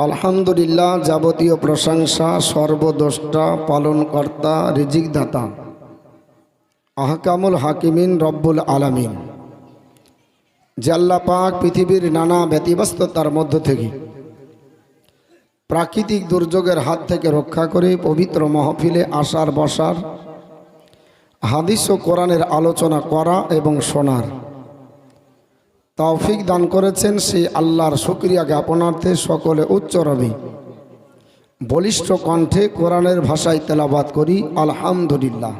আলহামদুলিল্লাহ, যাবতীয় প্রশংসা সর্বদ্রষ্টা পালনকর্তা রিজিকদাতা আহকামুল হাকিমিন রব্বুল আলামিন যে আল্লাহ পাক পৃথিবীর নানা ব্যতিব্যস্ততার মধ্য থেকে প্রাকৃতিক দুর্যোগের হাত থেকে রক্ষা করে পবিত্র মাহফিলে আসার বসার, হাদিস ও কোরআনের আলোচনা করা এবং শোনার তৌফিক দান করেছেন। সেই আল্লাহর শুকরিয়া জ্ঞাপনার্থে সকলে উচ্চরবে বলিষ্ঠ কণ্ঠে কোরআনের ভাষায় তেলাওয়াত করি আলহামদুলিল্লাহ।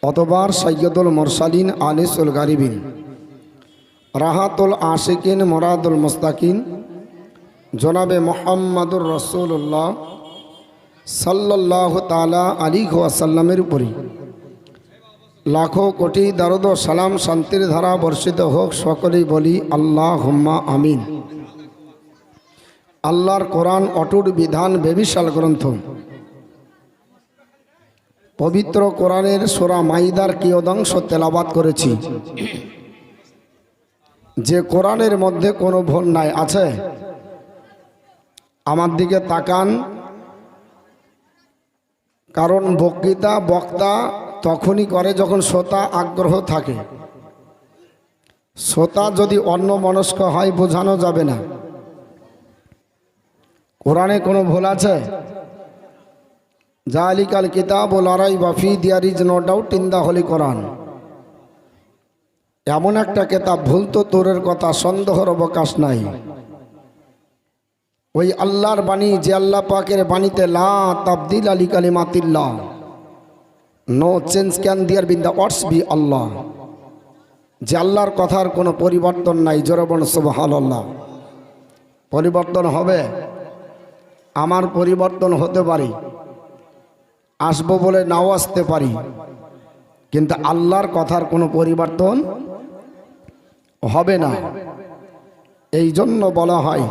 অতবার সৈয়দুল মুরসালিন আনিসুল গারিবিন রাহাতুল আশিকিন মুরাদুল মুস্তাকিন জনাবে মুহাম্মাদুর রাসূলুল্লাহ সাল্লাল্লাহু তাআলা আলাইহি ওয়াসাল্লামের উপরে লাখো কোটি দরুদ ও সালাম শান্তির ধারা বর্ষিত হোক। সকলেই বলি আল্লাহুম্মা আমিন। আল্লাহর কোরআন অটুট বিধান, বেবিশাল গ্রন্থ, পবিত্র কোরআনের সূরা মাইদার কিয়দংশ তেলাওয়াত করেছি। যে কোরআনের মধ্যে কোনো ভুল নাই। আছে? আমার দিকে তাকান, কারণ বক্তা তখনই করে যখন শ্রোতা আগ্রহ থাকে। শ্রোতা যদি অন্যমনস্ক হয় বোঝানো যাবে না। কোরআনে কোনো ভুল আছে? জালিকাল কিতাবু লা রাইবা ফীহি, there is no doubt in the holy Quran. এমন একটা কিতাব, ভুল তো দূরের কথা, সন্দেহের অবকাশ নাই। ওই আল্লাহর বাণী, যে আল্লাহ পাকের বাণীতে লা তাবদিলা লিকালিমাতিল্লাহ, no change can there be in the words by Allah. যে আল্লাহর কথার কোনো পরিবর্তন নাই। জোরে বলুন সুবহানাল্লাহ। পরিবর্তন হবে? আমার পরিবর্তন হতে পারে, আসবো বলে নাও আসতে পারি, কিন্তু আল্লাহর কথার কোনো পরিবর্তন হবে না। এই জন্য বলা হয়,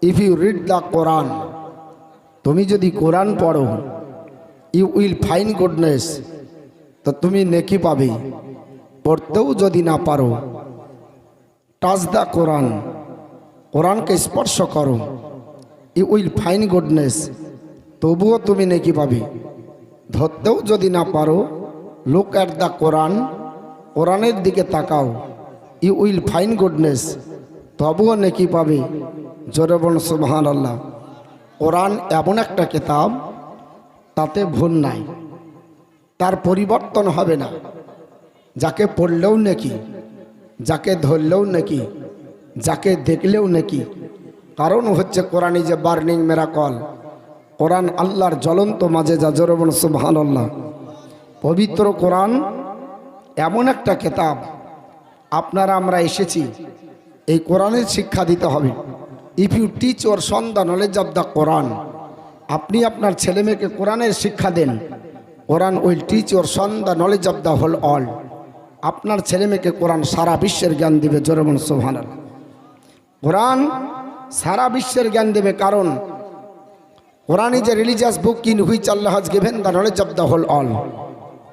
ইফ ইউ রিড দ্য কোরআন, তুমি যদি কোরআন পড়ো, ইউ উইল ফাইন্ড গুডনেস, তো তুমি নেকি পাবে। পড়তেও যদি না পারো, টাচ দ্য কোরআন, কোরআনকে স্পর্শ করো, ইউ উইল ফাইন্ড গুডনেস, তবুও তুমি নেকি পাবে। ধরতেও যদি না পারো, লুক অ্যাট দ্য কোরআন, কোরআনের দিকে তাকাও, ইউ উইল ফাইন্ড গুডনেস, তবুও নেকি পাবে। জোরে বলুন সুবহানাল্লাহ। কোরআন এমন একটা কিতাব, তাতে ভুল নাই, তার পরিবর্তন হবে না। যাকে পড়লেও নেকি, যাকে ধরলেও নেকি, যাকে দেখলেও নেকি। কারণ হচ্ছে কোরআনই যে বার্নিং মিরাকল, কোরআন আল্লাহর জ্বলন্ত মাঝে যা। জোরে বলুন সুবহানাল্লাহ। পবিত্র কোরআন এমন একটা কিতাব, আপনারা আমরা এসেছি এই কোরআনের শিক্ষা দিতে হবে। If you teach your son the knowledge of the Quran, আপনি আপনার ছেলে মেয়েকে কোরআনের শিক্ষা দেন, Quran will teach your son the knowledge of the whole world. আপনার ছেলে মেয়েকে কোরআন সারা বিশ্বের জ্ঞান দেবে। জোরে বলুন সুবহানাল্লাহ। কোরআন সারা বিশ্বের জ্ঞান দেবে, কারণ Quran is a religious book in which Allah has given the knowledge of the whole world.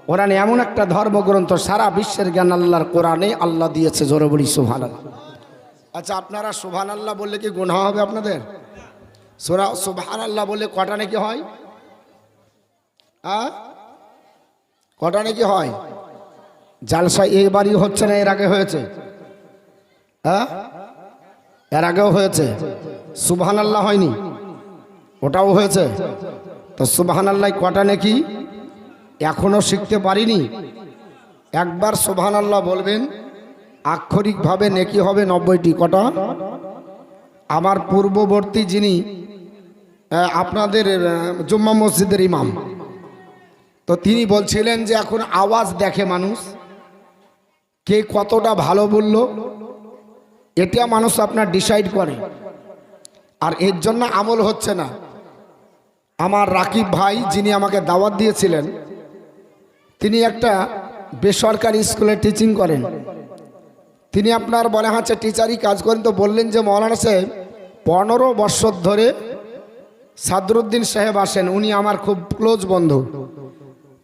কোরআন এমন একটা ধর্মগ্রন্থ, সারা বিশ্বের জ্ঞান আল্লাহর কোরআনে আল্লাহ দিয়েছে। জোরে বলি সুবহানাল্লাহ। আচ্ছা, আপনারা সুবহানাল্লাহ বললে কি গুনাহ হবে আপনাদের? সুবহানাল্লাহ বললে কটা নাকি হয়? কটা নাকি হয়? জালসা এবারই হচ্ছে না, এর আগে হয়েছে? এর আগেও হয়েছে। সুবহানাল্লাহ হয়নি? ওটাও হয়েছে। তো সুবহানাল্লাহ কটা নাকি এখনো শিখতে পারিনি? একবার সুবহানাল্লাহ বলবেন, আক্ষরিকভাবে নেকি হবে 90টি। কটা? আমার পূর্ববর্তী যিনি আপনাদের জুম্মা মসজিদের ইমাম, তো তিনি বলছিলেন যে এখন আওয়াজ দেখে মানুষ, কে কতটা ভালো বলল, এটা মানুষ আপনার ডিসাইড করে, আর এর জন্য আমল হচ্ছে না। আমার রাকিব ভাই, যিনি আমাকে দাওয়াত দিয়েছিলেন, তিনি একটা বেসরকারি স্কুলে টিচিং করেন। তিনি আপনার বলে হচ্ছে টিচারই কাজ করেন। তো বললেন যে মৌলানা সাহেব, 15 বছর ধরে সাদরুদ্দিন সাহেব আসেন, উনি আমার খুব ক্লোজ বন্ধু।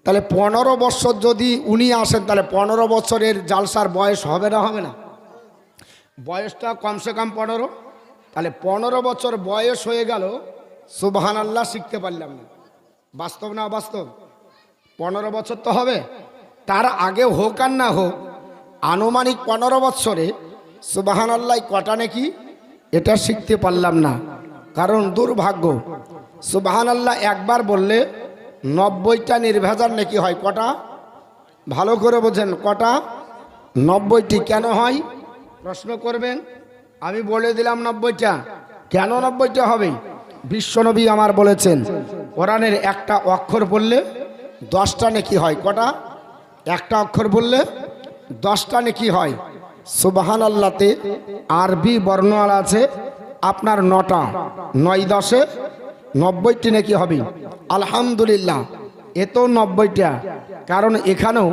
তাহলে 15 বছর যদি উনি আসেন, তাহলে 15 বছরের জালসার বয়স হবে না? হবে না? বয়সটা কমসে কম 15। তাহলে 15 বছর বয়স হয়ে গেল, সুবহানাল্লাহ শিখতে পারলাম না। বাস্তব না অবাস্তব? 15 বছর তো হবে, তার আগে হোক আর না হোক, আনুমানিক 15 বছরে সুবহানাল্লাহ কটা নাকি এটা শিখতে পারলাম না। কারণ দুর্ভাগ্য, সুবহানাল্লাহ একবার বললে 90টা নির্ভেজাল নাকি হয়। কটা? ভালো করে বোঝেন, কটা? 90টি। কেন হয় প্রশ্ন করবেন? আমি বলে দিলাম 90টা। কেন 90টা হবে? বিশ্বনবী আমার বলেছেন, কোরআনের একটা অক্ষর বললে 10টা নেকি হয়। কটা? একটা অক্ষর বললে 10টা নেকি হয়। সুবহানাল্লাহতে আরবি বর্ণমালা আছে আপনার 9টা, 9 10 90টি নাকি হবে। আলহামদুলিল্লাহ, এ তো 90টা, কারণ এখানেও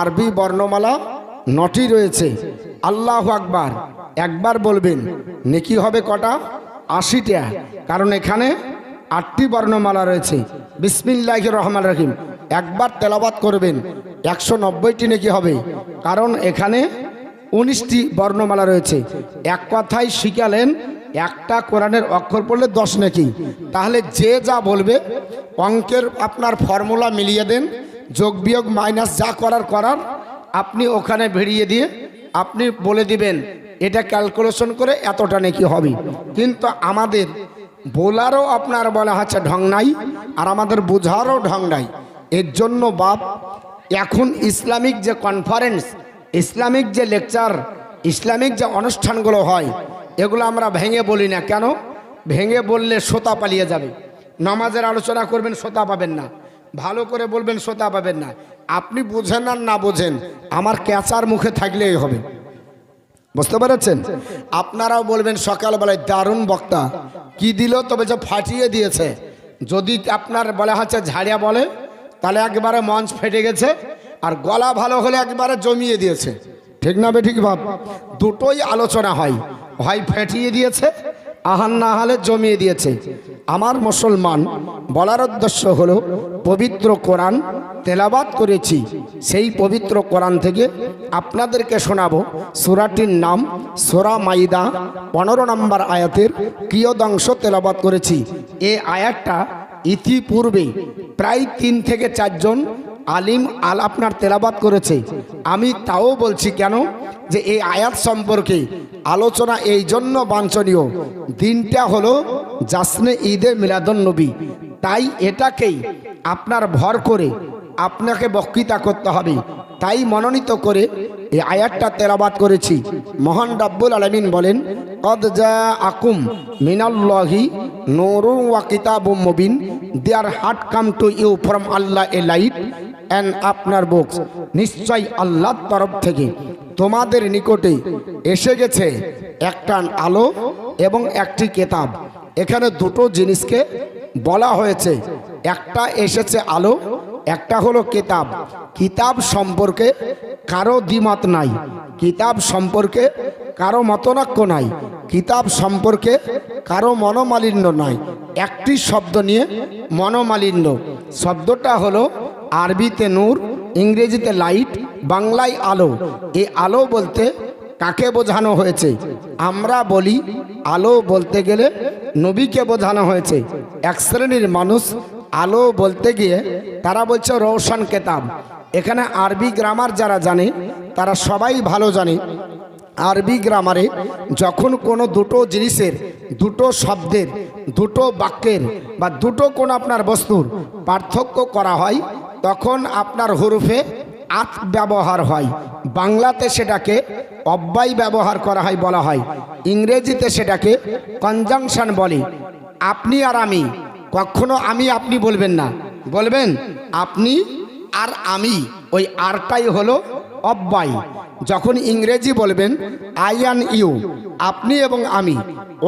আরবি বর্ণমালা 9টি রয়েছে। আল্লাহু আকবার একবার বলবেন, নেকি হবে কটা? 80টা, কারণ এখানে 8টি বর্ণমালা রয়েছে। বিসমিল্লাহির রহমানির রহিম একবার তেলাওয়াত করবেন, 190টি নেকি হবে, কারণ এখানে 19টি বর্ণমালা রয়েছে। এক কথায় শিখালেন, একটা কোরআনের অক্ষর পড়লে 10 নাকি। তাহলে যে যা বলবে, অঙ্কের আপনার ফর্মুলা মিলিয়ে দেন, যোগ বিয়োগ মাইনাস যা করার আপনি ওখানে ভিড়িয়ে দিয়ে আপনি বলে দিবেন এটা ক্যালকুলেশন করে এতটা নাকি হবে। কিন্তু আমাদের বলারও আপনার বলা হচ্ছে ঢং নাই, আর আমাদের বোঝারও ঢং নাই। এর জন্য বাপ, এখন ইসলামিক যে কনফারেন্স, ইসলামিক যে লেকচার, ইসলামিক যে অনুষ্ঠানগুলো হয়, এগুলো আমরা ভেঙে বলি না। কেন? ভেঙে বললে শ্রোতা পালিয়ে যাবে। নামাজের আলোচনা করবেন, শ্রোতা পাবেন না। ভালো করে বলবেন, শ্রোতা পাবেন না। আপনি বুঝেন আর না বোঝেন, আমার ক্যাচার মুখে থাকলেই হবে। বুঝতে পেরেছেন? আপনারাও বলবেন সকালবেলায় দারুণ বক্তা, কি দিল, তবে যে ফাটিয়ে দিয়েছে। যদি আপনার বলা হচ্ছে ঝাড়িয়া বলে, তাহলে একবারে মঞ্চ ফেটে গেছে, আর গলা ভালো হলে একবারে জমিয়ে দিয়েছে। ঠিক না বেঠিক ভাব? দুটোই আলোচনা হয়, হয় ফেটিয়ে দিয়েছে, আহার না হলে জমিয়ে দিয়েছে। আমার মুসলমান বলার উদ্দেশ্য হলো, পবিত্র কোরআন তেলাওয়াত করেছি, সেই পবিত্র কোরআন থেকে আপনাদেরকে শোনাবো। সূরাটির নাম সূরা মাইদা, 15 নম্বর আয়াতের কিয়দাংশ তেলাওয়াত করেছি। এই আয়াতটা ইতিপূর্বে প্রায় 3 থেকে 4 জন আলিম আপনার তেলাওয়াত করেছে। আমি তাও বলছি কেন, যে এই আয়াত সম্পর্কে আলোচনা এই জন্য বাঞ্ছনীয়। দিনটা হলো জাসনে ঈদে মিলাদুন নবী, তাই এটাকেই আপনার ভর করে আপনাকে বক্তৃতা করতে হবে। তাই মনোনীত করে এই আয়াতটা তেলাওয়াত করেছি। মহান রব্বুল আলামিন বলেন, কদ জাআকুম মিনাল্লাহি নূরুন ওয়া কিতাবুম মুবিন, there hath come to you from Allah a light and আপনার বুকস, নিশ্চয় আল্লাহর তরফ থেকে তোমাদের নিকটে এসে গেছে একটা আলো এবং একটি কিতাব। এখানে দুটো জিনিসকে বলা হয়েছে, একটা এসেছে আলো, একটা হলো কিতাব। কিতাব সম্পর্কে কারো দ্বিমত নাই, কিতাব সম্পর্কে কারো মতনৈক্য নাই, কিতাব সম্পর্কে কারো মনোমালিন্য নাই। একটি শব্দ নিয়ে মনোমালিন্য, শব্দটা হলো আরবিতে নূর, ইংরেজিতে লাইট, বাংলায় আলো। এই আলো বলতে কাকে বোঝানো হয়েছে? আমরা বলি আলো বলতে গেলে নবীকে বোঝানো হয়েছে। এক শ্রেণীর মানুষ আলো বলতে গিয়ে তারা বলছে রওশন কেতাব। এখানে আরবি গ্রামার যারা জানে তারা সবাই ভালো জানে, আরবি গ্রামারে যখন কোনো দুটো জিনিসের, দুটো শব্দের, দুটো বাক্যের বা দুটো কোন আপনার বস্তুর পার্থক্য করা হয়, তখন আপনার হরফে আত ব্যবহার হয়। বাংলাতে সেটাকে অব্যয় ব্যবহার করা হয়, বলা হয়। ইংরেজিতে সেটাকে কনজাংশন বলে। আপনি আর আমি, কখনো আমি আপনি বলবেন না, বলবেন আপনি আর আমি, ওই আরটাই হলো অব্যয়। যখন ইংরেজি বলবেন আই অ্যান্ড ইউ, আপনি এবং আমি,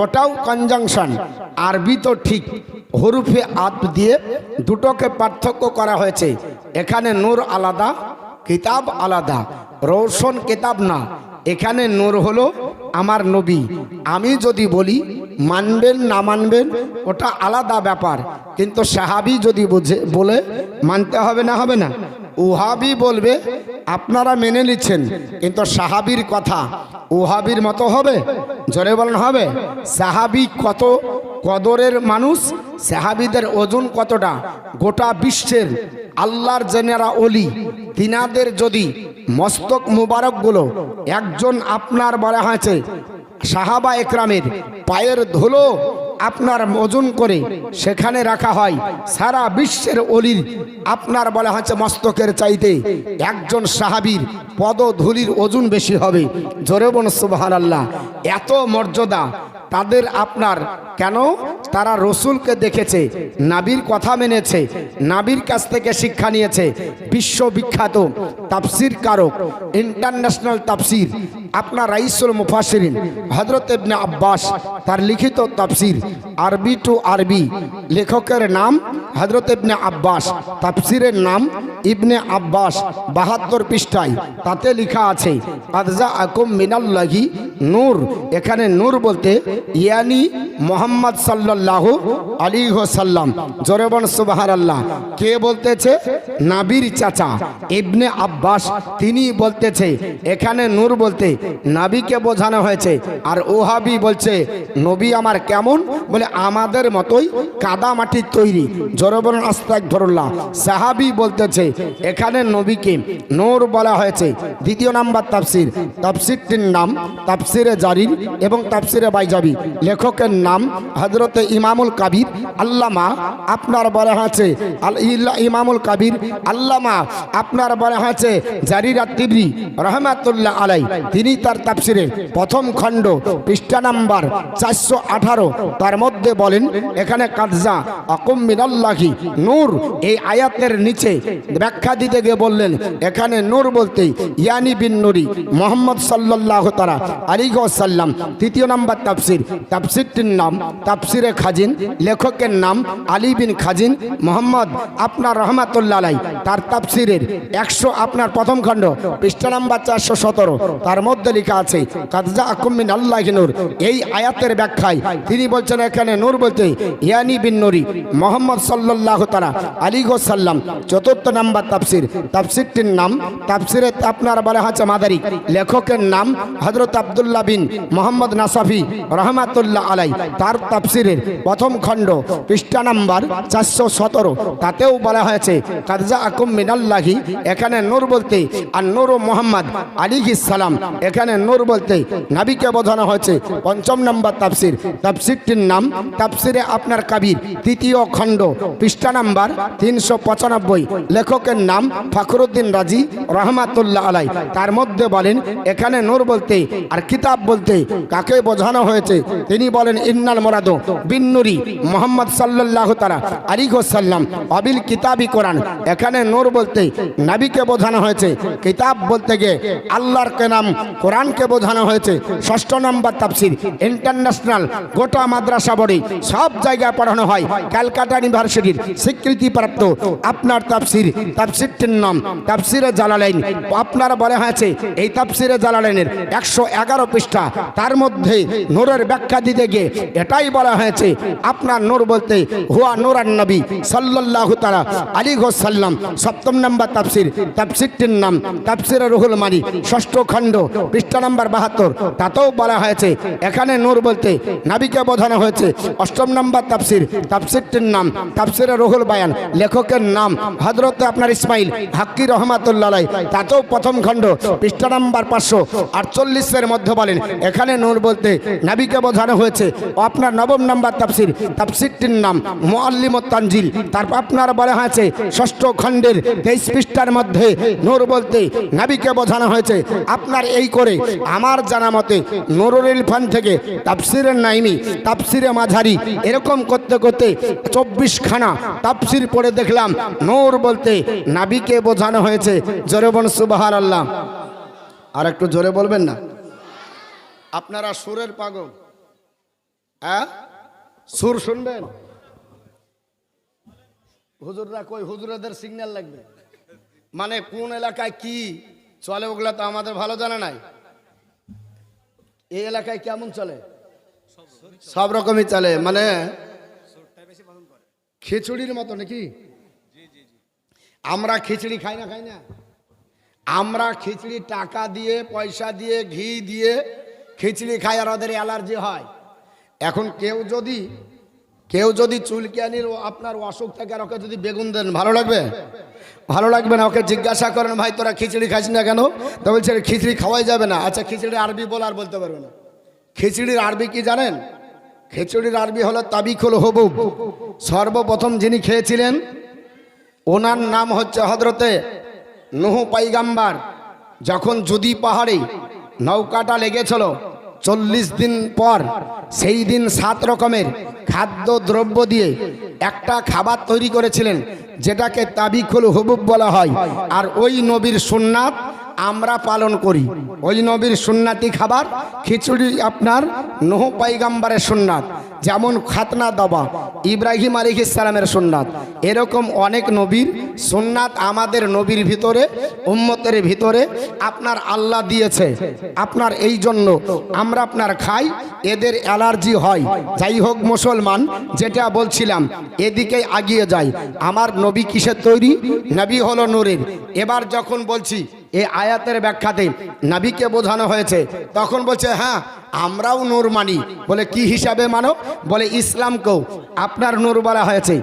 ওটাও কনজাংশন। আরবি তো ঠিক, হরফে আত দিয়ে দুটোকে পার্থক্য করা হয়েছে। এখানে নূর আলাদা, কিতাব আলাদা। রওশন কিতাব না, এখানে নূর হলো আমার নবী। আমি যদি বলি মানবেন না মানবেন ওটা আলাদা ব্যাপার, কিন্তু সাহাবি যদি বলে মানতে হবে না, হবে না? ওহাবি বলবে আপনারা মেনে নিচ্ছেন, কিন্তু সাহাবীর কথা ওহাবির মতো হবে? জোরে বলেন হবে? সাহাবী কত কদরের মানুষ, সাহাবীদের ওজন কতটা, গোটা বিশ্বের আল্লাহর জেনেরা ওলি তিনাদের যদি মস্তক মুবারকগুলো একজন আপনার বলা হয়েছে সাহাবা একরামের পায়ের ধুলো আপনার ওজন করে সেখানে রাখা হয়, সারা বিশ্বের অলির আপনার বলা হচ্ছে মস্তকের চাইতে একজন সাহাবীর পদধূলির ওজন বেশি হবে। জোরে বলুন সুবহানাল্লাহ। এত মর্যাদা তাদের আপনার, কেন? তারা রসুলকে দেখেছে, নাবির কথা মেনেছে, নাবির কাছ থেকে শিক্ষা নিয়েছে। বিশ্ববিখ্যাত তাফসির কারক, ইন্টারন্যাশনাল তাফসির আপনার রাইসুল মুফাসসিরিন হযরত ইবনে আব্বাস, তার লিখিত তাফসির আরবি টু আরবি, লেখকের নাম হযরত ইবনে আব্বাস, তাফসিরের নাম ইবনে আব্বাস, 72 পৃষ্ঠায় তাতে লেখা আছে আযা আকুম মিনাল্লাহি নূর। এখানে নূর বলতে ইয়ানি মোহাম্মদ সাল্লাল্লাহু আলাইহি ওয়াসাল্লাম। জোরে বলুন সুবহানাল্লাহ। কে বলতেছে? নাবির চাচা ইবনে আব্বাস, তিনি বলতেছে এখানে নূর বলতে নাবিকে বোঝানো হয়েছে। আর ওহাবি বলছে নবী আমার কেমন? বলে আমাদের মতোই কাদা মাটির তৈরি। জোরে বলুন আস্তাগফিরুল্লাহ। সাহাবী বলতেছে এখানে নবীকে নূর বলা হয়েছে। দ্বিতীয় নাম্বার তাফসির, তাফসিরটির নাম তাফসিরে জারির এবং তাফসিরে বাইজাবি, লেখকের নাম হযরতে ইমামুল কাবির আল্লামা আপনার বলা হয়েছে ইমামুল কাবির আল্লামা আপনার বলা হয়েছে জারির আত-তিবরি রহমাতুল্লাহ আলাই। তিনি তার তাফসিরের প্রথম খণ্ড পৃষ্ঠা নাম্বার 418 তার মধ্যে বলেন এখানে কাযা আকুম মিনাল্লাহি নূর, এই আয়াতের নিচে ব্যাখ্যা দিতে গিয়ে বললেন এখানে নূর বলতে ইয়ানি বিন নুরি মোহাম্মদ সাল্লাল্লাহু তাআলা আলাইহি ওয়াসাল্লাম। তৃতীয় নাম্বার তাফসির, তাফসিরটির নাম তাফসিরে খাজিন, লেখকের নাম আলী বিন খাজিন মোহাম্মদ আপনার রহমাতুল্লাহ আলাই। তার তাফসিরের 100 আপনার প্রথম খণ্ড পৃষ্ঠা নাম্বার 417 তার মধ্যে লেখা আছে কাযা আকুম মিনাল্লাহি নূর। এই আয়াতের ব্যাখ্যায় তিনি বলছেন এখানে নূর বলতে ইয়ানি বিন নুরি মোহাম্মদ সাল্লাল্লাহু তাআলা আলাইহি ওয়াসাল্লাম। চতুর্থ নাম্বার তাফসির, তাফসিরটির নাম তাফসিরে আপনার বলা হচ্ছে মাদারিক, লেখকের নাম হযরত আব্দুল্লাহ বিন মোহাম্মদ নাসাফি রহমাতুল্লাহ আলাই। তার তাফসিরের প্রথম খণ্ড পৃষ্ঠা নাম্বার 417 তাতেও বলা হয়েছে কাযা আকুম মিনাল্লাহি, এখানে নূর বলতে আর নূর মোহাম্মদ আলাইহিস সালাম, এখানে নূর বলতে নবীকে বোঝানো হয়েছে। পঞ্চম নাম্বার তাফসির, তাফসিরটির নাম তাফসিরে আপনার কাবির, তৃতীয় খণ্ড পৃষ্ঠা নাম্বার 395, লেখকের নাম ফখরুদ্দিন রাজি রহমাতুল্লাহ আলাই। তার মধ্যে বলেন এখানে নূর বলতে আর কিতাব বলতে কাকে বোঝানো হয়েছে? তিনি বলেন ইন্নাল মুরাদু বিন নুরি মুহাম্মদ সাল্লাল্লাহু তাআলা আলাইহি ওয়াসাল্লাম অবিল কিতাবি কোরআন। এখানে নূর বলতে নবীকে বোঝানো হয়েছে, কিতাব বলতে গিয়ে আল্লাহর নাম কোরআনকে বোঝানো হয়েছে। ষষ্ঠ নম্বর তাফসির, ইন্টারন্যাশনাল গোটা মাদ্রাসা বোর্ডে সব জায়গায় পড়ানো হয়, ক্যালকাটা ইউনিভার্সিটির স্বীকৃতিপ্রাপ্ত আপনার তাফসির, তাফসিরটির নাম তাফসিরে জালালাইন। আপনার বলা হয়েছে এই তাফসিরে জালালাইনের 111 পৃষ্ঠা, তার মধ্যে নূরের ব্যাখ্যা দিতে গিয়ে এটাই বলা হয়েছে আপনার নূর বলতে হুয়া নূরান নবী সাল্লাল্লাহু তাআলা আলাইহি ওয়াসাল্লাম। সপ্তম নম্বর তাফসির, তাফসিরটির নাম তাফসিরে রুহুল মানি, ষষ্ঠ খণ্ড পৃষ্ঠা নাম্বার 72 তাতেও বলা হয়েছে এখানে নূর বলতে নবীকে বোঝানো হয়েছে। অষ্টম নম্বর তাফসির, তাফসিরটির নাম তাফসিরে রুহুল বায়ান, লেখকের নাম হযরত আপনার ইসমাইল হাক্কি রহমাতুল্লাহ আলাইহি। তাতেও প্রথম খণ্ড পৃষ্ঠা নাম্বার 548 মধ্যে বলেন এখানে নূর বলতে নবীকে বোঝানো হয়েছে। আপনার নবম নম্বর তাফসির, তাফসিরটির নাম মুআল্লিমুত তানজিল, তারপর আপনার বলা হয়েছে ষষ্ঠ খণ্ডের 23 পৃষ্ঠার মধ্যে নূর বলতে নবীকে বোঝানো হয়েছে। আপনার এই করে আমার জানা মতে নুরুল ইরফান থেকে তাফসিরে নাইমি, তাফসিরে মাঝারি, এরকম করতে করতে 24 খানা তাফসির পড়ে দেখলাম নূর বলতে নবীকে বোঝানো হয়েছে। জোরে বলুন সুবহানাল্লাহ। আর একটু জোরে বলবেন না? আপনারা সুরের পাগল, হ্যাঁ সুর শুনবেন? হুজুররা কই? হুজুরদের সিগন্যাল লাগবে, মানে কোন এলাকায় কি চলে ওগুলা তো আমাদের ভালো জানা নাই। এই এলাকায় কেমন চলে? সব রকমই চলে, মানে খিচুড়ির মতো নাকি? আমরা খিচুড়ি খাই না, আমরা খিচড়ি টাকা দিয়ে পয়সা দিয়ে ঘি দিয়ে খিচড়ি খাই আর ওদের অ্যালার্জি হয়। এখন কেউ যদি চুলকানির আপনার অসুখ থাকে আর ওকে যদি বেগুন দেন ভালো লাগবে? ভালো লাগবে না। ওকে জিজ্ঞাসা করেন, ভাই তোরা খিচড়ি খাস না কেন? তো বলছে খিচড়ি খাওয়াই যাবে না। আচ্ছা খিচড়ির আরবি বল, আর বলতে পারবে না। খিচড়ির আরবি কি জানেন? খিচুড়ির আরবি হলো তাবিকুল হুবুব। সর্বপ্রথম যিনি খেয়েছিলেন ওনার নাম হচ্ছে হযরতে নূহ পয়গম্বর। যখন জুদি পাহাড়ে নৌকাটা লেগেছিল 40 দিন পর, সেই দিন 7 রকমের খাদ্য দ্রব্য দিয়ে একটা খাবার তৈরি করেছিলেন, যেটাকে তাবিকুল হুবুব বলা হয়। আর ওই নবীর সুন্নাত আমরা পালন করি। ওই নবীর সুন্নাতি খাবার খিচুড়ি আপনার নূহ পয়গম্বরের সুন্নাত। যেমন খাতনা দাবা ইব্রাহিম আলাইহিস সালামের সুন্নাত, এরকম অনেক নবীর সুন্নাত আমাদের নবীর ভিতরে, উম্মতের ভিতরে আপনার আল্লাহ দিয়েছে। আপনার এই জন্য আমরা আপনার খাই, এদের অ্যালার্জি হয়। যাই হোক মুসলমান, যেটা বলছিলাম এদিকে আগিয়ে যাই। আমার নবী কিসের তৈরি? নবী হলো নূরের। এবার যখন বলছি এই আয়াতের ব্যাখ্যাতে নবীকে বোঝানো হয়েছে, তখন বলছে হ্যাঁ আমরাও নূর মানি। বলে কি হিসাবে মানো? বলে ইসলামকেও আপনার নূর বলা হয়েছে,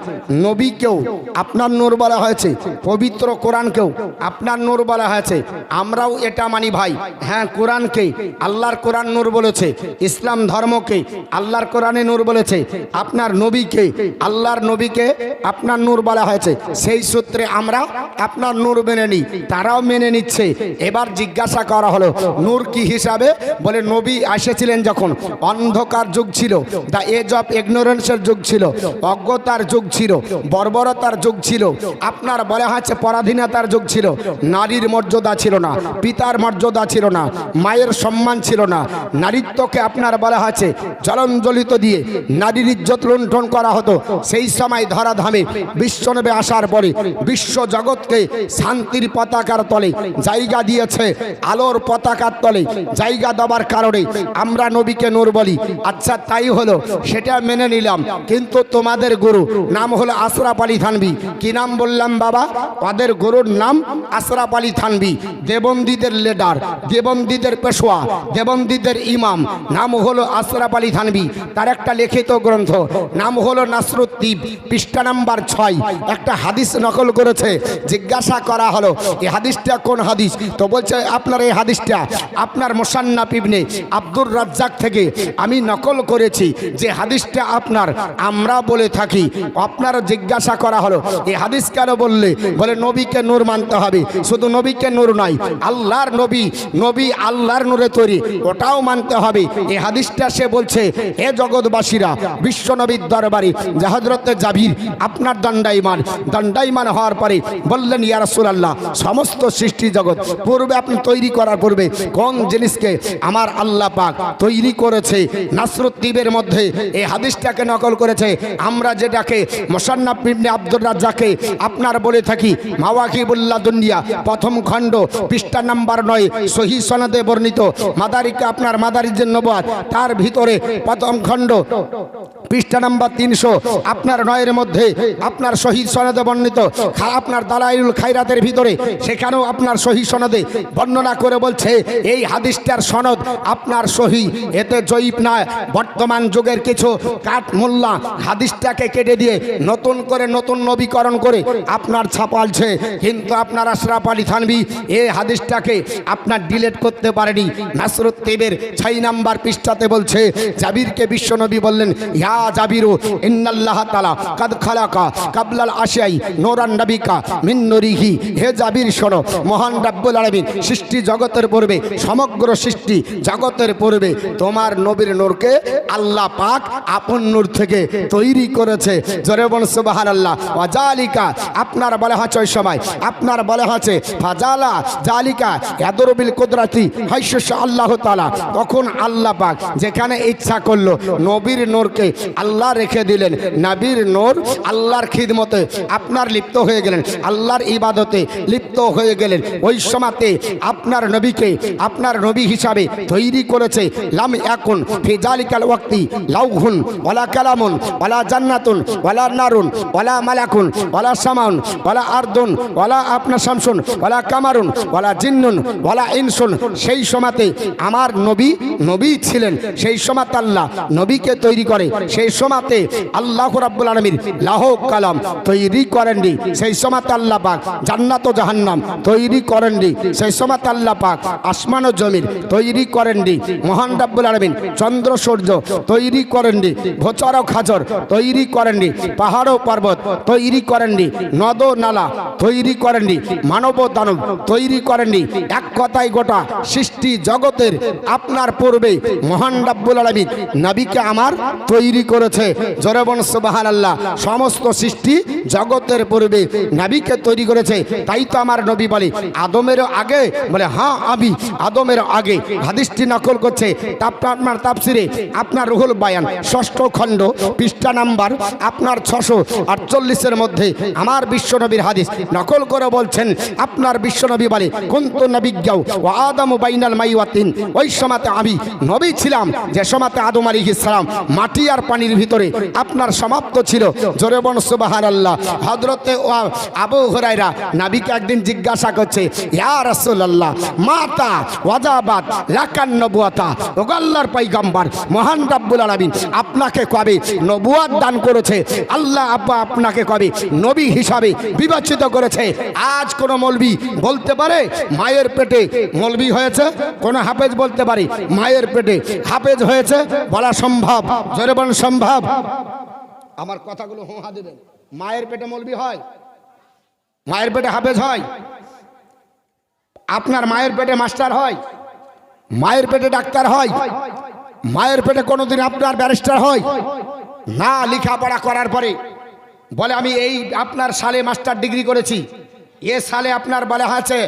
নবীকেও আপনার নূর বলা হয়েছে, পবিত্র কোরআনকেও আপনার নূর বলা হয়েছে। আমরাও এটা মানি ভাই। হ্যাঁ, কোরআনকে আল্লাহর কোরআন নূর বলেছে, ইসলাম ধর্মকে আল্লাহর কোরআনে নূর বলেছে, আপনার নবীকে আল্লাহর নবীকে আপনার নূর বলা হয়েছে। সেই সূত্রে আমরা আপনার নূর মেনে নিই, তারাও মেনে নিচ্ছে। এবার জিজ্ঞাসা করা হলো নূর কি হিসাবে? বলে নবী এসেছিলেন যখন অন্ধকার যুগ ছিল, দ্য এজ অফ ইগনোরেন্সের যুগ ছিল, অজ্ঞতার যুগ ছিল, বর্বরতার যুগ ছিল, আপনার বলা হচ্ছে পরাধীনতার যুগ ছিল, নারীর মর্যাদা ছিল না, পিতার মর্যাদা ছিল না, মায়ের সম্মান ছিল না, নারীত্বকে আপনার বলা হচ্ছে জলঞ্জলিত দিয়ে নারীর ইজ্জত লুণ্ঠন করা হতো। সেই সময় ধরাধামে বিশ্বনবী আসার পরে বিশ্ব জগৎকে শান্তির পতাকার তলে জায়গা দিয়েছে, আলোর পতাকার তলে জায়গা দেওয়ার কারণে আমরা নবীকে নূর বলি। আচ্ছা তাই হলো, সেটা মেনে নিলাম। কিন্তু তোমাদের গুরু নাম হলো আশরাফ আলী থানভী। কি নাম বললাম বাবা? ওদের গুরুর নাম আশরাফ আলী থানভী। দেবন্দীদের লিডার, দেবন্দীদের পেশোয়া, দেবন্দীদের ইমাম নাম হলো আশরাফ আলী থানভী। তার একটা লিখিত গ্রন্থ নাম হলো নাসরুদ্দীপ, পৃষ্ঠা নাম্বার 6 একটা হাদিস নকল করেছে। জিজ্ঞাসা করা হলো এই হাদিসটা কোন হাদিস? তো বলছে আপনার এই হাদিসটা আপনার মুসান্নাফ ইবনে আব্দুর রাজ্জাক থেকে আমি নকল করেছি, যে হাদিসটা আপনার আমরা বলে থাকি। আপনার জিজ্ঞাসা করা হলো এই হাদিস কেন বললে? বলে নবীকে নূর মানতে হবে। শুধু নবীকে নূর নয়, আল্লাহর নবী, নবী আল্লাহর নূরে তৈরি, ওটাও মানতে হবে। এই হাদিসটা সে বলছে হে জগৎবাসীরা, বিশ্ব নবীর দরবারে যে হযরতে জাবির আপনার দণ্ডায়মান হওয়ার পরে বললেন ইয়া রাসূলুল্লাহ, সমস্ত সৃষ্টি জগৎ পূর্বে আপনি তৈরি করার পূর্বে কোন জিনিসকে আমার আল্লাহ পাক তৈরি করেছে? নাসরুদ্দীপের মধ্যে এই হাদিসটাকে নকল করেছে। আমরা যেটাকে মুসান্নাফ ইবনে আব্দুর রাজ্জাকে আপনার বলে থাকি মাওয়াকিবুল্লাহ দুনিয়া, প্রথম খণ্ড, পৃষ্ঠা নাম্বার 9, সহিহ সনদে বর্ণিত মাদারিকা আপনার মাদারিজুন নবুয়াত, তার ভিতরে প্রথম খণ্ড পৃষ্ঠা নাম্বার 300 আপনার 9 এর মধ্যে আপনার সহিহ সনদে বর্ণিত আপনার দালাইলুল খায়রাতের ভিতরে, সেখানেও আপনার সহিহ সনদে বর্ণনা করে বলছে এই হাদিসটার সনদ আপনার সহিহ, এতে জয়ীফ না। বর্তমান যুগের কিছু কাঠ মোল্লা হাদিসটাকে কেটে দিয়ে নতুন করে নতুন নবীকরণ করে আপনার ছাপালছে, কিন্তু আপনার আশরাফ আলী থানভী এই হাদিসটাকে আপনার ডিলিট করতে পারেনি। নাসরুদ্দীপের 6 নাম্বার পৃষ্ঠাতে বলছে জাবিরকে বিশ্বনবী বললেন ইয়া জাবিরু ইন্নাল্লাহ তাআলা কাদ খালাকা কাবলাল আশিয়াই নূরান নবিকা মিন নূরিহি। হে জাবির শোনো, মহান রব্বুল আলামিন সৃষ্টি জগতের পূর্বে, সমগ্র সৃষ্টি জগতের পূর্বে তোমার নবীর নূরকে আল্লাহ পাক আপন নূর থেকে তৈরি করেছে। জোরে বলুন সুবহানাল্লাহ। ওয়া জালিকা আপনার বলা হচ্ছে ওই সময় আপনার বলা হচ্ছে ফাজালা জালিকা ইয়াদরবিল কুদরাতি হাইশু আল্লাহ তাআলা, তখন আল্লাহ পাক যেখানে ইচ্ছা করলো নবীর নূরকে আল্লাহ রেখে দিলেন। নবীর নূর আল্লাহর খিদমতে আপনার লিপ্ত হয়ে গেলেন, আল্লাহর ইবাদতে লিপ্ত হয়ে গেলেন। ওই সময়তে আপনার নবীকে আপনার নবী হিসাবে তৈরি করেছে। লাম ইয়াকুন ফি জালিকাল ওয়াক্তি লাউহুন ওয়ালা কালামুন ওয়ালা জান্নাতুন ওয়ালা নারুন ওয়ালা মালাকুন ওয়ালা সামাউন ওয়ালা আরদুন ওয়ালা আপনা শামসুন ওয়ালা কামারুন ওয়ালা জিন্নুন ওয়ালা ইনসুন। সেই সময়তে আমার নবী ছিলেন। সেই সময়তে আল্লাহ নবীকে তৈরি করে। সেই সময়তে আল্লাহ রাব্বুল আলামিন লাহ কালাম তৈরি করেননি। সেই সময়তে আল্লাহ পাক জান্নাত ও জাহান্নাম তৈরি করেননি। সেই সময়তে আল্লাহ পাক আসমান ও জমিন তৈরি করেননি। মহান রাব্বুল আলামিন চন্দ্র সূর্য তৈরি করেননি। ভোচর ও খাজর তৈরি করেননি। পাহাড় ও পর্বত তৈরি করেননি। নদ ও নালা তৈরি করেননি। মানব ও দানব তৈরি করেননি। এক কথায় গোটা সৃষ্টি জগতের আপনার পূর্বে মহান রাব্বুল আলামিন নবীকে আমার তৈরি করেছে। জোরে বলুন সুবহানাল্লাহ। সমস্ত সৃষ্টি জগতের পূর্বে নবীকে তৈরি করেছে। তাই তো আমার নবী বলে আদমের আগে, বলে হ্যাঁ আমি আদমের আগে। হাদিসটি নকল করছে আপনার তাফসিরে আপনার রুহুল বায়ান 6ষ্ঠ খণ্ড পৃষ্ঠা নাম্বার আপনার 648-এর মধ্যে আমার বিশ্বনবীর হাদিস নকল করে বলছেন আপনার বিশ্বনবী বলে কুনতু নাবিয়্যাও ওয়া আদামু বাইনাল মাই ওয়া তিন। ওই সময়তে আমি নবী ছিলাম যে সময়তে আদম আলাইহিস সালাম মাটি আর পানির ভিতরে আপনার সমাপ্ত ছিল। জোরে বলুন সুবহানাল্লাহ। হযরতে আবু হুরায়রা নবীকে একদিন জিজ্ঞাসা করছে ইয়া রাসূলুল্লাহ মাতা ওয়াজাবাত লাকান নবুয়াতা। ও আল্লাহর পয়গম্বর মহান রাব্বুল আলামিন আপনাকে কবে নবুয়ত দান করেছে? আল্লাহ আব্বা আপনাকে কবে নবী হিসাবে বিবেচিত করেছে? আজ কোন মৌলবি বলতে পারে মায়ের পেটে মৌলবি হয়েছে? কোন হাফেজ বলতে পারে মায়ের পেটে হাফেজ হয়েছে? বলা সম্ভব? জোরে বলুন সম্ভব? আমার কথাগুলো হোহা দেবেন। মায়ের পেটে মৌলবি হয়? মায়ের পেটে হাফেজ হয়? আপনার মায়ের পেটে মাস্টার হয়? মায়ের পেটে ডাক্তার হয়? মায়ের পেটে কোনোদিন আপনার ব্যারিস্টার হয় না? লেখাপড়া করার পরে বলে আমি এই আপনার সালে মাস্টার ডিগ্রি করেছি, এ সালে আপনার বলে হয়েছে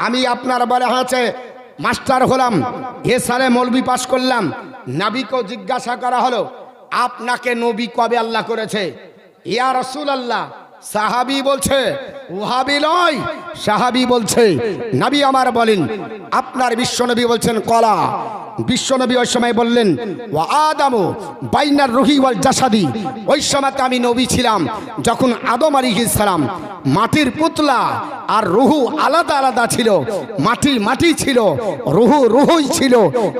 আমি আপনার বলে হয়েছে মাস্টার হলাম, এ সালে মৌলবি পাস করলাম। নবীকে জিজ্ঞাসা করা হলো আপনাকে নবী কবে আল্লাহ করেছে? ইয়া রাসূলুল্লাহ। সাহাবী বলছে ওহাবি নয়, সাহাবী বলছে নবী আমার বলেন আপনার বিশ্বনবী বলছেন কলা। বিশ্বনবী ওই সময় বললেন ওয়া আদামু বাইনার রুহি ওয়াল জাসাদি। ওই সময়তে আমি নবী ছিলাম যখন আদম আলাইহিস সালাম মাটির পুতলা আর রুহু আলাদা আলাদা ছিল। মাটি ছিল, রুহুই ছিল।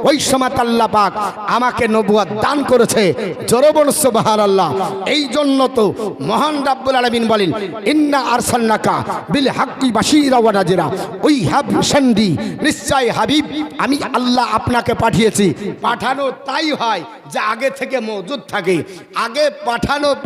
ওই সময়তে আল্লাহ পাক আমাকে নবুয়ত দান করেছে। জোরে বলুন সুবহানাল্লাহ। এই জন্য তো মহান রাব্বুল আলামিন বলেন ইন্না আরসালনাকা বিল হাক্কি বাশীরা ওয়া নাযিরা। ওই হাবিবি নিশ্চয় হাবিব আমি আল্লাহ আপনাকে পাঠিয়েছি। পাঠানো তাই হয় যে আগে থেকে মওজুদ থাকে। আগে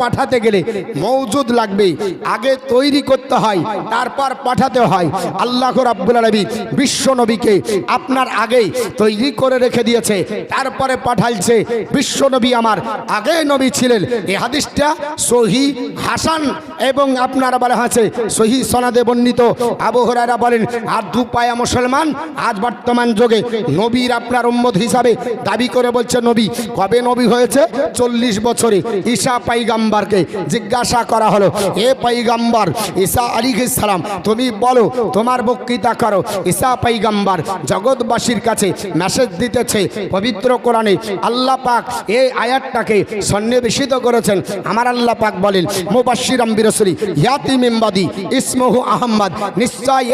পাঠাতে গেলে মওজুদ লাগবে, আগে তৈরি করতে হয়, তারপর পাঠাতে হয়। আল্লাহ রাব্বুল আলামিন বিশ্ব নবীকে আপনার আগেই তৈরি করে রেখে দিয়েছে, তারপরে পাঠাইছে। বিশ্ব নবী আমার আগে নবী ছিলেন। এই হাদিসটা সহিহ হাসান এবং আপনার বলা আছে সহিহ সনদে বর্ণিত। আবু হুরায়রা বলেন আর দু পায়া মুসলমান আজ বর্তমান যুগে নবীর আপনার উম্মত হিসাবে দাবি করে বলছে নবী। কবে নবী হয়েছে? 40 বছরে। ঈসা পয়গম্বরকে জিজ্ঞাসা করা হলো এ পয়গম্বর ঈসা আলাইহিস সালাম তুমি বলো, তোমার বক্তৃতা করো। ঈসা পয়গম্বর জগৎবাসীর কাছে মেসেজ দিতেছে। পবিত্র কোরআনে আল্লাহ পাক এই আয়াতটাকে সন্নিবেশিত করেছেন। আমার আল্লাহ পাক বলেন মুবাশশিরাম বিরাসূলি ইয়াতি মিন বাদি ইসমুহু আহমদ। নিশ্চয়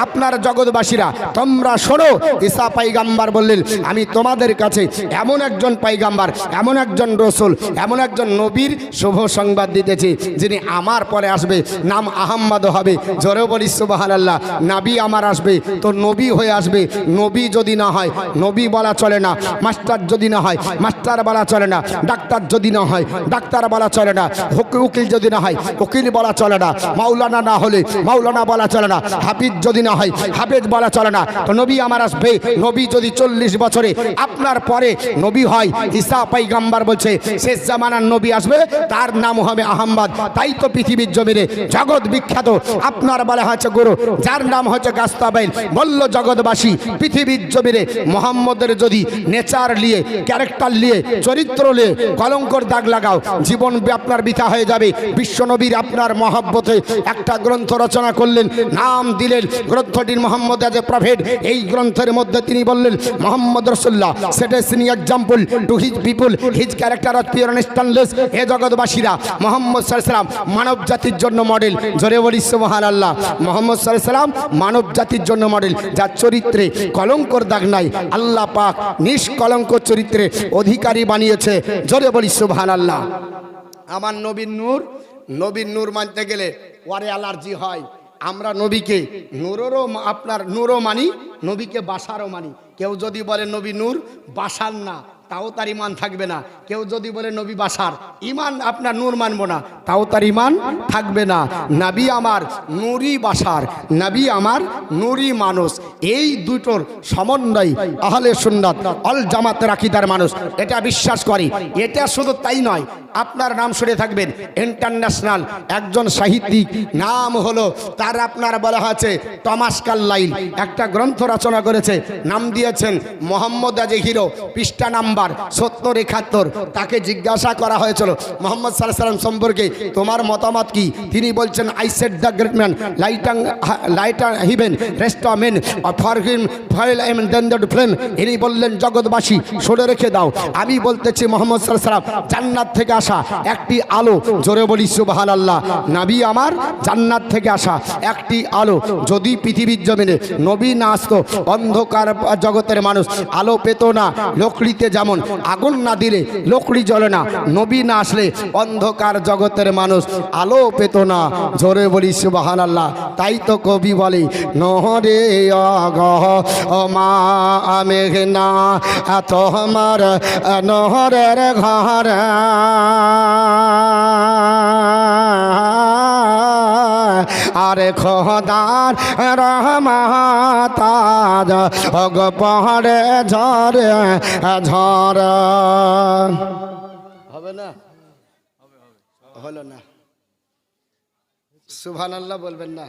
আপনার জগৎবাসীরা তোমরা শোনো। ঈসা পয়গম্বর বললেন আমি তোমাদের কাছে এমন একজন পয়গম্বর, এমন একজন রাসূল, এমন একজন নবীর শুভ সংবাদ দিতেছি যিনি আমার পরে আসবে, নাম আহমদ হবে। জোরে বলি সুবহানাল্লাহ। নবী আমার আসবে তো নবী হয়ে আসবে। নবী যদি না হয় নবী বলা চলে না। মাস্টার যদি না হয় মাস্টার বলা চলে না। ডাক্তার যদি না হয় ডাক্তার বলা চলে না। উকিল যদি না হয় উকিল বলা চলে না। মাওলানা না হলে মাওলানা বলা চলে না। হাফিজ যদি না হয় হাফেজ বলা চলে না। তো নবী আমার আসবে। নবী যদি 40 বছরে আপনার পরে নবী হয়, ঈসা পয়গম্বর বলছে শেষ জামানার নবী আসবে, তার নাম হবে আহমদ। তাই তো পৃথিবীর জমিনে জগৎ বিখ্যাত আপনার বলা হয়েছে গুরু, যার নাম হচ্ছে গাস্তাবাইল। বলল জগৎবাসী পৃথিবীর জমিনে মোহাম্মদের যদি নেচার নিয়ে, ক্যারেক্টার নিয়ে, চরিত্র নিয়ে কলঙ্কর দাগ লাগাও, জীবন আপনার বৃথা হয়ে যাবে। বিশ্বনবীর আপনার মহব্বতে একটা গ্রন্থ রচনা করলেন, নাম দিলেন গ্রন্থটির মোহাম্মদ এজ এ প্রফেট। এই গ্রন্থের মধ্যে তিনি বললেন মোহাম্মদ রাসূলুল্লাহ set a shining example to his people, his character of pure and stainless. হে জগৎবাসীরা, মোহাম্মদ সাল্লাল্লাহু আলাইহি সাল্লাম মানব জাতির জন্য মডেল। জোরে বলি সুবহানাল্লাহ। মোহাম্মদ সাল্লাল্লাহু আলাইহি সাল্লাম মানব জাতির জন্য মডেল, যার চরিত্রে কলঙ্কর দাগ নাই। আল্লাহ পাক নিষ্কলঙ্ক চরিত্রে অধিকারী বানিয়েছে। জোরে বলি সুবহানাল্লাহ। আমার নবীর নূর, নবীর নূর মানতে গেলে ওয়ারে অ্যালার্জি হয়। আমরা নবীকে নূরেরও আপনার নূরও মানি, নবীকে বাসারও মানি। কেউ যদি বলে নবী নূর বাসার না, তাও তার ইমান থাকবে না। কেউ যদি বলে নবী বাসার, ইমান আপনার নূর মানবো না, তাও তার ইমান থাকবে না। নবী আমার নূরই বাসার, নবী আমার নূরই মানুষ। এই দুটোর সমন্বয় আহলে সুন্নাত অল জামাতের আকীদার মানুষ এটা বিশ্বাস করে। এটা শুধু তাই নয়, আপনার নাম শুনে থাকবেন ইন্টারন্যাশনাল একজন সাহিত্যিক, নাম হলো তার আপনার বলা হয়েছে টমাস কার্লাইল, একটা গ্রন্থ রচনা করেছে, নাম দিয়েছেন মোহাম্মদ এজ এ হিরো। পৃষ্ঠা নাম্বার 70-71। তাকে জিজ্ঞাসা করা হয়েছিল মোহাম্মদ সাল্লাল্লাহু আলাইহি সাল্লাম সম্পর্কে তোমার মতামত কি? তিনি বলছেন I said the great man lighter heaven rest of main for him file M then the flame. ইনি বললেন জগৎবাসী শুনে রেখে দাও, আমি বলতেছি মোহাম্মদ সাল্লাল্লাহু আলাইহি সাল্লাম জান্নাত থেকে আসা একটি আলো। জোরে বলি সুবহানাল্লাহ। নবী আমার জান্নাত থেকে আসা একটি আলো। যদি পৃথিবীর জমিনে নবী না আসতো, অন্ধকার জগতের মানুষ আলো পেত না। লকড়িতে যেমন আগুন না দিলে লকড়ি জ্বলে না, নবী না আসলে অন্ধকার জগতের মানুষ আলো পেত না। জোরে বলি সুবহানাল্লাহ। তাই তো কবি বলে নহরে অগহ মা মেঘনা তোমার নহরের ঘর আরে খোদার রহমতাজ অগ পহরে ঝরে ঝর। হবে না? হলো না? সুবহানাল্লাহ বলবেন না?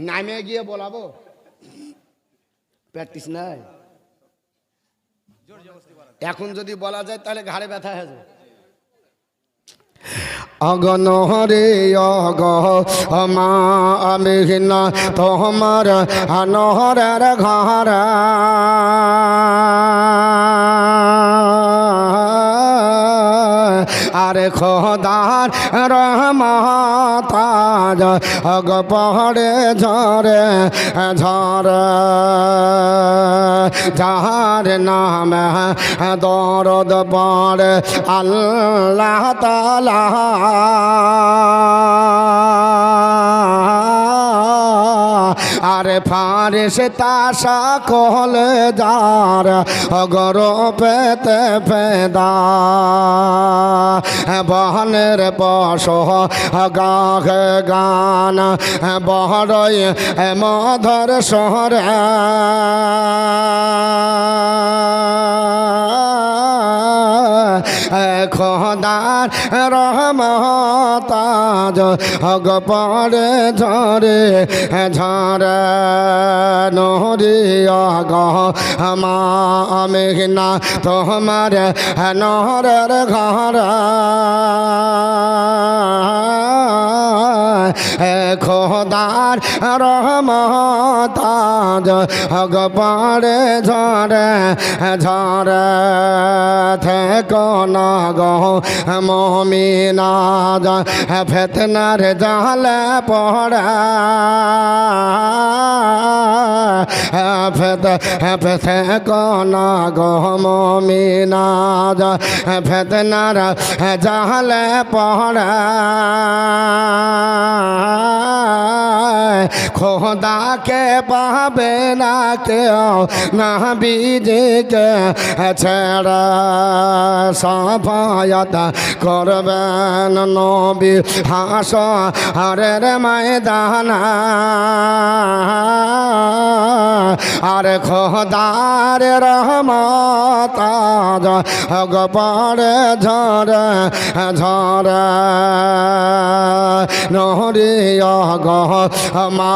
নামে গিয়ে বলাবো? প্র্যাকটিস নাই। এখন যদি বলা যায় তাহলে ঘাড়ে ব্যথা হয়ে যাবে। অগনহরে অগ মা মেঘনা তোমার নহরের ঘর আরে খোদার রহমতাজ অগ পহরে ঝরে ঝর যাহার নাম দরদ পড়ে আল্লাহ তাআলা আরে ফারিস্তা সকল যার অগর পেতে পেদা বহনের পশু গাহে গান বহরই মধর শহর খোদার রহমতাজ অগ পড়ে ঝরে ঝরে নহরে অগ মা মেঘনা তোমার নহরের ঘর খোদার রহমতাজ অগ পড়ে ঝরে ঝরে থেকো না গো মুমিনাজ ফিতনার জালে পড়ে থেকো না গো মুমিনাজ ফিতনার জালে পড়ে খোদাকে পাবে না কেউ নবীজিকে ছেড়ে সাফায়াত করবেন নবী হাসরের ময়দান আর খোদার রহমতাজ অগ পড়ে ঝরে ঝরে নহরে অগ মা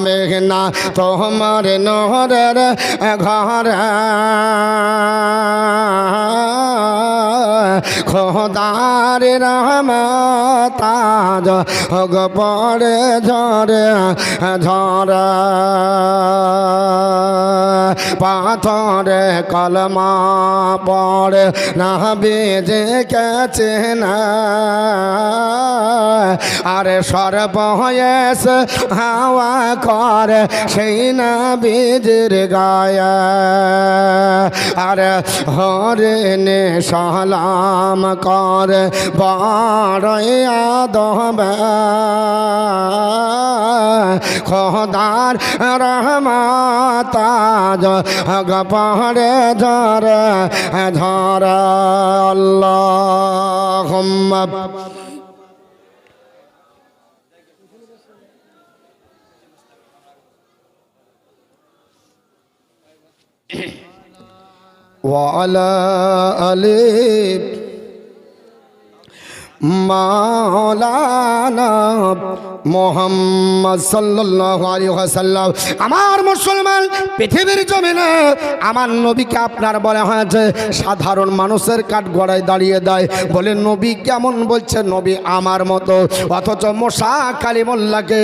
মেঘনা তোমার নহরের ঘর খোদার রহমত আজ হগ পড়ে ঝরে ঝরে পাথরে কলমা পড়ে না বেজে গেছে না আরে সর্বয়েস হাওয়া করে সেই না বীজের গায়ে আরে হরে নে সালাম করে বড়ই আদব খোদার রহমত আজ হগ পড়ে ঝরে ঝরে আল্লাহুম্মা وعلى آل মাওলানা মুহাম্মদ সাল্লাল্লাহু আলাইহি ওয়াসাল্লাম। আমার মুসলমান পৃথিবীর জমিনে আমার নবীকে আপনার বলা হয়েছে সাধারণ মানুষের কাঠ গড়ায় দাঁড়িয়ে দেয় বলে নবী কেমন বলছে নবী আমার মতো, অথচ মুসা কালিমুল্লাহকে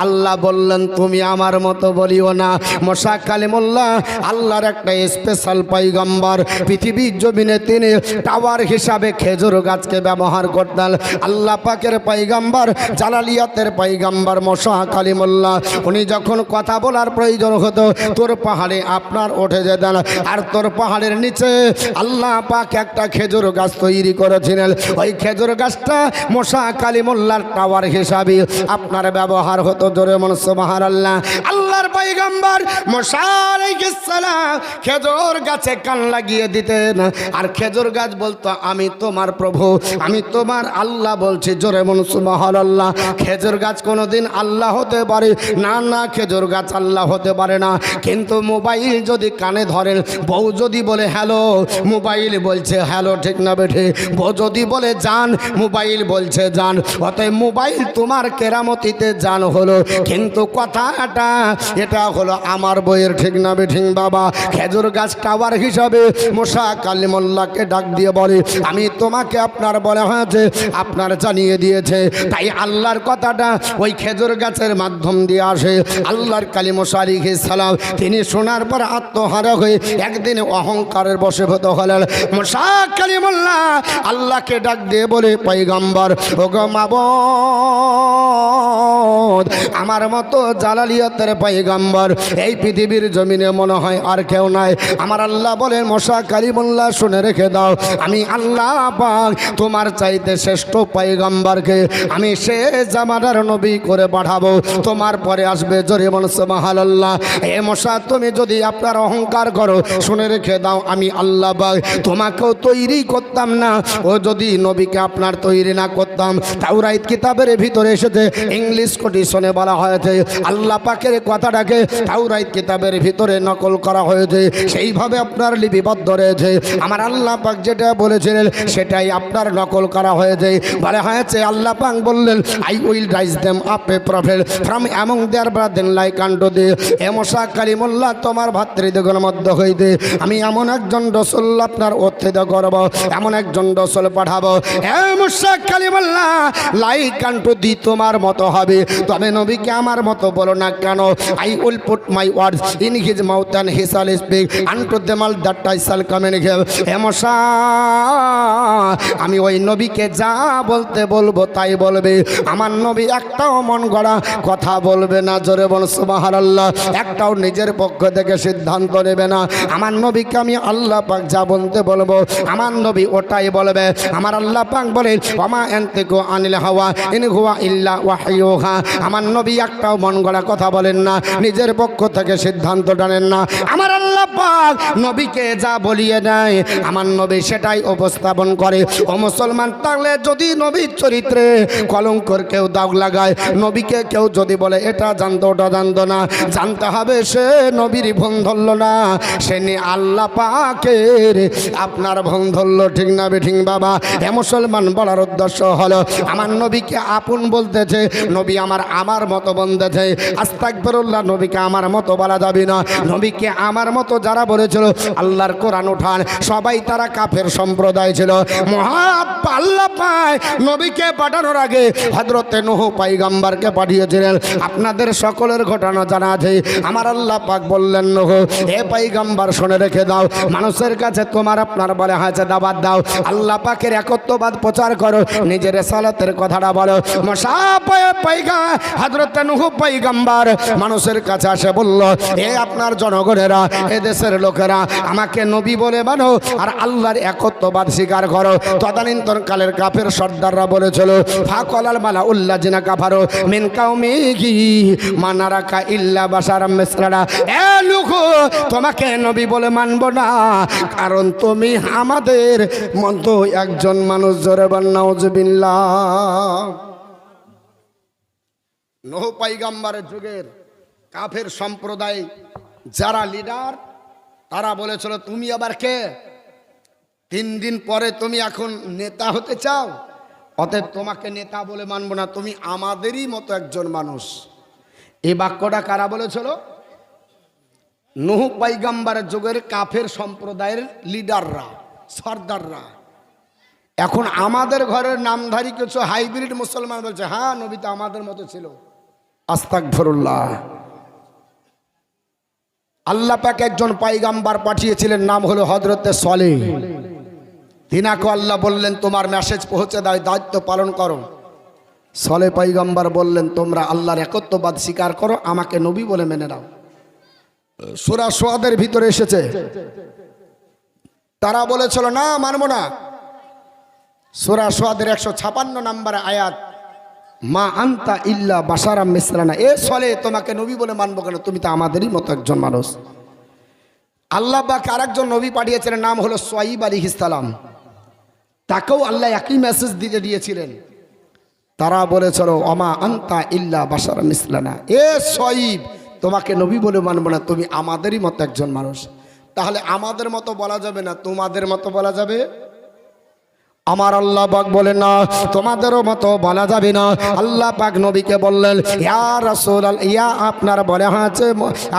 আল্লাহ বললেন তুমি আমার মতো বলিও না। মুসা কালিমুল্লাহ আল্লাহর একটা স্পেশাল পয়গম্বর, পৃথিবীর জমিনে তিনি টাওয়ার হিসাবে খেজুর গাছকে ব্যবহার করতেন। আল্লাহ পাকের পয়গম্বর জালালিয়াতের পয়গম্বর মুসা কালিমুল্লাহ উনি যখন কথা বলার প্রয়োজন হতো তোর পাহাড়ে আপনার উঠে যেতেন, আর তোর পাহাড়ের নিচে আল্লাহ পাক একটা খেজুর গাছ তৈরি করেছিলেন। ওই খেজুর গাছটা মুসা কালিমুল্লাহর টাওয়ার হিসাবে আপনার ব্যবহার হতো। জোরে বলুন সুবহানাল্লাহ। আল্লাহর পয়গম্বর মুসা আলাইহিস সালাম খেজুর গাছে কান লাগিয়ে দিতেন, আর খেজুর গাছ বলতো আমি তোমার প্রভু, আমি তোমার আল্লাহ বলছি। জোরে বলুন সুবহানাল্লাহ। খেজুর গাছ কোনোদিন আল্লাহ হতে পারে না, না খেজুর গাছ আল্লাহ হতে পারে না। কিন্তু মোবাইল যদি কানে ধরেন, বউ যদি বলে হ্যালো, মোবাইল বলছে হ্যালো, ঠিক না বেঠে? বউ যদি বলে যান, মোবাইল বলছে যান। অতএব মোবাইল তোমার কেরামতিতে জান হলো, কিন্তু কথাটা এটা হলো আমার বইয়ের, ঠিক না বেঠিং বাবা? খেজুর গাছ টাওয়ার হিসাবে মুসা কালিমুল্লাহকে ডাক দিয়ে বলে আমি তোমাকে আপনার বলা হয়েছে আপনার জানিয়ে দিয়েছে। তাই আল্লাহর কথাটা ওই খেজুর গাছের মাধ্যম দিয়ে আসে। আল্লাহর কালী মুসা আলাইহিস সালাম তিনি শোনার পর আত্মহারা হয়ে একদিন অহংকারের বশীভূত হলেন। মুসা কালিমুল্লাহ আল্লাহকে ডাক দিয়ে বলে পয়গম্বর ওগো মাবুদ, আমার মতো জালালিয়াতের পয়গম্বর এই পৃথিবীর জমিনে মনে হয় আর কেউ নাই। আমার আল্লাহ বলেন মুসা কালিমুল্লাহ শুনে রেখে দাও, আমি আল্লাহ পাক তোমার চাইতে শ্রেষ্ঠ পয়গম্বরকে আমি শেষ জামানার নবী করে পাঠাবো, তোমার পরে আসবে। জোরে বলুন সুবহানাল্লাহ। এ মুসা তুমি যদি আপনার অহংকার করো, শুনে রেখে দাও আমি আল্লাহ পাক তোমাকেও তৈরি করতাম না। ও যদি নবীকে আপনার তৈরি না করতাম, তাওরাত কিতাবের ভিতরে এসেছে, ইংলিশ কোটেশনে বলা হয়েছে, আল্লাহ পাকের কথাটাকে তাওরাত কিতাবের ভিতরে নকল করা হয়েছে, সেইভাবে আপনার লিপিবদ্ধ রয়েছে। আমার আল্লাহ পাক যেটা বলেছিলেন সেটাই আপনার নকল করা হয়েছে। বলা হয়েছে আল্লাহ পাক বললেন I will raise them up a prophet from among their brethren like unto thee. এ মুসা কালিমুল্লাহ তোমার ভাতৃদিগের মধ্য হইতে আমি এমন একজন রাসূল আপনার উত্থিত করব, এমন একজন রাসূল পাঠাবো। এ মুসা কালিমুল্লাহ লাইক আনটু দি তোমার মতো হবে, তবে নবীকে আমার মতো বলো না কেন? I will put my words in his mouth and he shall speak unto them all that I shall communicate. হে মুসা আমি ওই নবীকে যা বলতে বলবো তাই বলবে, আমার নবী একটাও মন গড়া কথা বলবে না। জোরে বল সুবহানাল্লাহ। একটাও নিজের পক্ষ থেকে সিদ্ধান্ত নেবে না। আমার নবীকে আমি আল্লাহ পাক যা বলতে বলবো আমার নবী ওটাই বলবে। আমার আল্লাহ পাক বলে ওমা আনতিকু আনিল হাওয়া ইন হুয়া ইল্লা ওয়াহয়ুহা। আমার নবী একটাও মন গড়া কথা বলেন না, নিজের পক্ষ থেকে সিদ্ধান্ত টানেন না। আমার আল্লাহ পাক নবীকে যা বলিয়ে দেয় আমার নবী সেটাই উপস্থাপন করে। ও মুসলমান, তাহলে যদি নবীর চরিত্রে কলঙ্কর কেউ দাগ লাগায়, নবীকে কেউ যদি বলে এটা জানতো ওটা জানতো না, জানতে হবে সে নবীর ভুল ধরল না, সে নিয়ে আল্লাহ পাকের আপনার ভুল ধরল, ঠিক না বেঠিক বাবা? এ মুসলমান বলার উদ্দেশ্য হলো আমার নবীকে আপন বলতেছে, নবী আমার মতো বন্দেছে। আস্তাগফিরুল্লাহ, নবীকে আমার মতো বলা যাবে না। নবীকে আমার মতো যারা বলেছিল আল্লাহর কোরআন উঠান, সবাই তারা কাফের সম্প্রদায় ছিল। আল্লাহ পায় নবীকে পাঠানোর আগে হযরতে নূহ পয়গম্বরকে পাঠিয়েছিলেন। আপনাদের সকলের ঘটনা জানা আছে। আমার আল্লাহ পাক বললেন, নূহ হে পয়গম্বর শুনে রেখে দাও, মানুষের কাছে তোমার আপনার বলে হাতে দাওয়াত দাও, আল্লাহ পাকের একত্ববাদ প্রচার করো, নিজের রিসালাতের কথাটা বলো। হযরতে নূহ পয়গম্বর মানুষের কাছে আসে বলল, হে আপনার জনগণেরা, এ দেশের লোকেরা, আমাকে নবী বলে মানো আর আল্লাহর একত্ববাদ স্বীকার করো। তদানীন্তন কালের কাফের সর্দাররা বলেছিল, ফাকালাল মালাউল্লাযিনা কাফারু মিন কাউমিহি মানারাকা ইল্লা বাশারাম মিসলানা, এ লোক তোমাকে নবী বলে মানব না, কারণ তুমি আমাদের মতো একজন মানুষ। জোরে বল নাউজুবিল্লাহ। নূহ পয়গম্বরের যুগের কাফের সম্প্রদায় যারা লিডার, তারা বলেছিল তুমি আবার কে? 3 দিন পরে তুমি এখন নেতা হতে চাও, অতএব তোমাকে নেতা বলে মানব না, তুমি আমাদেরই মতো একজন মানুষ। এই বাক্যটা কারা বলেছিল? নূহ পয়গম্বরের যুগের কাফের সম্প্রদায়ের লিডাররা, সর্দাররা। এখন আমাদের ঘরের নামধারী কিছু হাইব্রিড মুসলমান বলছে, হ্যাঁ নবী তো আমাদের মতো ছিল। আস্তাগফিরুল্লাহ। আল্লাহ পাক একজন পয়গম্বর পাঠিয়েছিলেন, নাম হলো হযরতে সালেহ। তিনাকে আল্লাহ বললেন তোমার মেসেজ পৌঁছে দাও, দায়িত্ব পালন করো। সালেহ পয়গম্বর বললেন তোমরা আল্লাহর একত্ববাদ স্বীকার করো, আমাকে নবী বলে মেনে নাও। সূরা সুয়াদের ভিতরে এসেছে, তারা বলেছিল না মানব না। সূরা সুয়াদের 156 নম্বর আয়াত, মা আনতা ইল্লা বাশারাম মিসলানা, এ সালেহ তোমাকে নবী বলে মানবো কেন, তুমি তো আমাদেরই মতো একজন মানুষ। আল্লাহ পাক আরেকজন নবী পাঠিয়েছিলেন, নাম হলো শুআয়ব আলাইহিস সালাম। তাকেও আল্লাহ একই মেসেজ দিতে দিয়েছিলেন। তারা বলেছিল ওমা আনতা ইল্লা বাশারাম মিসলানা, এ শুআয়ব তোমাকে নবী বলে মানবো না, তুমি আমাদেরই মতো একজন মানুষ। তাহলে আমাদের মতো বলা যাবে না, তোমাদের মতো বলা যাবে? আমার আল্লাহ পাক বলেন না তোমাদেরও মতো বলা যাবে না। আল্লাহ পাক নবীকে বললেন, ইয়া রাসূলুল্লাহ, ইয়া আপনার বলে আছে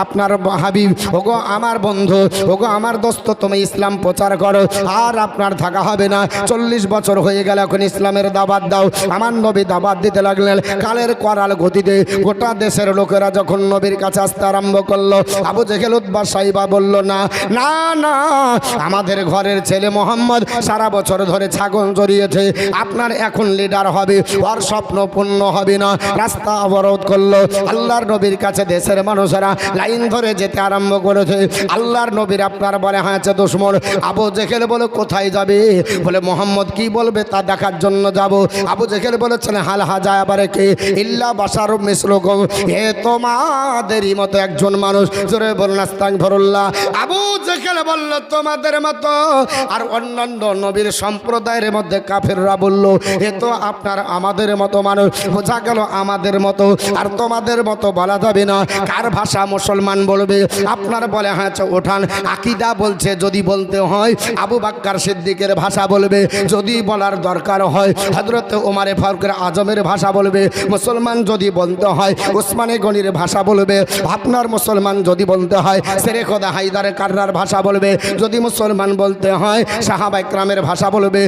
আপনার হাবিব, ওগো আমার বন্ধু, ওগো আমার দোস্ত, তুমি ইসলাম প্রচার করো, আর আপনার থাকা হবে না। 40 বছর হয়ে গেল, এখন ইসলামের দাওয়াত দাও। আমার নবী দাওয়াত দিতে লাগলেন। কালের করাল গতিতে গোটা দেশের লোকেরা যখন নবীর কাছে আসতে আরম্ভ করলো, আবু জেহেল উতবা সাইবা বলল, না না না, আমাদের ঘরের ছেলে মোহাম্মদ সারা বছর ধরে ছাগল জড়িয়েছে, আপনার এখন লিডার হবে, ওর স্বপ্ন পূর্ণ হবে না। রাস্তা অবরোধ করলো। আল্লাহর নবীর কাছে দেশের মানুষেরা লাইন ধরে যেতে আরম্ভ করেছে। আল্লাহর নবীর আপনার বলে হয়েছে দুশমন। আবু জেহেল বলে কোথায় যাবে? বলে মোহাম্মদ কি বলবে তা দেখার জন্য যাব। আবু জেহেল বলেছেন, হাল হাজা আবার কে ইল্লা বাশারুম মিসলুকুম, এ তোমাদেরই মতো একজন মানুষ। জোরে বলুন আস্তাগফিরুল্লাহ। আবু জেহেল বলল তোমাদের মতো, আর অন্যান্য নবীর সম্প্রদায়ের মধ্যে কাফেররা বলল, এ তো আপনার আমাদের মতো মানুষ। বোঝা গেল আমাদের মতো আর তোমাদের মতো বলা যাবে না। কার ভাষা মুসলমান বলবে? আপনার বলে হ্যাঁ ওঠান। আকীদা বলছে যদি বলতে হয় আবু বকর সিদ্দিকের ভাষা বলবে, যদি বলার দরকার হয় হযরত ওমর ফারুক আজমের ভাষা বলবে, মুসলমান যদি বলতে হয় ওসমানে গনির ভাষা বলবে, আপনার মুসলমান যদি বলতে হয় শেরে খোদা হায়দার কাররার ভাষা বলবে, যদি মুসলমান বলতে হয় সাহাবা ইকরামের ভাষা বলবে,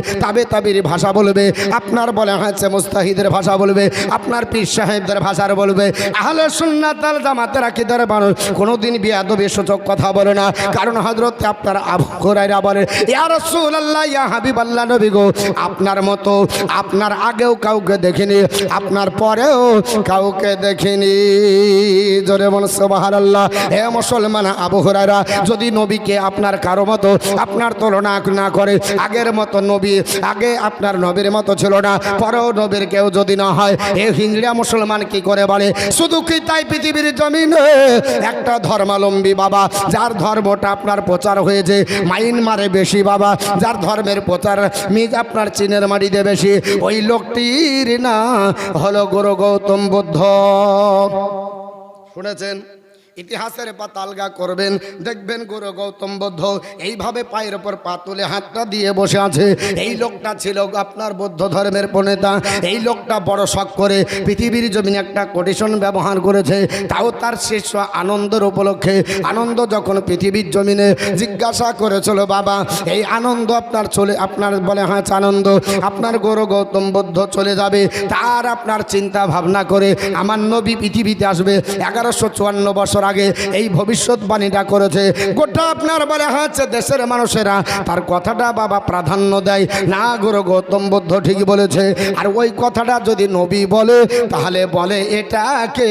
তাবির ভাষা বলবে, আপনার বলে হয়েছে মুস্তাহিদের ভাষা বলবে, আপনার পীর সাহেবদের ভাষার বলবে। আহলে সুন্নাত ওয়াল জামাতের আকীদার মানুষ কোনোদিন বেয়াদবি সূচক কথা বলে না। কারণ হযরত আপনার আবু হুরায়রা বলে, ইয়া রাসূলুল্লাহ, ইয়া হাবিবাল্লাহ, নবী গো, আপনার মতো আপনার আগেও কাউকে দেখিনি, আপনার পরেও কাউকে দেখিনি। জোরে বলুন সুবহানাল্লাহ। হে মুসলমান, আবু হুরায়রা যদি নবীকে আপনার কারো মতো আপনার তুলনা না করে, আগের মতো নবী আগে আপনার নবীর মতো ছিল না, পরেও নবীর কেউ যদি না হয়, এ হিজড়া মুসলমান কি করে বলে? শুধু কি তাই পৃথিবীর জমিনে একটা ধর্মাবলম্বী বাবা, যার ধর্মটা আপনার প্রচার হয়েছে মায়ানমারে বেশি বাবা, যার ধর্মের প্রচার আপনার চীনের মাটিতে বেশি, ওই লোকটির না হলো গুরু গৌতম বুদ্ধ। শুনেছেন? ইতিহাসের পাতা আলগা করবেন, দেখবেন গুরু গৌতম বুদ্ধ এইভাবে পায়ের ওপর পা তুলে হাতটা দিয়ে বসে আছে। এই লোকটা ছিল আপনার বৌদ্ধ ধর্মের প্রণেতা। এই লোকটা বড় শখ করে পৃথিবীর জমিনে একটা কোটেশন ব্যবহার করেছে, তাও তার শিষ্য আনন্দের উপলক্ষে। আনন্দ যখন পৃথিবীর জমিনে জিজ্ঞাসা করেছিল, বাবা এই আনন্দ আপনার চলে, আপনার বলে হ্যাঁ আনন্দ আপনার গুরু গৌতম বুদ্ধ চলে যাবে, তার আপনার চিন্তা ভাবনা করে আমার নবী পৃথিবীতে আসবে 1154 বছর আগে এই ভবিষ্যৎবাণীটা করেছে। গোটা আপনার বলে হচ্ছে দেশের মানুষেরা তার কথাটা বাবা প্রাধান্য দেয় না, গুরু গৌতম বুদ্ধ ঠিকই বলেছে। আর ওই কথাটা যদি নবী বলে তাহলে বলে এটাকে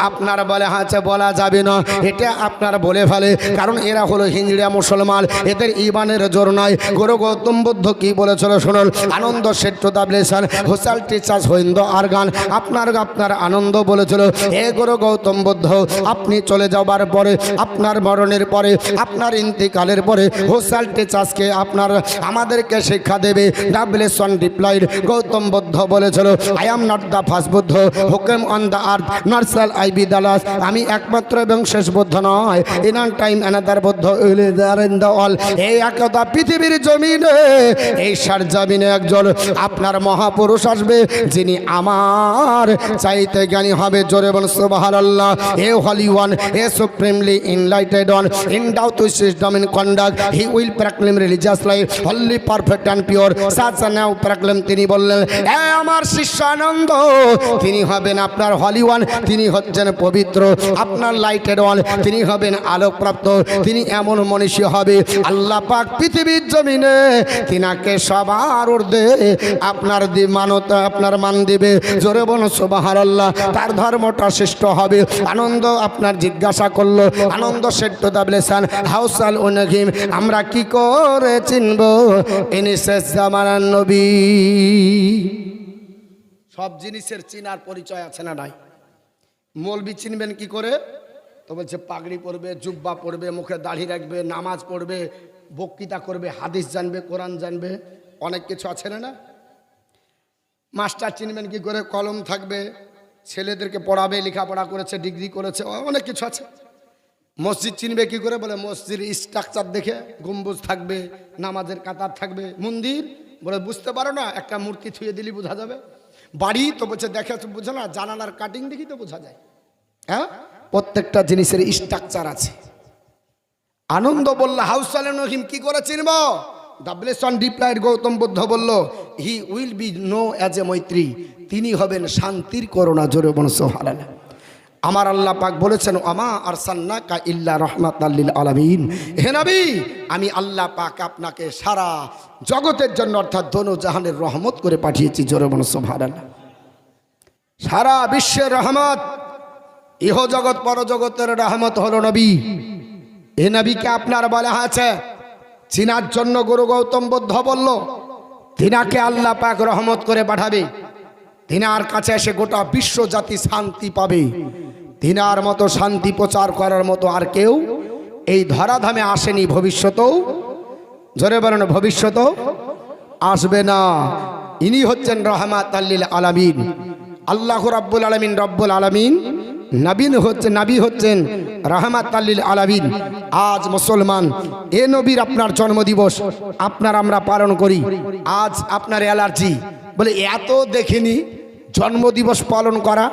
আপনার বলে হচ্ছে বলা যাবে না, এটা আপনার বলে ফেলে, কারণ এরা হলো হিজড়া মুসলমান, এদের ইমানের জোর নয়। গুরু গৌতম বুদ্ধ কি বলেছিল শুনুন। আনন্দ সেট্টাবলেশন হোসাল টিচার্স হইন্দ আর গান আপনার আনন্দ বলেছিল, হে গুরু গৌতম বুদ্ধ আপনি চলে যাবার পরে, আপনার মরণের পরে, আপনার ইন্তিকালের পরে হোসাল টিচার্সকে আপনার আমাদেরকে শিক্ষা দেবে। ডাবলেশন রিপ্লাইড গৌতম বুদ্ধ বলেছিল, I am not the first Buddha who came on the earth not shall I be the last. আমি একমাত্র এবং শেষ বুদ্ধ নয়, in time another Buddha will there in the all. এই একদা পৃথিবীর জমিনে এই সার জমিনে একজন আপনার মহাপুরুষ আসবে যিনি আমার চাইতে জ্ঞানী হবে। জোরে বল সুবহানাল্লাহ। A holy one, a supremely enlightened one, endowed with wisdom in conduct, he will proclaim religious life wholly perfect and pure, such a now proclaim। তিনি বললেন, এ আমার শিষ্য আনন্দ, তিনি হবেন আপনার হলি ওয়ান, তিনি হচ্ছেন পবিত্র, আপনার লাইটেড ওয়ান, তিনি হবেন আলোকপ্রাপ্ত, তিনি এমন মনীষী হবে আল্লাহ পাক পৃথিবীর জমিনে তিনাকে সবার ঊর্ধ্বে আপনার মানতা আপনার মান দিবে। জোরে বলুন সুবহানাল্লাহ। তার ধর্মটা শ্রেষ্ঠ হবে। আনন্দ আপনার জিজ্ঞাসা করলো, আনন্দ সেট্ট দাবলেসান হাউসাল উনহিম, আমরা কি করে চিনব ইনি শেষ জামানার নবী। সব জিনিসের চিনার পরিচয় আছে না নাই? মৌলবি চিনবেন কি করে? তো বলছে পাগড়ি পরবে, জুব্বা পরবে, মুখে দাড়ি রাখবে, নামাজ পড়বে, বক্তৃতা করবে, হাদিস জানবে, কোরআন জানবে, অনেক কিছু আছে না। মাস্টার চিনবেন কি করে? কলম থাকবে, ছেলেদেরকে পড়াবে, লেখাপড়া করেছে, ডিগ্রি করেছে, অনেক কিছু আছে। মসজিদ চিনবে কি করে? বলে মসজিদের স্ট্রাকচার দেখে, গম্বুজ থাকবে, নামাজের কাতার থাকবে। মন্দির বলে বুঝতে পারো না, একটা মূর্তি থুয়ে দিলি বোঝা যাবে। বাড়ি তো বলছে দেখে বুঝো না, জানালার কাটিং দেখি তো বোঝা যায়। হ্যাঁ, প্রত্যেকটা জিনিসের স্ট্রাকচার আছে। আনন্দ বলল হাউসাল নহিম কি করে চিনব? ডাবলেশন রিপ্লাইড গৌতম বুদ্ধ বলল, he will be known as a Maitri, তিনি হবেন শান্তির করুণা। জোরে বলুন সুবহানাল্লাহ। আমার আল্লাহ পাক বলেছেন, আমা আরসালনাকা ইল্লা রাহমাতাল লিল আলামিন, হে নবী আমি আল্লাহ পাক আপনাকে সারা জগতের জন্য অর্থাৎ দোনো জাহানের রহমত করে পাঠিয়েছি। জোরে বলুন সুবহানাল্লাহ। সারা বিশ্বের রহমত, ইহ জগৎ পরজগতের রহমত হলো নবী। এ নবীকে আপনার বলা হয়েছে চিনার জন্য গুরু গৌতম বুদ্ধ বলল তিনাকে আল্লাহ পাক রহমত করে পাঠাবে। তিনার কাছে এসে গোটা বিশ্ব জাতি শান্তি পাবে। তিনার মতো শান্তি প্রচার করার মতো আর কেউ এই ধরাধামে আসেনি, ভবিষ্যতেও জোরে বলেন ভবিষ্যতেও আসবে না। ইনি হচ্ছেন রাহমাতাল লিল আলামিন। আল্লাহ রাব্বুল আলামিন রব্বুল আলামিন, নবী হচ্ছেন রাহমাতাল লিল আলামিন। আজ মুসলমান এ নবীর আপনার জন্মদিবস আমরা পালন করি। আজ আপনার অ্যালার্জি বলে এত দেখিনি জন্মদিবস পালন করা।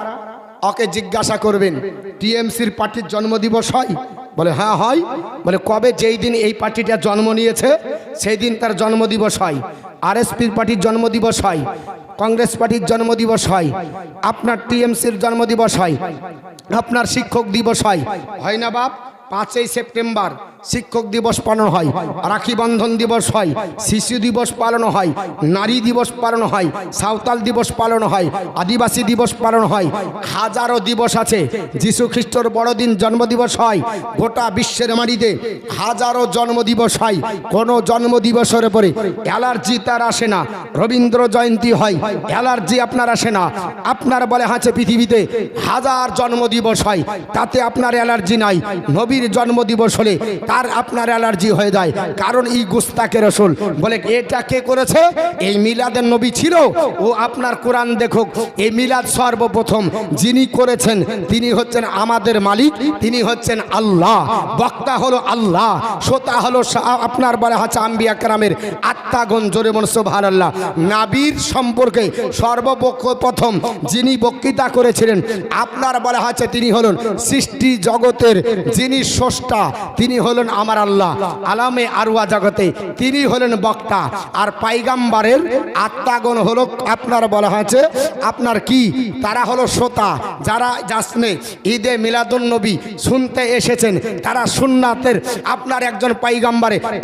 ওকে জিজ্ঞাসা করবেন টিএমসির পার্টির জন্মদিবস হয়? বলে হ্যাঁ হয়। বলে কবে? যেই দিন এই পার্টিটা জন্ম নিয়েছে সেই দিন তার জন্মদিবস হয়। আরএসপির পার্টির জন্মদিবস হয়, কংগ্রেস পার্টির জন্মদিবস হয়, আপনার টিএমসির জন্মদিবস হয়, আপনার শিক্ষক দিবস হয় না বাপ? 5ই সেপ্টেম্বর শিক্ষক দিবস পালন হয়, রাখি বন্ধন দিবস হয়, শিশু দিবস পালন হয়, নারী দিবস পালন হয়, সাঁওতাল দিবস পালন হয়, আদিবাসী দিবস পালন হয়। হাজারো দিবস আছে। যীশু খ্রিস্টর বড়দিন জন্মদিবস হয়। গোটা বিশ্বের মাটিতে হাজারো জন্মদিবস হয়। কোনো জন্মদিবসের পরে অ্যালার্জি তার আসে না। রবীন্দ্র জয়ন্তী হয়, অ্যালার্জি আপনার আসে না। আপনার বলে আছে পৃথিবীতে হাজার জন্মদিবস হয়, তাতে আপনার অ্যালার্জি নাই। নবীর জন্মদিবস হলে তার আপনার অ্যালার্জি হয়ে যায়, কারণ এই গুস্তাকে রসুল। বলে এটা কে করেছে? এই মিলাদের নবী ছিল। ও আপনার কোরআন দেখুক, এই মিলাদ সর্বপ্রথম যিনি করেছেন তিনি হচ্ছেন আমাদের মালিক, তিনি হচ্ছেন আল্লাহ। বক্তা হলো আল্লাহ, শ্রোতা হলো আপনার বলা হচ্ছে আম্বিয়া কেরামের আত্মাগণ। জোরে বলুন সুবহানাল্লাহ। নাবির সম্পর্কে সর্বপ্রথম যিনি বক্তৃতা করেছিলেন আপনার বলা হচ্ছে তিনি হলেন সৃষ্টি জগতের যিনি স্রষ্টা, তিনি হলেন আমার আল্লাহ। আলামে আরওয়া জগতে তিনি হলেন বক্তা। আর পাইগাম্বারের আত্মাগণ হলো আপনার বলা হয়েছে আপনার কি, তারা হলো শ্রোতা। যারা জাসনে ঈদে মিলাদুন নবী শুনতে এসেছেন তারা সুন্নাতের আপনার একজন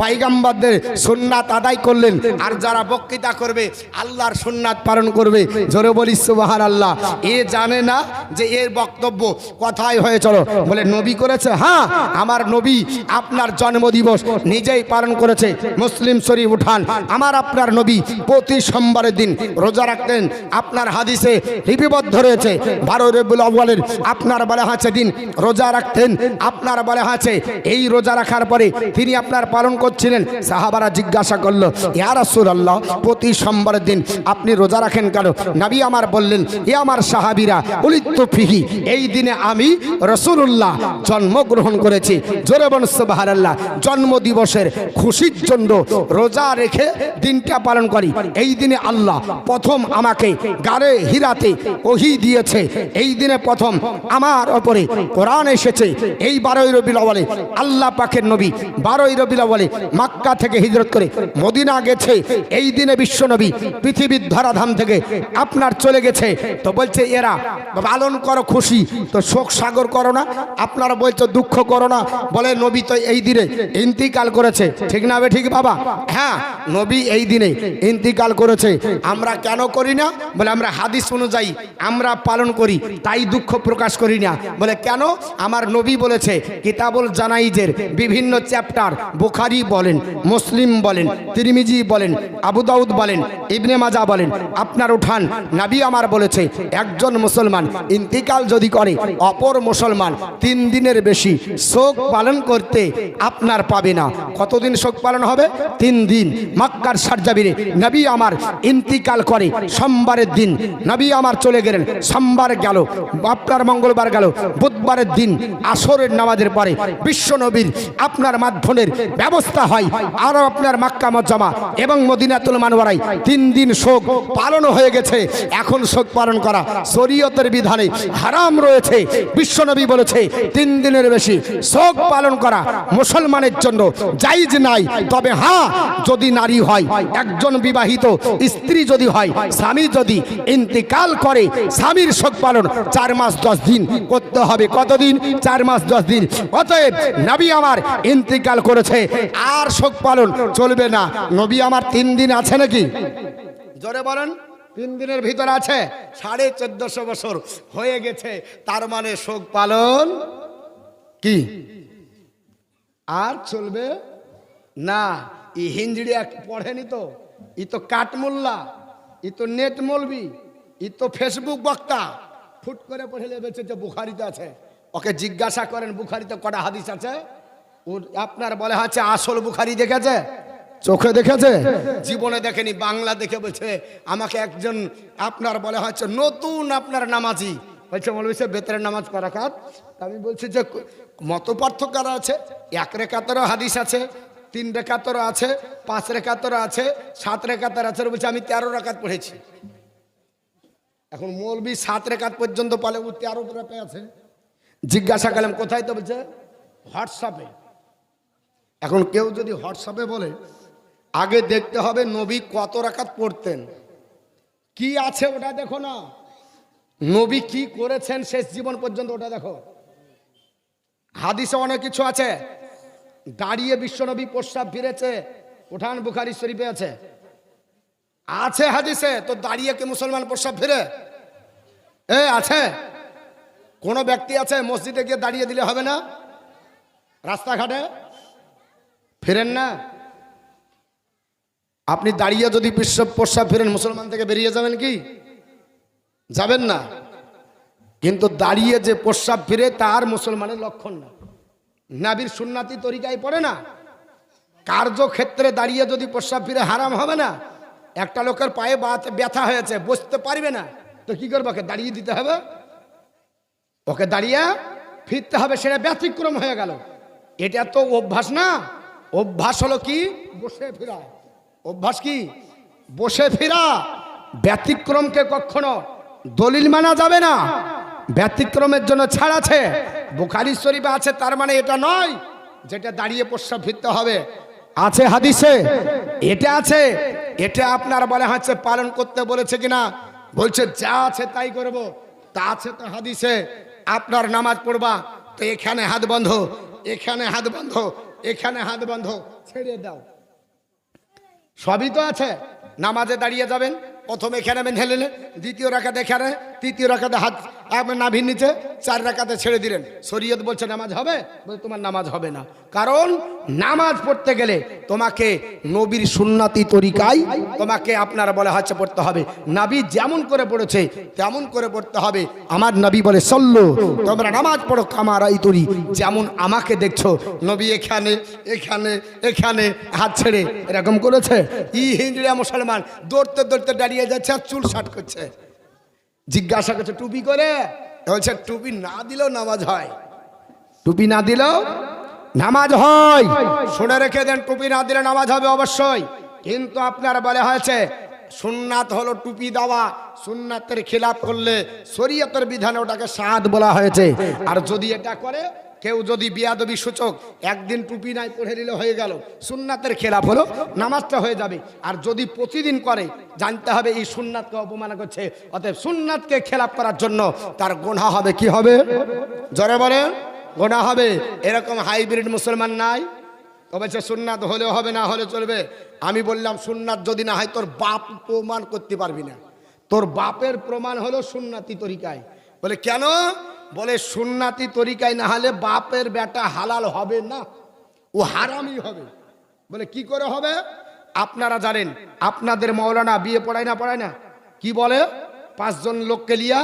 পাইগাম্বারদের সুন্নাত আদায় করলেন। আর যারা বক্তৃতা করবে আল্লাহর সুন্নাত পালন করবে। জোরে বলি সুবহানাল্লাহ। এ জানে না যে এর বক্তব্য কথাই হয়ে চলো বলে নবী করেছে। হ্যাঁ, আমার নবী আপনার জন্মদিবস নিজেই পালন করেছে। মুসলিম শরীফ উঠান, আমার আপনার নবী প্রতি সোমবারের দিন রোজা রাখতেন। আপনার হাদিসে লিপিবদ্ধ রয়েছে 12 রবিউল আউয়ালের আপনার বলা আছে দিন রোজা রাখতেন। আপনার বলা আছে এই রোজা রাখার পরে তিনি আপনার পালন করছিলেন। সাহাবারা জিজ্ঞাসা করলো, ইয়া রাসূলুল্লাহ, প্রতি সোমবারের দিন আপনি রোজা রাখেন কেন? নবী আমার বললেন, এ আমার সাহাবীরা উলিত্তু ফিহি, এই দিনে আমি রাসূলুল্লাহ জন্মগ্রহণ করেছি। জোরে বলুন সুবহানাল্লাহ। জন্ম দিবসের খুশির জন্য রোজা রেখে দিনটা পালন করি। এই দিনে আল্লাহ প্রথম আমাকে গারে হিরাতে ওহী দিয়েছে। এই দিনে প্রথম আমার ওপরে কোরআন এসেছে। এই 12 রবিউল আউয়ালে আল্লাহ পাকের নবী 12 রবিউল আউয়ালে মক্কা থেকে হিজরত করে মদিনা গেছে। এই দিনে বিশ্ব নবী পৃথিবীর ধরাধাম থেকে আপনার চলে গেছে। তো বলছে এরা পালন করো খুশি, তো শোক সাগর করো না। আপনারা বলছো দুঃখ করো না। বলে নবী তো এই দিনে ইন্তিকাল করেছে। ঠিক না বে ঠিক বাবা? হ্যাঁ, নবী এই দিনে ইন্তিকাল করেছে। আমরা কেন করি না? বলে আমরা হাদিস অনুযায়ী আমরা পালন করি, তাই দুঃখ প্রকাশ করি না। বলে কেন? আমার নবী বলেছে কিতাবুল জানাইজের বিভিন্ন চ্যাপ্টার, বুখারী বলেন, মুসলিম বলেন, তিরমিজি বলেন, আবু দাউদ বলেন, ইবনে মাজাহ বলেন, আপনার উঠান নবী আমার বলেছে একজন মুসলমান ইন্তিকাল যদি করে অপর মুসলমান 3 দিনের বেশি শোক পালন করতে আপনার পাবে না। কতদিন শোক পালন হবে? 3 দিন। মক্কার সারজাবিরে নবী আমার ইন্তিকাল করে সোমবারের দিন নবী আমার চলে গেলেন। সোমবার গেল, আপনার মঙ্গলবার গেল, বুধবারের দিন আসরের নামাজের পরে বিশ্ব নবীর আপনার মাধ্যমের ব্যবস্থা হয়। আরও আপনার মক্কা মুআজ্জামা এবং মদিনাতুল মুনাওয়ারায় 3 দিন শোক পালন হয়ে গেছে। এখন শোক পালন করা শরীয়তের বিধানে হারাম রয়েছে। বিশ্বনবী বলেছে 3 দিনের বেশি শোক পালন করা মুসলমানের জন্য জায়েজ নাই। তবে হ্যাঁ, যদি নারী হয়, একজন বিবাহিত স্ত্রী যদি হয়, স্বামী যদি ইন্তিকাল করে, স্বামীর শোক পালন 4 মাস 10 দিন করতে হবে। কতদিন? 4 মাস 10 দিন। অতএব নবী আমার ইন্তিকাল করেছে, আর শোক পালন চলবে না। নবী আমার 3 দিন আছে নাকি? জোরে বলেন। 3 দিনের ভিতর আছে। 1450 বছর হয়ে গেছে। তার মানে শোক পালন কি আর চলবে না। ই হিঞ্জড়ি পড়েনি তো, ই তো কাঠমোল্লা, ই তো নেট মৌলবি, ই তো ফেসবুক বক্তা। ফুট করে পড়ে লেবেছে যে বুখারিতে আছে। ওকে জিজ্ঞাসা করেন বুখারিতে কটা হাদিস আছে? ও আপনার বলে আছে আসল বুখারি দেখেছে? চোখে দেখেছে? জীবনে দেখেনি। বাংলা দেখে বলছে আমাকে একজন আপনার বলে হচ্ছে নতুন আপনার নামাজি বলছে, মৌলভী সাহেব বেতরের নামাজ করা কাজ। আমি বলছি যে মত পার্থক্য আছে। 1 রেখাতেরও হাদিস আছে, 3 রেখাতেরও আছে, 5 রেখাতেরও আছে, 7 রেখাতের আছে। বলছে আমি 13 রাকাত পড়েছি। এখন মৌলভী 7 রেখাত পর্যন্ত পালে, ও 13 রেখাতে আছে। জিজ্ঞাসা করলাম কোথায়? তো বলছে হোয়াটসঅ্যাপে। এখন কেউ যদি হোয়াটসঅ্যাপে বলে, আগে দেখতে হবে নবী কত রাকাত পড়তেন। কি আছে ওটা দেখো না, নবী কি করেছেন শেষ জীবন পর্যন্ত ওটা দেখো। হাদিসে অনেক কিছু আছে। দাঁড়িয়ে বিশ্বনবী প্রস্রাব ফিরেছে, উঠান বুখারী শরীফে আছে। আছে হাদিসে। তো দাঁড়িয়ে কি মুসলমান প্রস্রাব ফিরে? আছে? কোন ব্যক্তি আছে মসজিদে গিয়ে দাঁড়িয়ে দিলে হবে না? রাস্তাঘাটে ফেরেন না? আপনি দাঁড়িয়ে যদি প্রস্রাব ফেরেন মুসলমান থেকে বেরিয়ে যাবেন কি? যাবেন না। কিন্তু দাঁড়িয়ে যে প্রস্রাব ফিরে তার মুসলমানের লক্ষণ না। নবীর সুন্নাতি তরিকায় পড়ে না? কার্যক্ষেত্রে দাঁড়িয়ে যদি প্রস্রাব ফিরে হারাম হবে না? একটা লোকের পায়ে ব্যথা হয়েছে, বসতে পারবে না, তো কি করবো? ওকে দাঁড়িয়ে দিতে হবে, ওকে দাঁড়িয়ে ফিরতে হবে, সেটা ব্যতিক্রম হয়ে গেল। এটা তো অভ্যাস না। অভ্যাস হলো কি? বসে ফেরা। অভ্যাস কি? বসে ফেরা। ব্যতিক্রমকে কখনো দলিল মানা যাবে না। ব্যতিক্রমের জন্য ছাড় আছে, বুখারী শরীফে আছে, তার মানে এটা নয় যেটা দাঁড়িয়ে প্রস্রাব ফিরতে হবে। আছে হাদিসে, এটা আছে। এটা আপনার বলে হচ্ছে পালন করতে বলেছে কিনা? বলছে যা আছে তাই করব। তা আছে তো হাদিসে। আপনার নামাজ পড়বা তো এখানে হাত বন্ধ, এখানে হাত বন্ধ, এখানে হাত বন্ধ, ছেড়ে দাও, সবই তো আছে। নামাজে দাঁড়িয়ে যাবেন, প্রথম এখানে বেঁধে নিলেন, দ্বিতীয় রাকাতে এখানে, তৃতীয় রাকাতে হাত নাভির নিচে, 4 রাকাতে ছেড়ে দিলেন। শরীয়ত বলছে নামাজ হবে? বলে তোমার নামাজ হবে না। কারণ নামাজ পড়তে গেলে তোমাকে নবীর সুন্নাতি তরিকায় তোমাকে আপনারা বলা হচ্ছে পড়তে হবে। নবী যেমন করে পড়েছে তেমন করে পড়তে হবে। আমার নবী বলে সল্লু, তোমরা নামাজ পড়ো কামারাই তরি, যেমন আমাকে দেখছো। নবী এখানে এখানে এখানে হাত ছেড়ে এরকম করেছে? হিন্দুরা মুসলমান দৌড়তে দৌড়তে দাঁড়িয়ে যাচ্ছে আর চুল শাট করছে। জিজ্ঞাসা করছে টুপি করে? বলছে টুপি না দিলেও নামাজ হয়। টুপি না দিলেও নামাজ হয়। শুনে রেখে দেন, টুপি না দিলে নামাজ হবে অবশ্যই। কিন্তু আপনার বলা হয়েছে সুন্নাত হলো টুপি দেওয়া। সুন্নাতের খিলাফ করলে শরীয়তের বিধানে ওটাকে সাদ বলা হয়েছে। আর যদি এটা করে কেউ, যদি বিয়াদবি সূচক একদিন টুপি নাই পড়ে নিলে হয়ে গেল, সুন্নাতের খেলাফ হলো, নামাজটা হয়ে যাবে। আর যদি প্রতিদিন করে, জানতে হবে এই সুন্নাতকে অপমান করছে, অতএব সুন্নাতকে খেলাফ করার জন্য তার গুনাহ হবে। কি হবে? জোরে বলে গুনাহ হবে। এরকম হাইব্রিড মুসলমান নাই? তবে সে সুন্নাত হলেও হবে, না হলে চলবে। আমি বললাম সুন্নাত যদি না হয় তোর বাপ প্রমাণ করতে পারবি না। তোর বাপের প্রমাণ হলো সুন্নাতি তরিকায়। বলে কেন? বলে সুন্নাতি তরিকায় না হলে বাপের বেটা হালাল হবে না, ও হারামই হবে। বলে কি করে হবে? আপনারা জানেন আপনাদের মাওলানা বিয়ে পড়ায় না? পড়ায় না? কি বলে? 5 জন লোককে লিয়া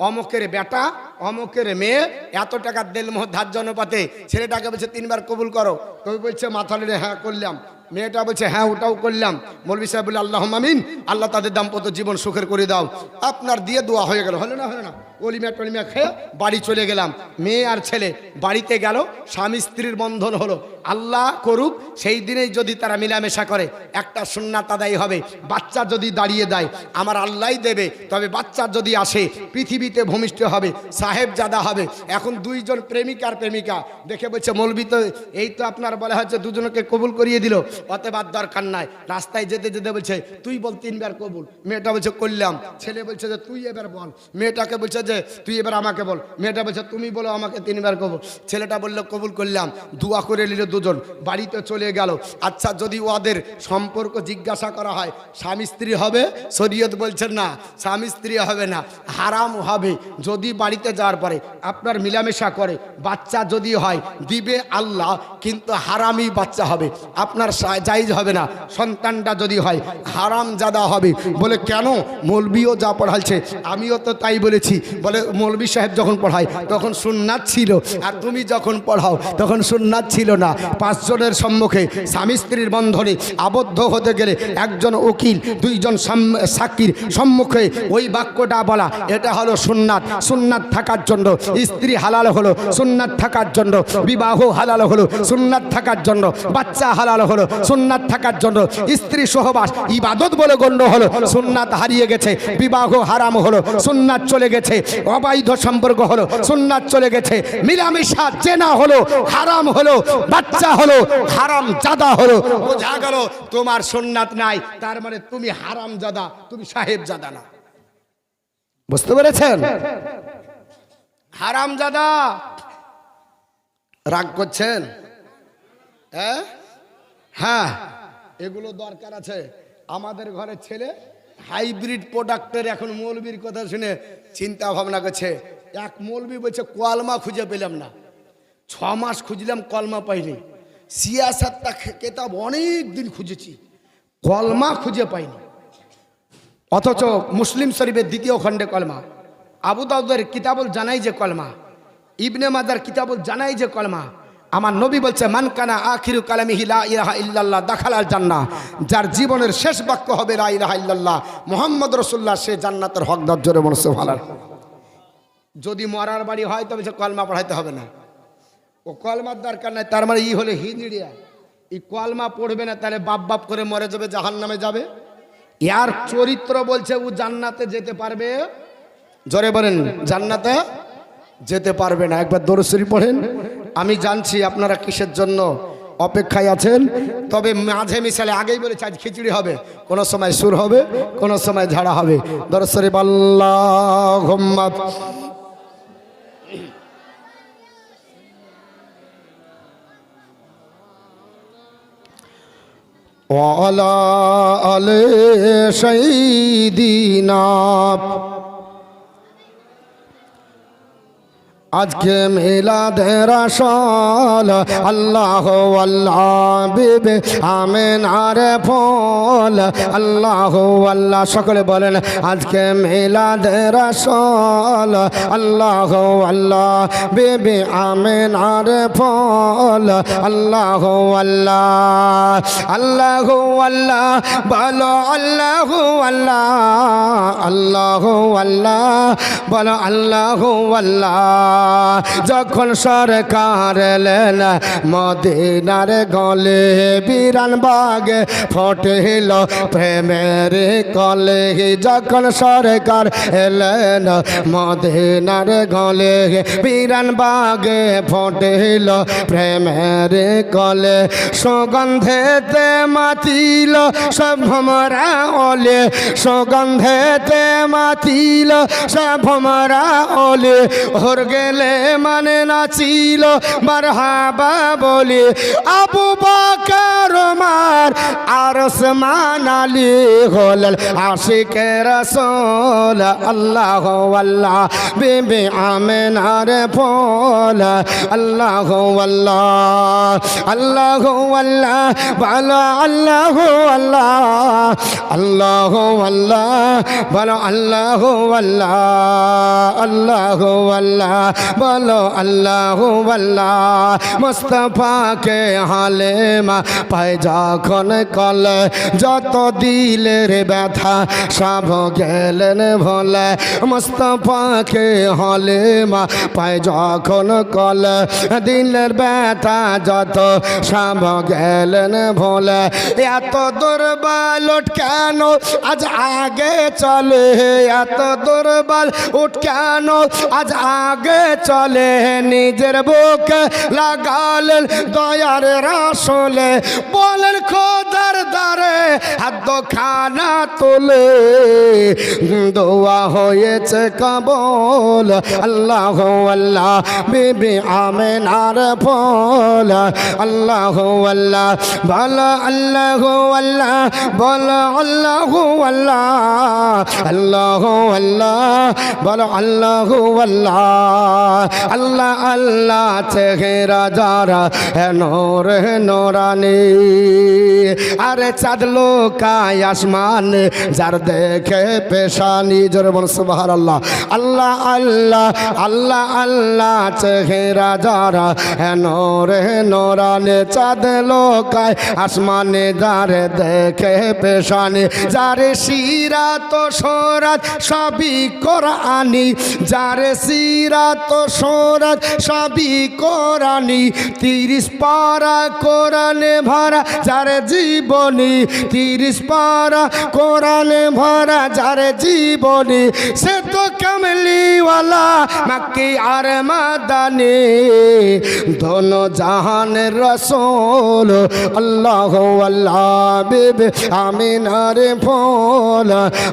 অমুকের বেটা অমুকের মেয়ে এত টাকা দেল মোহ ধার্য অনুপাতে ছেলেটাকে বলছে 3 বার কবুল করো। কবি বলছে মাথা নেড়ে হ্যাঁ করলাম। মেয়েটা বলছে হ্যাঁ ওটাও করলাম। মৌলভী সাহেব বলে আল্লাহুম্মা আমিন, আল্লাহ তাদের দাম্পত্য জীবন সুখের করে দাও। আপনার দিয়ে দোয়া হয়ে গেল, হলো না? হলো না? অলিমা টলিমা খেয়ে বাড়ি চলে গেলাম। মেয়ে আর ছেলে বাড়িতে গেল, স্বামী স্ত্রীর বন্ধন হলো। আল্লাহ করুক সেই দিনেই যদি তারা মিলামেশা করে একটা সুন্নাত আদায় হবে। বাচ্চা যদি দাঁড়িয়ে দেয় আমার আল্লাহই দেবে, তবে বাচ্চা যদি আসে পৃথিবীতে ভূমিষ্ঠ হবে, সাহেবজাদা হবে। এখন 2 জন প্রেমিক আর প্রেমিকা দেখে বলছে মৌলভী তো এই তো আপনার বলা হচ্ছে দুজনকে কবুল করিয়ে দিল, অতএব আর দরকার নাই। রাস্তায় যেতে যেতে বলছে তুই বল 3 বার কবুল। মেয়েটা বলছে করলাম। ছেলে বলছে যে তুই এবার বল। মেয়েটাকে বলছে যে তুই এবার আমাকে বল। মেয়েটা বলছে তুমি বলো আমাকে 3 বার কবুল। ছেলেটা বলল কবুল করলাম। দোয়া করে নিল দুজন, বাড়িতে চলে গেল। আচ্ছা যদি ওদের সম্পর্ক জিজ্ঞাসা করা হয় স্বামী স্ত্রী হবে? শরীয়ত বলছেন না, স্বামী স্ত্রী হবে না, হারাম হবে। যদি বাড়িতে যাওয়ার পরে আপনার মিলামেশা করে বাচ্চা যদি হয় দিবে আল্লাহ, কিন্তু হারামই বাচ্চা হবে, আপনার জায়েজ হবে না। সন্তানটা যদি হয় হারাম জাদা হবে। বলে কেন? মৌলবীও যা পড়াইছে আমিও তো তাই বলেছি। বলে মৌলবী সাহেব যখন পড়ায় তখন সুন্নাত ছিল, আর তুমি যখন পড়াও তখন সুন্নাত ছিল না। 5 জনের সম্মুখে স্বামী স্ত্রীর বন্ধনে আবদ্ধ হতে গেলে একজন উকিল 2 জন সাক্ষীর সম্মুখে ওই বাক্যটা বলা, এটা হলো সুন্নাত। সুন্নাত থাকার জন্য স্ত্রী হালাল হলো, সুন্নাত থাকার জন্য বিবাহ হালাল হলো, সুন্নাত থাকার জন্য বাচ্চা হালাল হলো, সুন্নাত থাকার জন্য স্ত্রী সহবাস ইবাদত বলে গণ্য হলো। সুন্নাত হারিয়ে গেছে, বিবাহ হারাম হলো, সুন্নাত চলে গেছে, অবৈধ সম্পর্ক হলো, সুন্নাত চলে গেছে, মিলামেশা জেনা হলো, হারাম হলো, বাচ্চা হলো, হারাম জাদা হলো। বোঝা গেল তোমার সুন্নাত নাই, তার মানে তুমি হারাম জাদা, তুমি সাহেব জাদা না। বুঝতে পেরেছেন? হারাম জাদা। রাগ করছেন? হ্যাঁ, এগুলো দরকার আছে। আমাদের ঘরের ছেলে হাইব্রিড প্রোডাক্টের এখন মৌলবীর কথা শুনে চিন্তা ভাবনা করছে। এক মৌলবী বলছে কলমা খুঁজে পেলাম না, 6 মাস খুঁজলাম কলমা পাইনি। সিয়াসাতটা কেতাব অনেক দিন খুঁজেছি, কলমা খুঁজে পাইনি। অথচ মুসলিম শরীফের 2য় খণ্ডে কলমা, আবু দাউদের কিতাবুল জানাই যে কলমা, ইবনে মাজার কিতাবুল জানাই যে কলমা, আমার নবী বলছে মান কানা আখিরু কালামিহি লা ইলাহা ইল্লাল্লাহ দাখালাল জান্নাহ, যার জীবনের শেষ বাক্য হবে লা ইলাহা ইল্লাল্লাহ মুহাম্মদ রাসূলুল্লাহ, সে জান্নাতের হকদার। জোরে বলুন সুবহানাল্লাহ। যদি মরার বাড়ি হয় তবে সে কলমা পড়াইতে হবে না, ও কলমার দরকার নাই। তার মানে হলে হিজড়িয়া, এই কলমা পড়বে না তাহলে বাপ বাপ করে মরে যাবে, জাহান্নামে যাবে। ইয়ার চরিত্র বলছে ও জান্নাতে যেতে পারবে। জোরে বলেন জান্নাতে যেতে পারবে না। একবার দরুদ শরীফ পড়েন। আমি জানছি আপনারা কিসের জন্য অপেক্ষায় আছেন, তবে মাঝে মিশালে আগেই বলেছি আজ খিচুড়ি হবে, কোনো সময় সুর হবে, কোনো সময় ঝাড়া হবে। দরুদ শরীফ আল্লাহুম্মা ওয়ালা আলে সাইয়্যিদিনা। আজকে মিলাদের আসল আল্লাহ আল্লাহ বিবে আমিনার ফল আল্লাহ আল্লাহ। সকলে বলেন আজকে মিলাদের আসল আল্লাহ আল্লাহ বিবে আমিনার ফল আল্লাহ আল্লাহ। আল্লাহ আল্লাহ বলো আল্লাহ আল্লাহ, আল্লাহ আল্লাহ বলো আল্লাহ আল্লাহ। যখন সরকার এলেন মদিনার গলে, বিরান বাগে ফটেল প্রেমের কলে। যখন সরকার এলেন মদিনার গলে, বিরান বাগে ফটেল প্রেমের কলে। সুগন্ধেতে মাতিল সব ভমরা ওলে, সুগন্ধেতে মাতিল সব ভমরা ওলে। ওর গেলে মানে নাচিল মারহাবা বলে। আবু বকর ওমর আর ওসমান আলী হলেন আশিকে রাসূল আল্লাহ আল্লাহ বিবি আমিনার ফল আল্লাহ আল্লাহ। আল্লাহ আল্লাহ ভালো আল্লাহ আল্লাহ, আল্লাহ আল্লাহ ভালো আল্লাহ আল্লাহ, আল্লাহ আল্লাহ বলো আল্লাহ আল্লাহ। মুস্তাফাকে হালেমা পায় যখন কলে, যত দিলের ব্যথা সব গেলেন ভোলে। মুস্তাফাকে হালেমা পায় যখন কলে, দিলের ব্যথা যত সব গেলেন ভোলে। এত দুর্বল উঠ কেন আজ আগে চলে, এত দুর্বল উঠ কেন আজ আগে চলে। নিজের বুকে লাগালেন দয়ার রাসূলে, বলেন খোদার দারে হাত খানা তোলে। দোয়া হয়েছে কবুল আল্লাহ আল্লাহ বিবি আমিনার ফল আল্লাহ আল্লাহ। বলো আল্লাহ আল্লাহ বলো আল্লাহ আল্লাহ, আল্লাহ আল্লাহ বলো আল্লাহ আল্লাহ। আল্লাহ আল্লাহ চেহারা যারা নূর নূরানি, আরে চাঁদ লোকায় আসমান যার দেখে পেশানি। জোরে বল সুবহানাল্লাহ। আল্লাহ আল্লাহ আল্লাহ আল্লাহ চেহারা যারা নূর নূরানি, চাঁদ লোকায় আসমানে যার দেখে পেশানি। যার সিরাত সুরাত সবই কোরআনি, যার সিরাত সুরাত সবই কোরআনি। 30 পারা কোরআনে ভরা যার জীবনী, 30 পারা কোরআনে ভরা যার জীবনী। সে তো কামলিওয়ালা মক্কি আর মাদানী, দোনো জাহানের রাসূল আল্লাহ আল্লাহ বিবি আমিনার ফল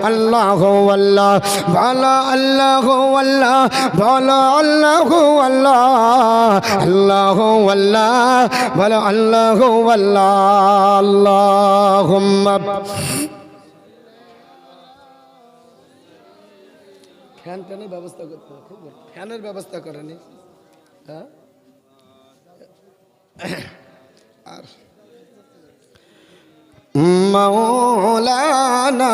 আল্লাহ আল্লাহ। ভালো আল্লাহ আল্লাহ ভালো আল্লাহ আল্লাহ, আল্লাহ আল্লাহ ভালো আল্লাহ আল্লাহ। আল্লাহুম্মা ফ্যানের ব্যবস্থা করতে হবে, ফ্যানের ব্যবস্থা করেনি। হ্যাঁ আর মাওলানা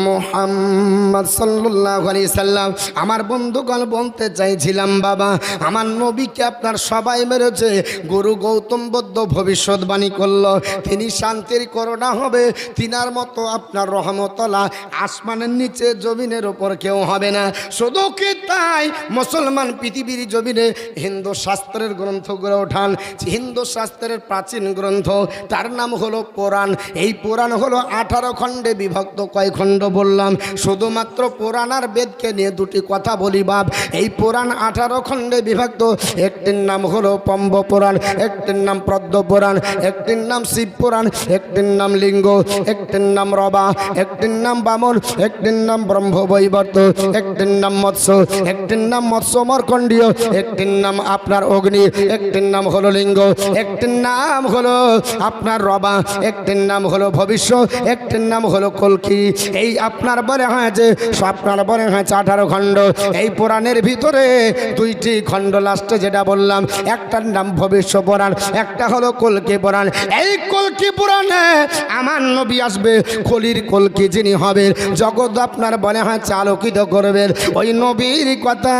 মুহাম্মদ সাল্লাল্লাহু আলাইহি সাল্লাম। আমার বন্ধুগণ বলতে চাইছিলাম বাবা, আমার নবীকে আপনার সবাই মেরেছে, গুরু গৌতম বুদ্ধ ভবিষ্যৎবাণী করলো তিনি শান্তির করোনা হবে, তিনার মতো আপনার রহমতুল্লাহ আসমানের নিচে জমিনের উপর কেউ হবে না। শুধু কি তাই, মুসলমান পৃথিবীর জমিনে হিন্দু শাস্ত্রের গ্রন্থগুলো ওঠান, হিন্দু শাস্ত্রের প্রাচীন গ্রন্থ, তার নাম হলো পুরাণ। এই পুরাণ হলো 18 খণ্ডে বিভক্ত। কয় খণ্ড বললাম? শুধুমাত্র পুরাণ আর বেদকে নিয়ে দুটি কথা বলি বাপ। এই পুরাণ 18 খণ্ডে বিভক্ত। একটির নাম হলো পম্ব পুরাণ, একটির নাম পদ্ম পুরাণ, একটির নাম শিব পুরাণ, একটির নাম লিঙ্গ, একটির নাম রবা, একটির নাম বামন, একটির নাম ব্রহ্মবৈবর্ত, একটির নাম মৎস্য, একটির নাম মৎস্য মার্কণ্ডীয়, একটির নাম আপনার অগ্নি, একটির নাম হলো লিঙ্গ, একটির নাম হলো আপনার রবা, একটির নাম হলো ভবিষ্য, একটির নাম হলো কলকি। এই আপনার বলে হয়েছে, আপনার বলে হয়েছে 18 খণ্ড। এই পুরাণের ভিতরে দুইটি খণ্ড লাস্টে যেটা বললাম, একটার নাম ভবিষ্য পুরাণ, একটা হলো কলকি পুরাণ। এই কলকি পুরাণে আমার নবী আসবে, কলির কলকি যিনি হবেন, জগৎ আপনার বলে হয়েছে আলোকিত করবেন, ওই নবীর কথা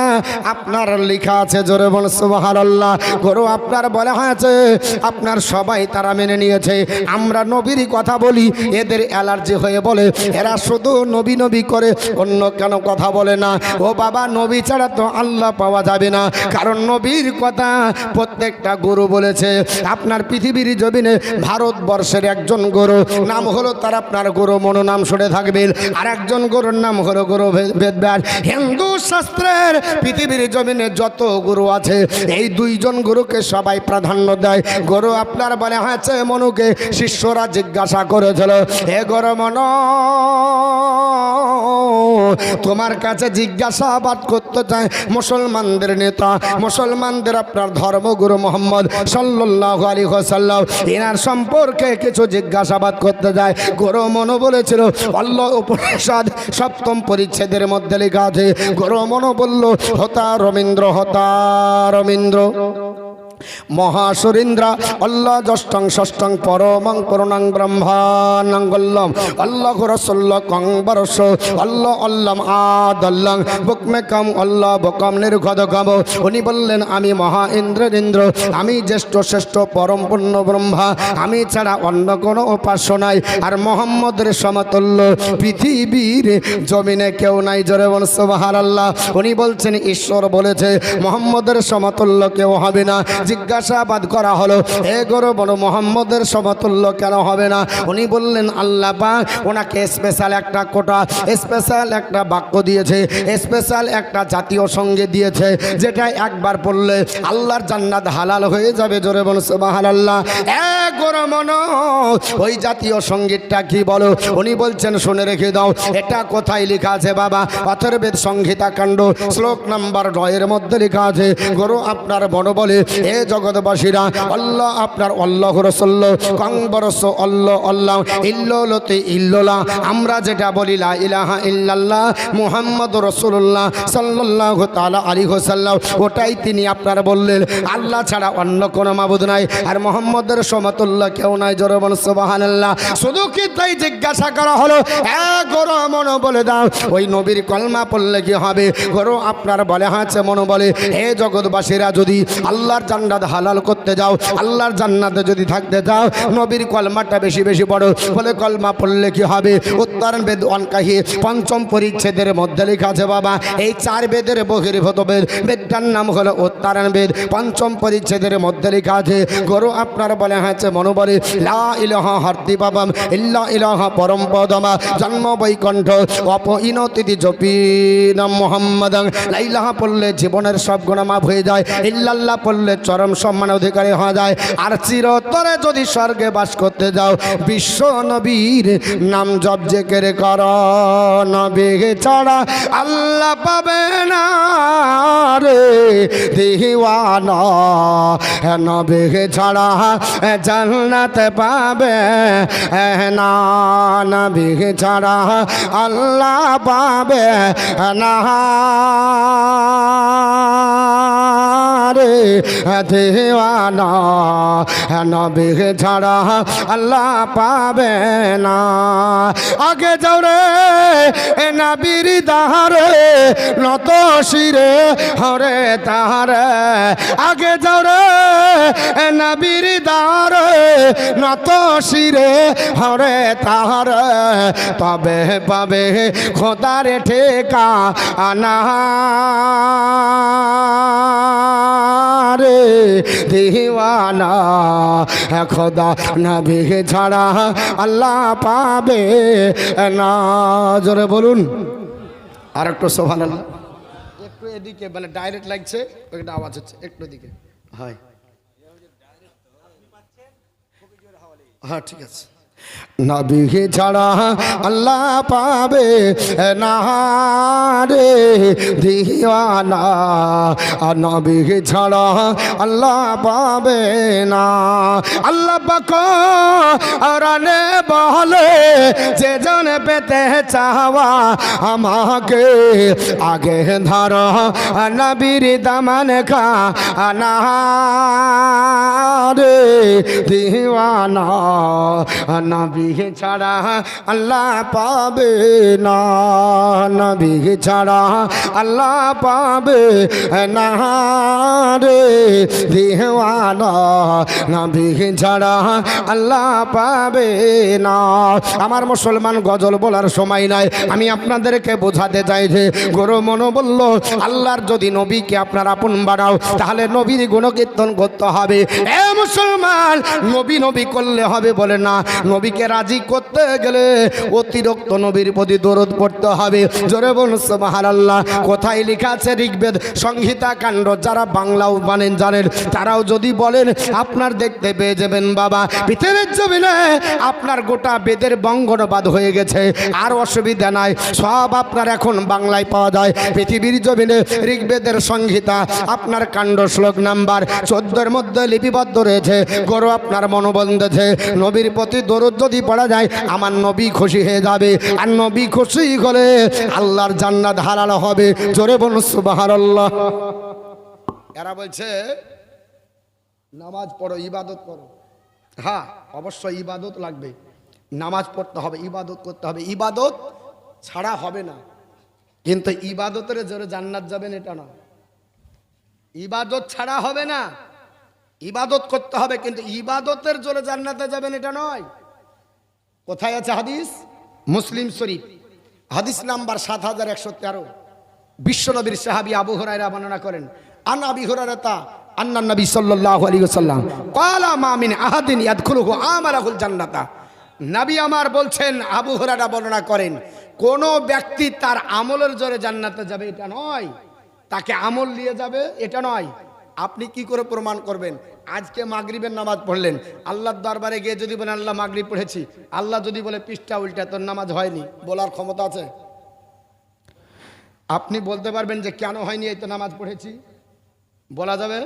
আপনার লেখা আছে। জোরে বল সুবহানাল্লাহ। গরু আপনার বলে হয়েছে, আপনার সবাই তারা মেনে নিয়েছে। আমরা নবীর কথা বলি, এদের অ্যালার্জি হয়ে বলে এরা শুধু নবী নবী করে, অন্য কেন কথা বলে না। ও বাবা, নবী ছাড়া তো আল্লাহ পাওয়া যাবে না, কারণ নবীর কথা প্রত্যেকটা গুরু বলেছে। আপনার পৃথিবীর জমিনে ভারতবর্ষের একজন গুরু নাম হলো তার আপনার গুরু মনো, নাম শুনে থাকবেন। আর একজন গুরুর নাম হলো গুরু বেদব্যাস। হিন্দু শাস্ত্রের পৃথিবীর জমিনে যত গুরু আছে, এই দুইজন গুরুকে সবাই প্রাধান্য দেয়। গুরু আপনার বলে হয়েছে মনুকে শিষ্যরা জিজ্ঞাসা করেছিল, হে গুরু মনো, তোমার কাছে জিজ্ঞাসাবাদ করতে চায় মুসলমানদের নেতা, মুসলমানদের আপনার ধর্মগুরু মোহাম্মদ সাল্লাল্লাহু আলাইহি ওয়াসাল্লাম, এনার সম্পর্কে কিছু জিজ্ঞাসাবাদ করতে যায়। গুরু মনো বলেছিল, আল্লাহ উপনিষদ 7ম পরিচ্ছেদের মধ্যে লেখা আছে। গুরু মনো বলল, হতা রবীন্দ্র, হতা রবীন্দ্র মহাসুরেন্দ্র আল্লাহ জষ্টং ষষ্ঠং পরমং পূর্ণং ব্রহ্মানঙ্গল্লম আল্লাহ রসল্ল কংবরস আল্লাহ আল্লাম আদল্লাং বুকমে কাম আল্লাহ বকম নির্ঘদকম। উনি বললেন, আমি মহা ইন্দ্র, আমি জ্যেষ্ঠ শ্রেষ্ঠ পরম পূর্ণ ব্রহ্মা, আমি ছাড়া অন্য কোনো উপাস্য নাই, আর মোহাম্মদের সমতুল্য পৃথিবীর জমিনে কেউ নাই। জোরে বল সুবহানাল্লাহ। উনি বলছেন, ঈশ্বর বলেছে মোহাম্মদের সমতুল্য কেউ হবে না। জিজ্ঞাসাবাদ করা হলো, হে গুরু বলো মোহাম্মদের সমতুল্য কেন হবে না? উনি বললেন, আল্লাহ পাক ওনাকে স্পেশাল একটা কোটা, স্পেশাল একটা বাক্য দিয়েছে, স্পেশাল একটা জাতীয় সঙ্গীত দিয়েছে, যেটা একবার পড়লে আল্লাহর জান্নাত হালাল হয়ে যাবে। জোরে বল সুবহানাল্লাহ। এক গুরু মনো, ওই জাতীয় সঙ্গীতটা কি বলো? উনি বলছেন, শুনে রেখে দাও, এটা কোথায় লেখা আছে বাবা? অথর্বেদ সংহিতা কাণ্ড শ্লোক নাম্বার 9 এর মধ্যে লেখা আছে। গুরু আপনার বড় বলে, হে জগৎবাসীরা, আল্লাহ আপনার আল্লাহ রসুল্ল কংবরস আল্লাহ আল্লাহ ইল্লতে ইল্লাল্লাহ, আমরা যেটা বলি লা ইলাহা ইল্লাল্লাহ মুহাম্মদ রাসূলুল্লাহ সাল্লাল্লাহু তাআলা আলাইহি ওয়াসাল্লাম, ওটাই তিনি আপনার বললেন। আল্লাহ ছাড়া অন্য কোনো মাবুদ নাই, আর মুহাম্মদের সমতুল্য কেউ নাই। জোরে বল সুবহানাল্লাহ। শুধু কি তাই জিজ্ঞাসা করা হলো, এক গরো মনো বলে দাও, ওই নবীর কলমা পড়লে কি হবে? গরো আপনার বলে আছে মনো বলে, হে জগৎবাসীরা, যদি আল্লাহর জান্নাত হালাল করতে যাও, আল্লাহর জান্নাতে যদি থাকতে যাও, নবীর কলমাটা বেশি বেশি পড়ো। বলে কলমা পড়লে কি হবে? উত্তরণ বেদ অনকাহি 5ম পরিচ্ছেদের মধ্যে লেখা আছে বাবা। এই 4 বেদের বহির্ভূত বেদ, বেদটার নাম হলো উত্তরণ বেদ। 5ম পরিচ্ছেদের মধ্যে লেখা আছে। গুরু আপনার বলে হয়েছে মনো বলে, লা ইলাহা হার্দি বাবাম ইল্লা ইলাহা পরম পদমা জন্ম বৈকণ্ঠ অপইনতিথি জপি নাম মুহাম্মাদাং। লা ইলাহা পড়লে জীবনের সব গুনাহ মাফ হয়ে যায়, ইল্লাল্লাহ পড়লে চরম সম্মান অধিকারী হওয়া যায়। আর চিরতরে যদি স্বর্গে বাস করতে যাও, বিশ্ব নবীর নাম জপ জিকির কর, নবী ছাড়া আল্লাহ পাবে না রে দিওয়ানা, নবী ছাড়া জান্নাত পাবে না, নবী ছাড়া আল্লাহ পাবে না। রে দেওয়ানা, নবী ছাড়া আল্লাহ পাবে না। আগে যাও রে নবীর দারে নত শিরে হরে তাহারে, আগে যাও রে নবীর দারে নত শিরে হরে তাহারে, তবে পাবে খোদার ঠেকা আনা রে দিওয়ানা, খোদা নবী ছাড়া আল্লাহ পাবে না। জোরে বলুন আর একটু সুবহানাল্লাহ। একটু এদিকে মানে ডাইরেক্ট লাগছে, একটা আওয়াজ হচ্ছে, একটু এদিকে হয়। হ্যাঁ ঠিক আছে। নবী ছাড়া আল্লাহ পাবে না রে দিওয়ানা, নবী ছাড়া আল্লাহ পাবে না। আল্লাহ পাক কোরআনে বলে যে জন পেতে চাওয়া আমাকে আগে ধরো নবীর দামান খা না রে দিওয়ানা, নবী ছাড়া আল্লাহ পাবে না, নবী ছাড়া আল্লাহ পাবে না রে দিওয়ানা, নবী ছাড়া আল্লাহ পাবে না। আমার মুসলমান গজল বলার সময় নাই, আমি আপনাদেরকে বোঝাতে চাই যে গরু মনো বলল আল্লাহর যদি নবীকে আপনার আপন বানাও তাহলে নবীর গুণকীর্তন করতে হবে। এ মুসলমান, নবী নবী করলে হবে বলে না, নবীকে রাজি করতে গেলে অতিরিক্ত নবীর প্রতি দরুদ পড়তে হবে। জোরে বলুন সুবহানাল্লাহ। কোথায় লেখা আছে ঋগ্বেদ সংহিতা কাণ্ড, যারা বাংলাও জানেন তারাও যদি বলেন আপনার দেখতে পেয়ে যাবেন বাবা পৃথিবীর জমিনে আপনার গোটা বেদের বঙ্গনবাদ হয়ে গেছে, আর অসুবিধা নাই, সব আপনার এখন বাংলায় পাওয়া যায়। পৃথিবীর জমিনে ঋগ্বেদের সংহিতা আপনার কাণ্ড শ্লোক নাম্বার 14 মধ্যে লিপিবদ্ধ রয়েছে। গরু আপনার মনোবন্ধেছে, নবীর প্রতি দরুদ যদি পড়া যায় আমার নবী খুশি হয়ে যাবে, আর নবী খুশি হলে আল্লাহর জান্নাত হালাল হবে। জোরে বলুন সুবহানাল্লাহ। এরা বলছে নামাজ পড়ো, ইবাদত করো। হ্যাঁ অবশ্যই ইবাদত লাগবে, নামাজ পড়তে হবে, ইবাদত করতে হবে, ইবাদত ছাড়া হবে না। কিন্তু ইবাদতের জোরে জান্নাত যাবেন এটা না, ইবাদত ছাড়া হবে না, ইবাদত করতে হবে, কিন্তু ইবাদতের জোরে জান্নাতে যাবেন এটা নয়। কোথায় আছে হাদিস? মুসলিম শরীফ হাদিস নাম্বার 7113। বিশ্বনবীর সাহাবী আবু হুরায়রা বর্ণনা করেন, আন আবি হুরায়রা আন্না নবী সাল্লাল্লাহু আলাইহি ওয়াসাল্লাম ক্বালা মা মিন আহাদিন ইয়াদখুলুহু আমালাহুল জান্নাতা। নবী আমার বলছেন, আবু হুরায়রা বর্ণনা করেন, কোন ব্যক্তি তার আমলের জোরে জান্নাতে যাবে এটা নয়, তাকে আমল নিয়ে যাবে এটা নয়। আপনি কি করে প্রমাণ করবেন? আজকে মাগরিবের নামাজ পড়লেন, আল্লাহর দরবারে গিয়ে যদি বলেন আল্লাহ মাগরিব পড়েছি, আল্লাহ যদি বলে পৃষ্ঠা উল্টা তোর নামাজ হয়নি, বলার ক্ষমতা আছে? আপনি বলতে পারবেন যে কেন হয়নি, এই তো নামাজ পড়েছি, বলা যাবে?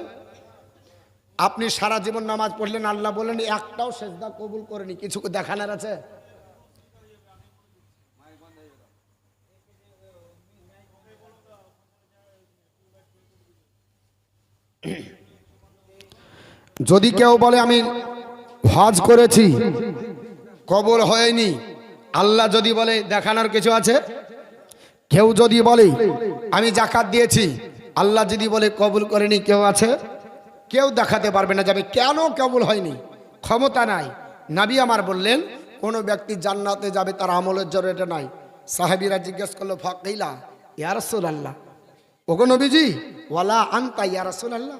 আপনি সারা জীবন নামাজ পড়লেন, আল্লাহ বললেন একটাও সেজদা কবুল করেনি, কিছু দেখানোর আছে? যদি কেউ বলে আমি হজ করেছি কবুল হয়নি, আল্লাহ যদি বলে দেখানোর কিছু আছে? কেউ যদি বলে আমি যাকাত দিয়েছি, আল্লাহ যদি বলে কবুল করেনি, কেউ আছে? কেউ দেখাতে পারবে না যাবে কেন কবুল হয়নি, ক্ষমতা নাই। নবী আমার বললেন কোন ব্যক্তি জান্নাতে যাবে তার আমলের জোরে এটা নাই। সাহাবীরা জিজ্ঞেস করলো ফাকিলা ইয়া রাসূলুল্লাহ, ওগো নবীজি, ওয়ালা আনতা ইয়া রাসূলুল্লাহ,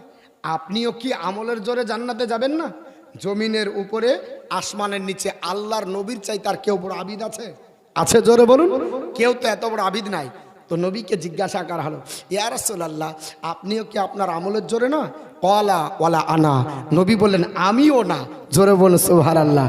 আপনিও কি আমলের জোরে জান্নাতে যাবেন না? জমিনের উপরে আসমানের নিচে আল্লাহর নবীর চাই তার কেউ বড় আবিদ আছে? আছে জোরে বলুন। কেউ তো এত বড় আবিদ নাই। তো নবীকে জিজ্ঞাসা করা হলো, ইয়া রাসূলুল্লাহ, আপনিও কি আপনার আমলের জোরে না? ক্বালা ওয়ালা আনা, নবী বললেন আমিও না। জোরে বলুন সুবহানাল্লাহ।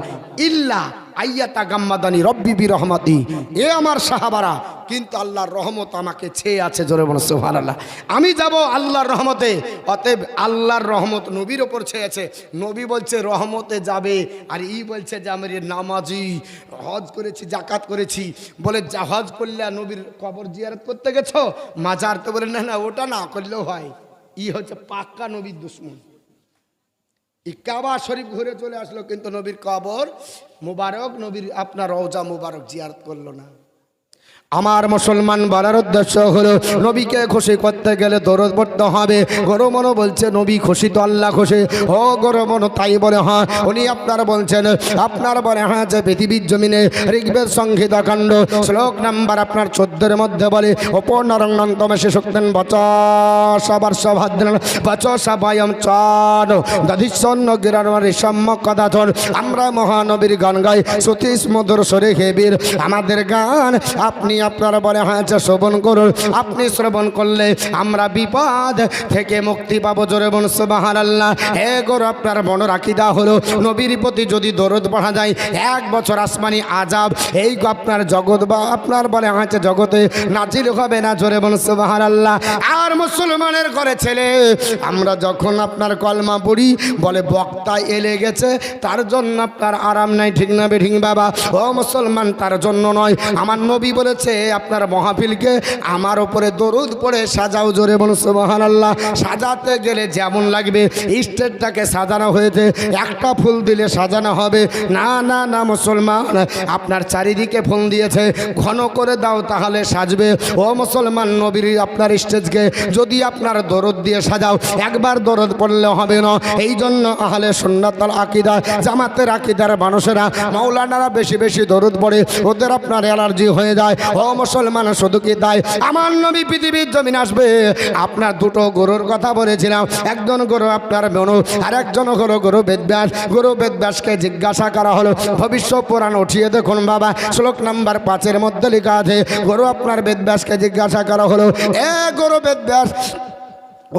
ইল্লা আইয়াতা গাম্মাদানি রব্বি বিরহমাতি, এ আমার সাহাবারা, কিন্তু আল্লাহর রহমত আমাকে ছেয়ে আছে। জোরে বলুন সুবহানাল্লাহ। আমি যাব আল্লাহর রহমতে, অতএব আল্লাহর রহমত নবীর ওপর ছেয়েছে। নবী বলছে রহমতে যাবে, আর ই বলছে যে আমি নামাজি, হজ করেছি, যাকাত করেছি। বলে যা হজ করলে নবীর কবর জিয়ারত করতে গেছো, মাজার? তো বলে না না, ওটা না করলেও হয়। ই হচ্ছে পাক্কা নবীর দুশ্মন। এই কাবা শরীফ ঘুরে চলে আসলো, কিন্তু নবীর কবর মুবারক, নবীর আপনার রওজা মুবারক জিয়ারত করলো না। আমার মুসলমান বলার উদ্দেশ্য হলো নবীকে খুশি করতে গেলে দরুদ পড়তে হবে। গরমনো বলছে নবী খুশি তো আল্লাহ খুশি। ও গরমনো তাই বলে হ্যাঁ, উনি আপনার বলছেন, আপনার বলে হ্যাঁ যে পৃথিবীর জমিনে ঋগ্বেদ সংহিতা কাণ্ড শ্লোক নাম্বার আপনার 14 মধ্যে বলে অপর নরঙ্গন্তমে শিশুক্তেন বচসাবার সভাদ্রন বচসাবায়ম চান দধিসন্ন গিরানমারি সম্যক কথাথন। আমরা মহানবীর গান গাই সতীশ মধুর সরে হেবীর। আমাদের গান আপনি আপনারা বলে হয়েছে শ্রবণ করুন। আপনি শ্রবণ করলে আমরা বিপদ থেকে মুক্তি পাবো। জোরে বলুন সুবহানাল্লাহ। হে গরু আপনার মনে রাখি দেওয়া হলো নবীর প্রতি যদি দরুদ পড়া যায় 1 বছর আসমানি আযাব এই আপনার জগৎ বা আপনার বলে হয়েছে জগতে নাজিল হবে না। জোরে বলুন সুবহানাল্লাহ। আর মুসলমানের ঘরে ছেলে আমরা যখন আপনার কলমা পড়ি বলে বক্তা এলে গেছে তার জন্য আপনার আরাম নাই, ঠিক না বেঠিক বাবা? ও মুসলমান, তার জন্য নয়। আমার নবী বলেছে আপনার মাহফিলকে আমার উপরে দরুদ পড়ে সাজাও। জোরে বলুন সুবহানাল্লাহ। সাজাতে গেলে যেমন লাগবে স্টেজটাকে সাজানো হয়েছে, একটা ফুল দিলে সাজানো হবে না। না না মুসলমান, আপনার চারিদিকে ফুল দিয়েছে, ঘন করে দাও তাহলে সাজবে। ও মুসলমান, নবীর আপনার স্টেজকে যদি আপনার দরুদ দিয়ে সাজাও, একবার দরুদ পড়লে হবে না। এই জন্য আহলে সুন্নাতুল আকীদা জামাতের আকীদার মানুষেরা মাওলানারা বেশি বেশি দরুদ পড়ে, ওদের আপনার অ্যালার্জি হয়ে যায়। ও মুসলমান, শুধু কি তাই, আমার নবী পৃথিবীর জমিন আসবে। আপনার 2টো গরুর কথা বলেছিলাম, একজন গরু আপনার মনু আর একজন হলো গরু বেদব্যাস। গরু বেদব্যাসকে জিজ্ঞাসা করা হলো ভবিষ্যৎ পুরাণ উঠিয়ে দেখুন বাবা, শ্লোক নাম্বার 5 মধ্যে লেখা আছে। গরু আপনার বেদব্যাসকে জিজ্ঞাসা করা হলো, এ গরু বেদব্যাস,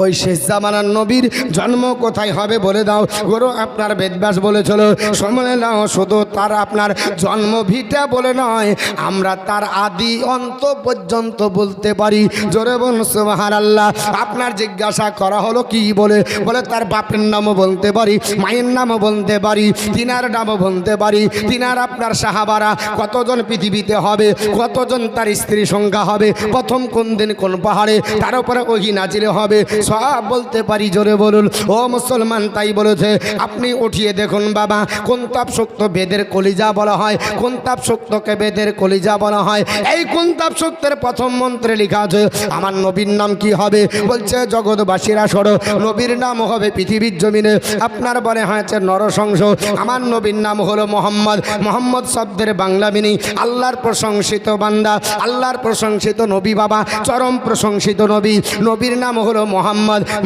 ওই শেষ জামানার নবীর জন্ম কোথায় হবে বলে দাও। গরু আপনার বেদব্যাস বলেছিল, শুনে নাও, শুধু তার আপনার জন্ম ভিটা বলে নয়, আমরা তার আদি অন্ত পর্যন্ত বলতে পারি। জোরে বলুন সুবহানাল্লাহ। আপনার জিজ্ঞাসা করা হলো কি বলে, বলে তার বাপের নামও বলতে পারি, মায়ের নামও বলতে পারি, তিনার নামও বলতে পারি, তিনার আপনার সাহাবারা কতজন পৃথিবীতে হবে, কতজন তার স্ত্রী সংখ্যা হবে, প্রথম কোন দিন কোন পাহাড়ে, তার উপরে ওহি নাজিলে হবে, সব বলতে পারি। জোরে বলুন ও মুসলমান। তাই বলেছে আপনি উঠিয়ে দেখুন বাবা, কোন তাপ শক্ত বেদের কলিজা বলা হয়, কোন তাপ শক্তকে বেদের কলিজা বলা হয়। এই কোন তাপ শক্তের প্রথম মন্ত্রে লেখা আছে আমার নবীর নাম কি হবে, বলছে জগৎবাসীরা সরো, নবীর নাম হবে পৃথিবীর জমিনে আপনার বলে হয়েছে নরসংস। আমার নবীর নাম হলো মোহাম্মদ। মোহাম্মদ শব্দের বাংলা মিনিং আল্লাহর প্রশংসিত বান্দা, আল্লাহর প্রশংসিত নবী বাবা, চরম প্রশংসিত নবী। নবীর নাম হলো মোহাম্মদ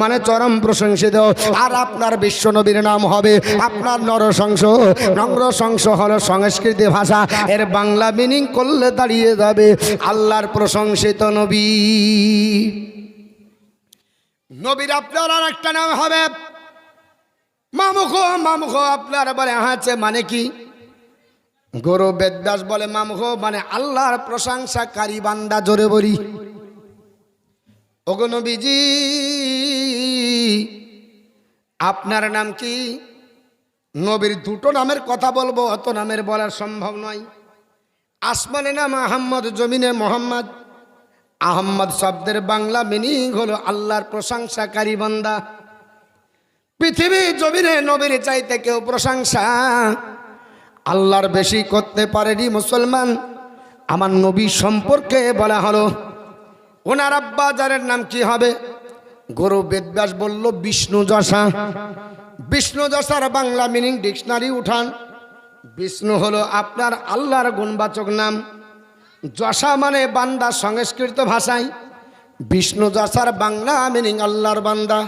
মানে চরম প্রশংসিত। আর আপনার বিশ্ব নবীর নাম হবে আপনার নরসংস। নরসংস হলো সংস্কৃতি ভাষা, এর বাংলা মিনিং করলে দাঁড়িয়ে যাবে আল্লাহর প্রশংসিত নবী। নবীর আপনার আর একটা নাম হবে মামুখো। মামুখো আপনার বলে আছে মানে কি, গরু বেদব্যাস বলে মামুখো মানে আল্লাহর প্রশংসাকারী বান্দা। জোরে বলি ওগো নবীজি, আপনার নাম কি? নবীর 2টো নামের কথা বলবো, অত নামের বলার সম্ভব নয়। আসমানে নাম আহম্মদ, জমিনে মোহাম্মদ। আহম্মদ শব্দের বাংলা মিনিং হলো আল্লাহর প্রশংসাকারী বান্দা। পৃথিবীর জমিনে নবীর চাইতে কেউ প্রশংসা আল্লাহর বেশি করতে পারেনি মুসলমান। আমার নবী সম্পর্কে বলা হলো ওনার আব্বা যারের নাম কি হবে, গরু বেদব্যাস বলল বিষ্ণু যশা। বিষ্ণু যশার বাংলা মিনিং ডিকশনারি উঠান। বিষ্ণু হলো আপনার আল্লাহর গুণবাচক নাম, যশা মানে বান্দা সংস্কৃত ভাষায়। বিষ্ণু যশার বাংলা মিনিং আল্লাহর বান্দা।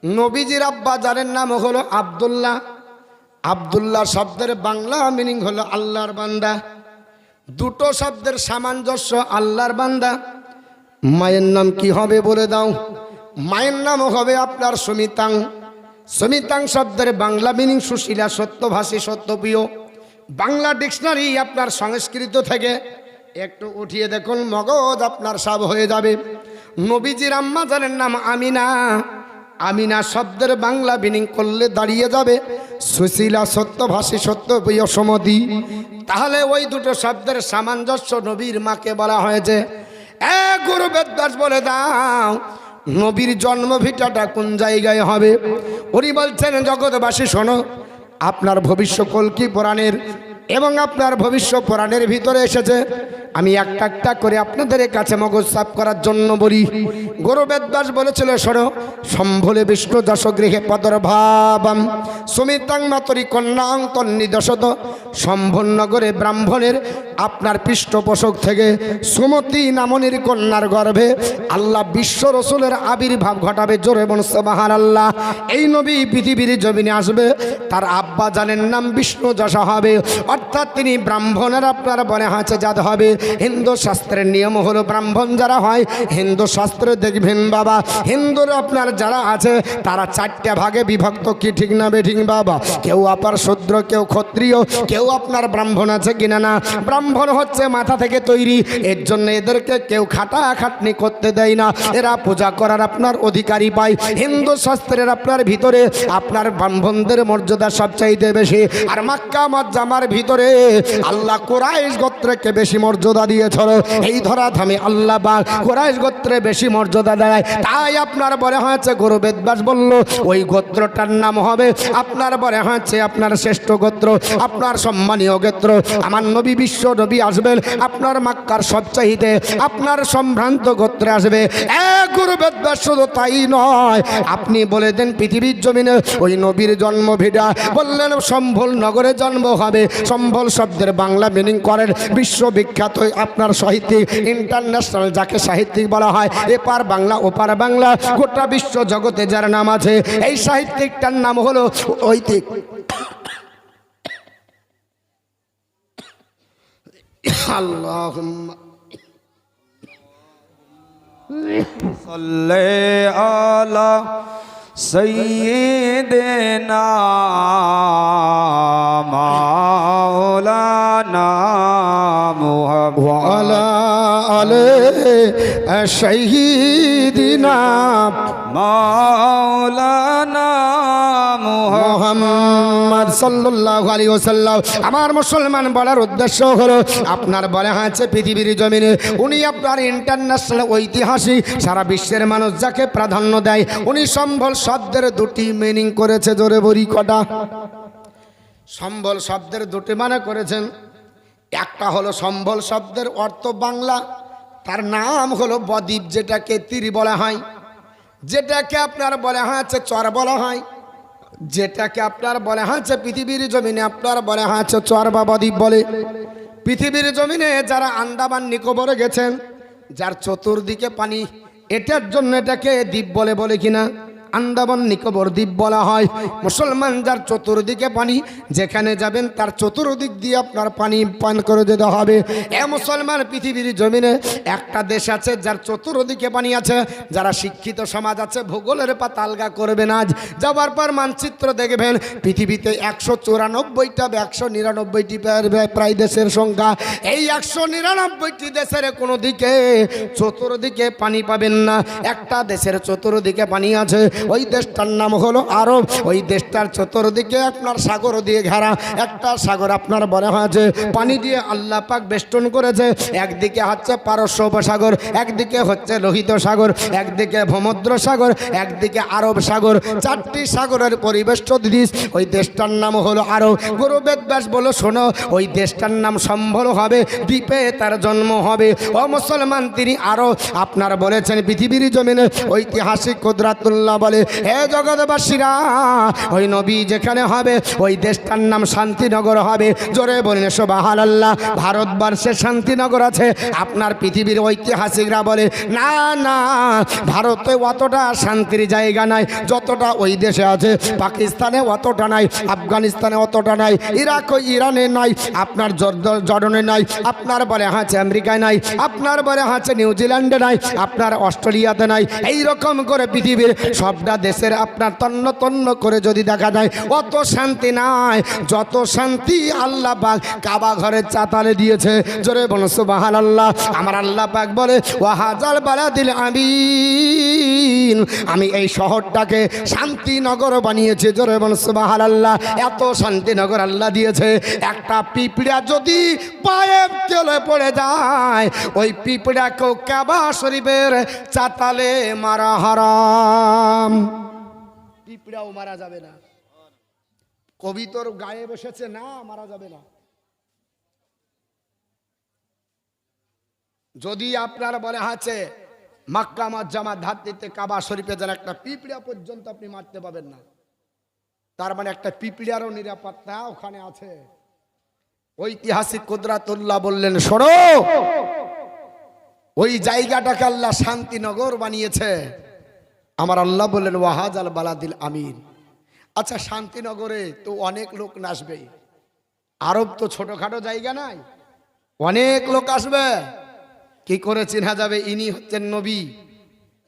নবীজির আব্বা যারের নাম হলো আব্দুল্লাহ। আব্দুল্লাহ শব্দের বাংলা মিনিং হলো আল্লাহর বান্দা। 2টো শব্দের সামঞ্জস্য আল্লাহর বান্দা। মায়ের নাম কি হবে বলে দাও। মায়ের নাম হবে আপনার সুমিতাং। সুমিতাং শব্দের বাংলা মিনিং সুশীলা, সত্যভাষী, সত্যপ্রিয়। বাংলা ডিকশনারি আপনার সংস্কৃত থেকে একটু উঠিয়ে দেখুন, মগজ আপনার সব হয়ে যাবে। নবীজির আম্মা জানের নাম আমিনা। আমিনা শব্দের বাংলা মিনিং করলে দাঁড়িয়ে যাবে সুশীলা, সত্যভাষী, সত্যপ্রিয়, সমতি। তাহলে ওই 2টো শব্দের সামঞ্জস্য নবীর মাকে বলা হয়েছে গুরু বেদব্যাস বলে দাও নবীর জন্ম ভিটাটা কোন জায়গায় হবে? উনি বলছেন জগৎবাসী শোনো, আপনার ভবিষ্য কল্কি পুরাণের এবং আপনার ভবিষ্য পুরাণের ভিতরে এসেছে। আমি একটা একটা করে আপনাদের কাছে মগজ সাফ করার জন্য বলি। গুরু বেদব্যাস বলেছিল শোনো, সম্ভলে বিষ্ণু দশগৃহে পদর্ভাবাম সুমিতাং মাতরি কন্যাং তন্নিদশত। সম্ভলনগরে ব্রাহ্মণের আপনার পৃষ্ঠপোষক থেকে সুমতি নামনির কন্যার গর্ভে আল্লাহ বিশ্ব রসুলের আবির্ভাব ঘটাবে। জোরে বলুন সুবহানাল্লাহ। এই নবী পৃথিবীর জমিনে আসবে, তার আব্বা জানের নাম বিষ্ণু যশা হবে, অর্থাৎ তিনি ব্রাহ্মণের আপনার বনে হাঁচে জাত হবে। হিন্দু শাস্ত্রের নিয়ম হলো ব্রাহ্মণ যারা হয়, হিন্দু শাস্ত্রে দেখবেন বাবা, হিন্দুর আপনার যারা আছে তারা চারটে ভাগে বিভক্ত, কি ঠিক না বেঠিক বাবা? কেউ আপার শূদ্র, কেউ ক্ষত্রিয়, কেউ আপনার ব্রাহ্মণ আছে কিনা না? ব্রাহ্মণ হচ্ছে মাথা থেকে তৈরি, এর জন্য এদেরকে কেউ খাটাখাটনি করতে দেয় না, এরা পূজা করার আপনার অধিকারী পায়। হিন্দু শাস্ত্রের আপনার ভিতরে আপনার ব্রাহ্মণদের মর্যাদা সবচাইতে বেশি। আর মক্কা মুআজ্জামার ভিতরে আল্লাহ কুরাইশ গোত্রকে বেশি মর্যাদা দিয়েছিল। এই ধরাধামে আল্লাহ বা কুরাইশ গোত্রে বেশি মর্যাদা দেয়। তাই আপনার বলে হয়েছে, গুরু বেদব্যাস বলল ওই গোত্রটার নাম হবে আপনার বলে হয়েছে আপনার শ্রেষ্ঠ গোত্র, আপনার সম্মানীয় গোত্র। আমার নবী বিশ্ব নবী আসবেন আপনার মক্কার সবচাইতে আপনার সম্ভ্রান্ত গোত্রে আসবে। গুরু বেদব্যাস শুধু তাই নয়, আপনি বলে দেন পৃথিবীর জমিনে ওই নবীর জন্ম ভিটা, বললেন সম্ভল নগরে জন্ম হবে। সম্ভল শব্দের বাংলা মিনিং করেন বিশ্ববিখ্যাত আপনার সাহিত্যিক, ইন্টারন্যাশনাল যাকে সাহিত্যিক বলা হয়, এপার বাংলা ওপার বাংলা, গোটা বিশ্ব জগতে যার নাম আছে, এই সাহিত্যিকটার নাম হলো ঐতিক আল্লাহুম্মা সাল্লি আলা সাইয়্যিদিনা মাওলানা মুহাম্মদ ওয়া আলা আলি সাইয়্যিদিনা মাওলানা মুহাম্মদ সাল্লাল্লাহু আলাইহি ওয়াসাল্লাম। আমার মুসলমান বলার উদ্দেশ্য হলো আপনার বলা আছে পৃথিবীর জমিনে উনি আপনার ইন্টারন্যাশনাল ঐতিহাসিক, সারা বিশ্বের মানুষ যাকে প্রাধান্য দেয়, উনি সম্বল শব্দের দুটি মিনিং করেছে। জোরে বলি কটা? সম্বল শব্দের দুটি মানে করেছেন। একটা হলো সম্বল শব্দের অর্থ বাংলা, তার নাম হলো বদ্বীপ, যেটাকে তীর বলা হয়, যেটাকে আপনার বলা হয়েছে চর বলা হয়, যেটাকে আপনার বলা হয়েছে পৃথিবীর জমিনে আপনার বলা হয়েছে চর বা বদ্বীপ বলে। পৃথিবীর জমিনে যারা আন্দামান নিকোবরে গেছেন, যার চতুর্দিকে পানি, এটার জন্য এটাকে দ্বীপ বলে, বলে কিনা? আন্দামান নিকোবর দ্বীপ বলা হয়। মুসলমান যার চতুর্দিকে পানি, যেখানে যাবেন তার চতুর্দিক দিয়ে আপনার পানি পান করে যেতে হবে। এ মুসলমান পৃথিবীর জমিনে একটা দেশ আছে যার চতুর্দিকে পানি আছে। যারা শিক্ষিত সমাজ আছে ভূগোলের পাতা আলগা করবেন, আজ যাবার পর মানচিত্র দেখবেন পৃথিবীতে 194টা 199টি প্রায় দেশের সংখ্যা। এই 199টি দেশের কোনো দিকে চতুর্দিকে পানি পাবেন না, একটা দেশের চতুর্দিকে পানি আছে, ওই দেশটার নাম হলো আরব। ওই দেশটার চতুর্দিকে আপনার সাগর দিয়ে ঘেরা, একটা সাগর আপনার বলা হয়েছে পানি দিয়ে আল্লাহ পাক বেষ্টন করেছে। একদিকে হচ্ছে পারস্য উপসাগর, একদিকে হচ্ছে লোহিত সাগর, একদিকে ভূমধ্য সাগর, একদিকে আরব সাগর, চারটি সাগরের পরিবেষ্টিত দেশ। ওই দেশটার নাম হলো আরব। গুরু বেদব্যাস বলো শোনো, ওই দেশটার নাম সম্ভল হবে, দ্বীপে তার জন্ম হবে। ও মুসলমান, তিনি আরো আপনার বলেছেন পৃথিবীর জমিনে ঐতিহাসিক কুদরাতুল্লাহ বলে, হে জগৎবাসীরা, ওই নবী যেখানে হবে ওই দেশটার নাম শান্তিনগর হবে। জোরে বলেন সুবহানাল্লাহ। ভারতবর্ষে শান্তিনগর আছে, আপনার পৃথিবীর ঐতিহাসিকরা বলে না না, ভারতে অতটা শান্তির জায়গা নাই যতটা ওই দেশে আছে। পাকিস্তানে অতটা নাই, আফগানিস্তানে অতটা নাই, ইরাক ও ইরানে নাই, আপনার জর্ডনে নাই, আপনার বলে আছে আমেরিকায় নাই, আপনার বলে আছে নিউজিল্যান্ডে নাই, আপনার অস্ট্রেলিয়াতে নাই। এই রকম করে পৃথিবীর সব সবটা দেশের আপনার তন্ন তন্ন করে যদি দেখা যায় অত শান্তি নাই যত শান্তি আল্লাহ পাক কাবা ঘরের চাতালে দিয়েছে। জোরে বলো সুবহানাল্লাহ। আমার আল্লাহ পাক বলে ওয়াহাজাল বালাদিল আমিন, আমি এই শহরটাকে শান্তিনগর বানিয়েছি। জোরে বলো সুবহানাল্লাহ। এত শান্তিনগর আল্লাহ দিয়েছে, একটা পিঁপড়া যদি পায়ে চলে পড়ে যায় ওই পিঁপড়াকেও কাবা শরীফের চাতালে মারা হারাম। পিঁপড়াও মারা যাবে না। কবি তোর গায়ে বসেছে না, মারা যাবে না। যদি আপনার বলে আছে মক্কা মুআজ্জামার ধাত্রীতে কাবা শরীফে যান, একটা পিঁপড়া পর্যন্ত আপনি মারতে পাবেন না। তার মানে একটা পিঁপড়ারও নিরাপত্তা ওখানে আছে। ঐতিহাসিক কুদরাতুল্লাহ বললেন শোনো, ওই জায়গাটাকে আল্লাহ শান্তিনগর বানিয়েছে। আমার আল্লাহ বললেন ওয়াহাজাল বালাদিল আমিন। আচ্ছা, শান্তিনগরে তো অনেক লোক আসবে। আরব তো ছোটখাটো জায়গা নাই, অনেক লোক আসবে। কি করে চিনা যাবে ইনি হচ্ছেন নবী?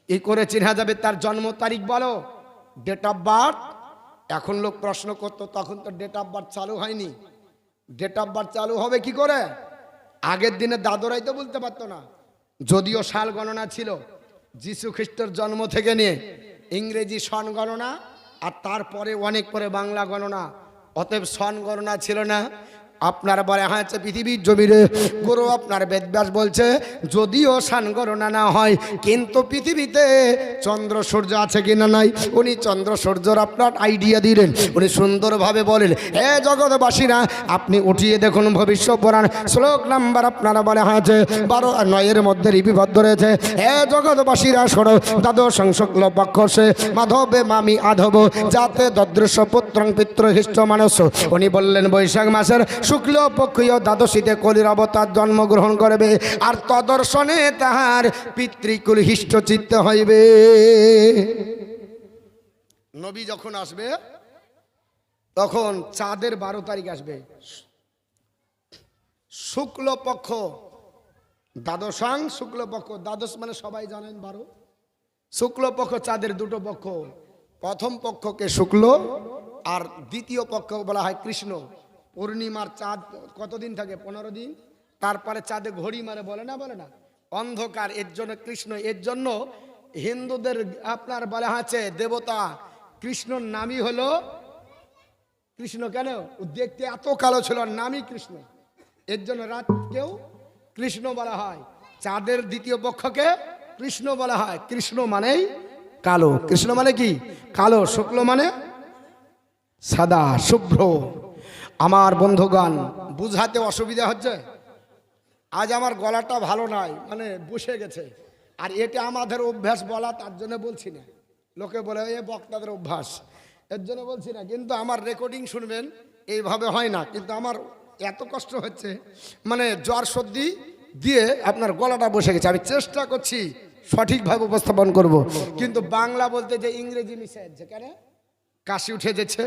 কি করে চিনা যাবে? তার জন্ম তারিখ বলো, ডেট অফ বার্থ। এখন লোক প্রশ্ন করতো, তখন তো ডেট অফ বার্থ চালু হয়নি। ডেট অফ বার্থ চালু হবে কি করে? আগের দিনে দাদরাই তো বলতে পারতো না। যদিও সাল গণনা ছিল যীশু খ্রিস্টের জন্ম থেকে নিয়ে, ইংরেজি সন গণনা আর তারপরে অনেক পরে বাংলা গণনা। অতএব সন গণনা ছিল না। আপনার বলে হয়েছে পৃথিবীর জমিরে গুরু আপনার বেদব্যাস বলছে যদিও সান গণনা না হয় কিন্তু পৃথিবীতে চন্দ্র সূর্য আছে কিনা নাই, উনি চন্দ্র সূর্যর আপনার আইডিয়া দিলেন। উনি সুন্দরভাবে বলেন, হে জগৎবাসীরা আপনি উঠিয়ে দেখুন ভবিষ্যৎ পুরাণ শ্লোক নাম্বার আপনারা বলে হয়েছে 12 আর 9 মধ্যে লিপিবদ্ধ রয়েছে। হে জগৎবাসীরা শোনো, দ্বাদশ শুক্ল পক্ষ সে মাধবে মামি আধব যাতে দদৃশ্য পুত্রং পিতৃ হিষ্ট মানুষ। উনি বললেন বৈশাখ মাসের শুক্ল পক্ষীয় দ্বাদশীতে কলির অবতার জন্মগ্রহণ করবে, আর তদর্শনে তাহার পিতৃকুল হিষ্ট চিত্ত হইবে। নবী যখন আসবে তখন চাঁদের 12 তারিখ আসবে, শুক্ল পক্ষ দ্বাদশাং শুক্ল পক্ষ। দ্বাদশ মানে সবাই জানেন 12। শুক্ল পক্ষ চাঁদের দুটো পক্ষ, প্রথম পক্ষকে শুক্ল আর দ্বিতীয় পক্ষ বলা হয় কৃষ্ণ। পূর্ণিমার চাঁদ কতদিন থাকে? 15 দিন। তারপরে চাঁদে ঘড়ি মারে, বলে না? বলে না? অন্ধকার, এর জন্য কৃষ্ণ। এর জন্য হিন্দুদের আপনার বলা আছে দেবতা কৃষ্ণর নামই হলো কৃষ্ণ। কেন? দেখতে এত কালো ছিল, নামই কৃষ্ণ। এর জন্য রাতকেও কৃষ্ণ বলা হয়, চাঁদের দ্বিতীয় পক্ষকে কৃষ্ণ বলা হয়। কৃষ্ণ মানেই কালো। কৃষ্ণ মানে কি? কালো। শুক্ল মানে সাদা শুভ্র। আমার বন্ধুগণ, বুঝাতে অসুবিধা হচ্ছে। আজ আমার গলাটা ভালো নাই, মানে বসে গেছে। আর এটা আমাদের অভ্যাস বলা, তার জন্য বলছি না। লোকে বলে এ বক্তাদের অভ্যাস, এর জন্য বলছি না। কিন্তু আমার রেকর্ডিং শুনবেন, এইভাবে হয় না। কিন্তু আমার এত কষ্ট হচ্ছে, মানে জ্বর সর্দি দিয়ে আপনার গলাটা বসে গেছে। আমি চেষ্টা করছি সঠিকভাবে উপস্থাপন করব, কিন্তু বাংলা বলতে যে ইংরেজি মিশে যাচ্ছে। কেন? কাশি উঠে যাচ্ছে,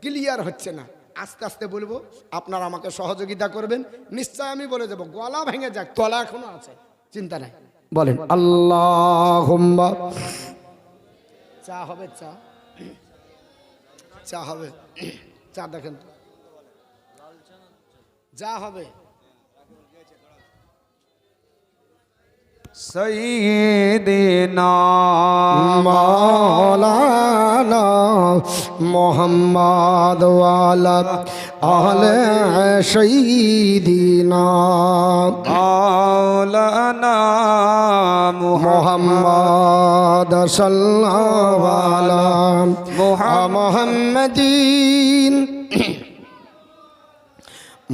ক্লিয়ার হচ্ছে না। আস্তে আস্তে বলবো, আপনারা আমাকে সহযোগিতা করবেন, নিশ্চয় আমি বলে যাব। গলা ভেঙে যাক, তলা এখনো আছে, চিন্তা নাই। বলেন আল্লাহুম্মা। চা হবে? চা হবে? চা দেখেন তো, যা হবে। সৈয়দিনা মাওলানা মুহাম্মদ ওয়ালা আহলে সৈয়দিনা মাওলানা মুহাম্মদ সাল্লাল্লাহু আলা মুহাম্মাদিন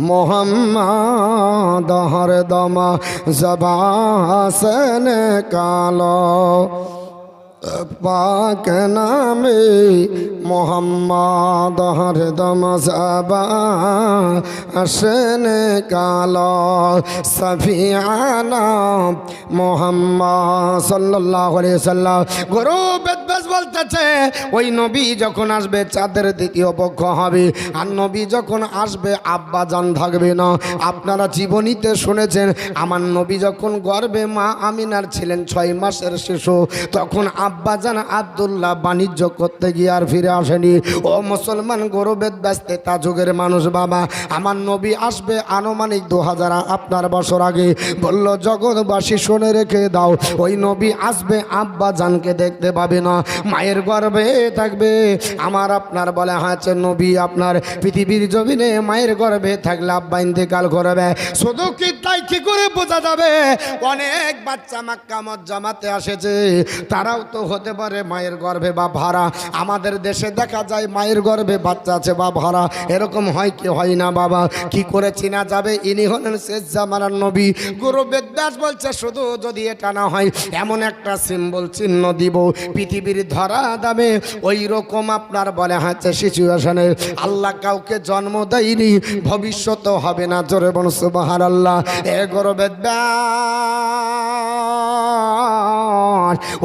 মোহাম্মদ হরদম জবান से निकालो पाक नामे मोहम्मद हरदम ज़बान से निकालो सफियाना मोहम्मद सल्लल्लाहु अलैहि वसल्लम। गुरु বেদব্যাস বলতেছে ওই নবী যখন আসবে চাঁদের দ্বিতীয় পক্ষ হবে, আর নবী যখন আসবে আব্বা জান থাকবে না। আপনারা জীবনীতে শুনেছেন আমার নবী যখন গর্ভে মা আমিনার ছিলেন 6 মাসের শিশু, তখন আব্বাজান আব্দুল্লাহ বাণিজ্য করতে গিয়ে আর ফিরে আসেনি। ও মুসলমান, গরবেদ ব্যস্তে তা যুগের মানুষ বাবা, আমার নবী আসবে আনুমানিক 2000 আপনার বছর আগে। বলল জগৎবাসী শুনে রেখে দাও, ওই নবী আসবে আব্বাজানকে দেখতে পাবে না, মায়ের গর্ভে থাকবে। আমার আপনার বলে হয়েছে নবী আপনার পৃথিবীর জমিনে মায়ের গর্ভে থাকলে আব্বা ইন্তেকাল করবে। শুধু কি তাই কি করে বোঝা যাবে? অনেক বাচ্চা মক্কা মজ্জামাতে আসেছে, তারাও তো হতে পারে মায়ের গর্ভে বা ভাড়া। আমাদের দেশে দেখা যায় মায়ের গর্ভে বাচ্চা আছে বা ভাড়া, এরকম হয় কি হয় না বাবা? কি করে চেনা যাবে ইনি হলেন শেষ জামানার নবী? গুরু বেদব্যাস বলছে শুধু যদি এটা না হয় এমন একটা সিম্বল চিহ্ন দিব পৃথিবীর ধরা দামে ওই রকম আপনার বলে হচ্ছে সিচুয়েশনে আল্লাহ কাউকে জন্ম দেয়নি, ভবিষ্যৎ হবে না। জোরে বলুন সুবহানাল্লাহ। এ গুরু বেদব্যাস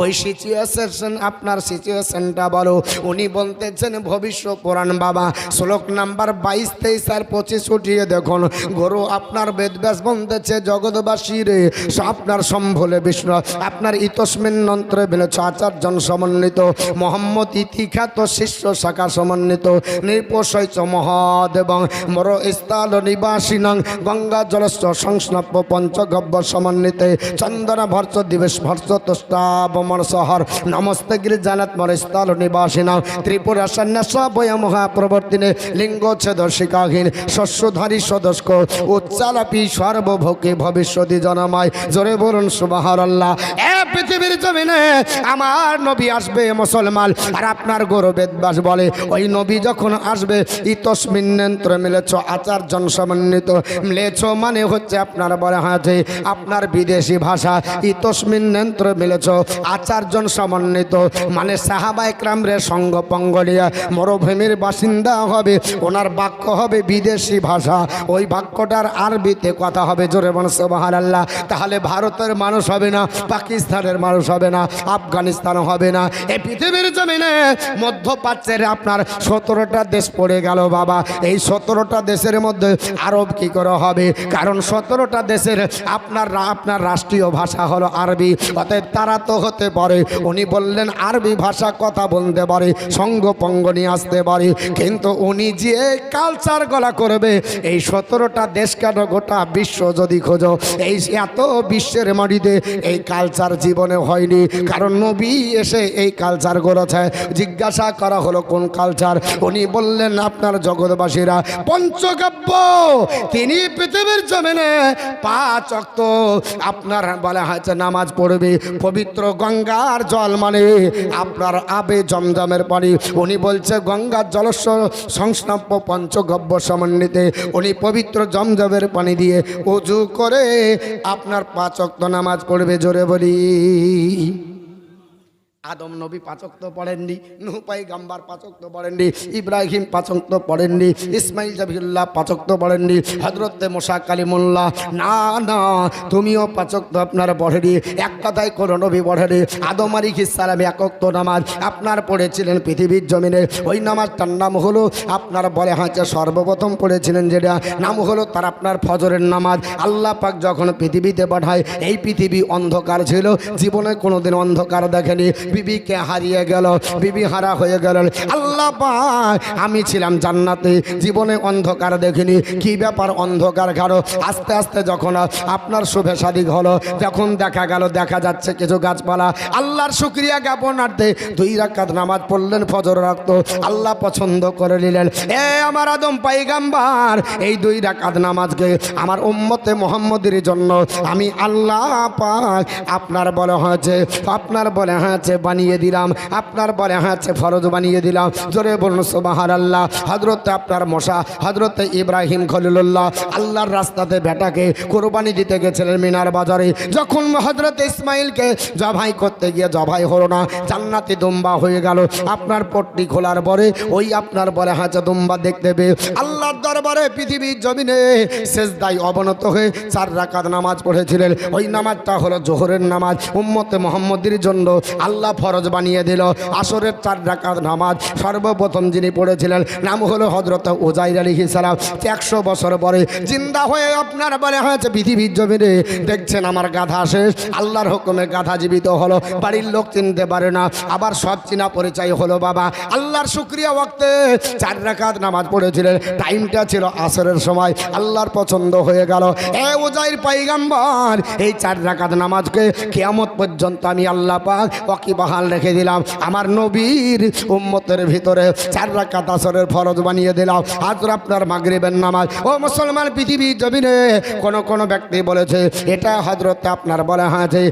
ওই সিচুয়েশন আপনার সিচুয়েশনটা বলো। উনি বলতেছেন ভবিষ্য পুরাণ বাবা, শ্লোক নাম্বার 22, 23 আর 25 উঠিয়ে দেখুন। গুরু আপনার বেদব্যাস বলতেছে জগৎবাসী রে, আপনার সম্ভলে বিষ্ণু আপনার ইতস্মিন নন্ত্রে বেলেছ আচার্যন সমন্বিত মোহাম্মদ ইতিখ্যাত শিষ্য শাখা সমন্বিত নির্পশৈচ মহদ এবং মর স্থল নিবাসিনং গঙ্গা জলস্ব সংস্নব্য পঞ্চগব্য সমন্বিতে চন্দনা ভর্ষ দিবেশ ভর্ষ তুষ্টাবমর শহর নমস্তে গিরিজানাত মর স্থল নিবাসিনং ত্রিপুরা সন্ন্যাস বয় মহাপ্রবর্তিনে লিঙ্গচ্ছেদ শিকাহীন শস্যধারী সদস্য উচ্চালাপি সর্বভোগে ভবিষ্যতি জনমায়। জোরে বলুন সুবহানাল্লাহ। এ পৃথিবীর জমিনে আমার নবী আসবে মুসলমান, আর আপনার গুরু বেদব্যাস বলে ওই নবী যখন আসবে ইতস্মিন নেন্ত্র মিলেছ আচার্যন সমন্বিত। মিলেছ মানে হচ্ছে আপনার বলে হাতে আপনার বিদেশি ভাষা, ইতস্মিন নেন্ত্র মিলেছ আচার্যন সমন্বিত মানে সাহাবা একরাম রে সঙ্গ পঙ্গ নিয়ে মরুভূমির বাসিন্দা হবে, ওনার বাক্য হবে বিদেশি ভাষা, ওই বাক্যটার আরবিতে কথা হবে। জোরে বলুন সুবহানাল্লাহ। তাহলে ভারতের মানুষ হবে না, পাকিস্তানের মানুষ হবে না, আফগানিস্তান হবে না। এই পৃথিবীর জমিনে মধ্যপ্রাচ্যের আপনার 17টা দেশ পড়ে গেল বাবা। এই 17টা দেশের মধ্যে আরব কি করে হবে? কারণ 17টা দেশের আপনার রাষ্ট্রীয় ভাষা হলো আরবি, অতএব তারা তো হতে পারে উনি বললেন আরবি ভাষা কথা বলতে পারে, সঙ্গ পঙ্গ নিয়ে আসতে পারে, কিন্তু উনি যে কালচার গলা করবে এই 17টা দেশ কেন গোটা বিশ্ব যদি খোঁজো এই এত বিশ্বের মাটিতে এই কালচার জীবনে হয়নি। কারণ নবী এসে এই কালচার করেছে। জিজ্ঞাসা করা হলো কোন কালচার? উনি বললেন আপনার জগৎবাসীরা পঞ্চকাব্য তিনি পৃথিবীর জমিনে 5 ওয়াক্ত আপনার বলা হয়েছে নামাজ পড়বে, পবিত্র গঙ্গার জল মানে আপনার আবে জমজমের পানি। উনি বলছে গঙ্গার জলস্ব সংস্নব্য পঞ্চগব্য সমন্বিতে উনি পবিত্র জমজমের পানি দিয়ে উজু করে আপনার 5 ওয়াক্ত নামাজ পড়বে। জোরে বলি। আদম নবী 5 ওয়াক্ত পড়েননি, নূহ পয়গম্বর 5 ওয়াক্ত পড়েননি, ইব্রাহিম 5 ওয়াক্ত পড়েননি, ইসমাইল জাবিহুল্লাহ 5 ওয়াক্ত পড়েননি, হযরতে মুসা কালিমুল্লাহ না না তুমিও 5 ওয়াক্ত আপনার পড়েনি। এক কথায় কোন নবী পড়েনি। আদম আলাইহিস সালাম 1 ওয়াক্ত নামাজ আপনার পড়েছিলেন পৃথিবীর জমিনে। ওই নামাজটার নাম হলো আপনার বলে হয়েছে সর্বপ্রথম পড়েছিলেন যেটা নাম হলো তার আপনার ফজরের নামাজ। আল্লাহ পাক যখন পৃথিবীতে পাঠায় এই পৃথিবী অন্ধকার ছিল, জীবনে কোনোদিন অন্ধকার দেখেনি। বিবিকে হারিয়ে গেল, বিবি হারা হয়ে গেল। আল্লাহ পাক আমি ছিলাম জান্নাতে, জীবনে অন্ধকার দেখিনি। কি ব্যাপার অন্ধকার ঘাড়ো? আস্তে আস্তে যখন আপনার শুভে শাদী হলো তখন দেখা যাচ্ছে কিছু গাছপালা। আল্লাহর শুকরিয়া জ্ঞাপনার্থে 2 রাকাত নামাজ পড়লেন ফজর রাখত। আল্লাহ পছন্দ করে নিলেন এ আমার আদম পয়গম্বর এই 2 রাকাত নামাজকে আমার উম্মতে মুহাম্মদের জন্য আমি আল্লাহ পাক আপনার বলে হয়েছে বানিয়ে দিলাম, আপনার বলে হয়েছে ফরজ বানিয়ে দিলাম। জোরে বলুন সুবহানাল্লাহ। হযরতে আপনার মুসা হযরতে ইব্রাহিম খলিলুল্লাহ আল্লাহর রাস্তাতে বেটাকে কুরবানি দিতে গেছিলেন মিনার বাজারে। যখন হযরতে ইসমাইলকে জবাই করতে গিয়ে জবাই হলো না, জান্নাতি দুম্বা হয়ে গেল। আপনার পট্টি খোলার পরে ওই আপনার বলে হয়েছে দুম্বা দেখতে পেয়ে আল্লাহর দরবারে পৃথিবীর জমিনে সেজদায় অবনত হয়ে 4 রাকাত নামাজ পড়েছিলেন। ওই নামাজটা হলো জোহরের নামাজ। উম্মতে মুহাম্মদের জন্য আল্লাহ ফরজ বানিয়ে দিল। আসরের 4 রাকাত নামাজ সর্বপ্রথম যিনি পড়েছিলেন নাম হলো হযরত উজাইর আলাইহিস সালাম। 100 বছর পরে জিন্দা হয়ে আপনার বলে হয়েছে পৃথিবীর জমিনে। দেখছেন আমার গাধা শেষ, আল্লাহর হুকুমে গাধা জীবিত হলো। বাড়ির লোক চিনতে পারে না, আবার সব চিনা পরিচয় হলো। বাবা আল্লাহর শুকরিয়া, ওয়াক্তে 4 রাকাত নামাজ পড়েছিলেন, টাইমটা ছিল আসরের সময়, আল্লাহর পছন্দ হয়ে গেল। এ উজাইর পয়গম্বর, এই 4 রাকাত নামাজকে কিয়ামত পর্যন্ত আমি আল্লাহ পাক ওয়াকিবহাল রেখে দিলাম। আমার নবীর উম্মতের ভিতরে 4 রাকাত আসরের ফরজ বানিয়ে দিলাম। আজ আপনার মাগরিবের নামাজ। ও মুসলমান, পৃথিবীর জমিনে কোন ব্যক্তি বলেছে এটা হযরতে আপনার বলে হয়েছে,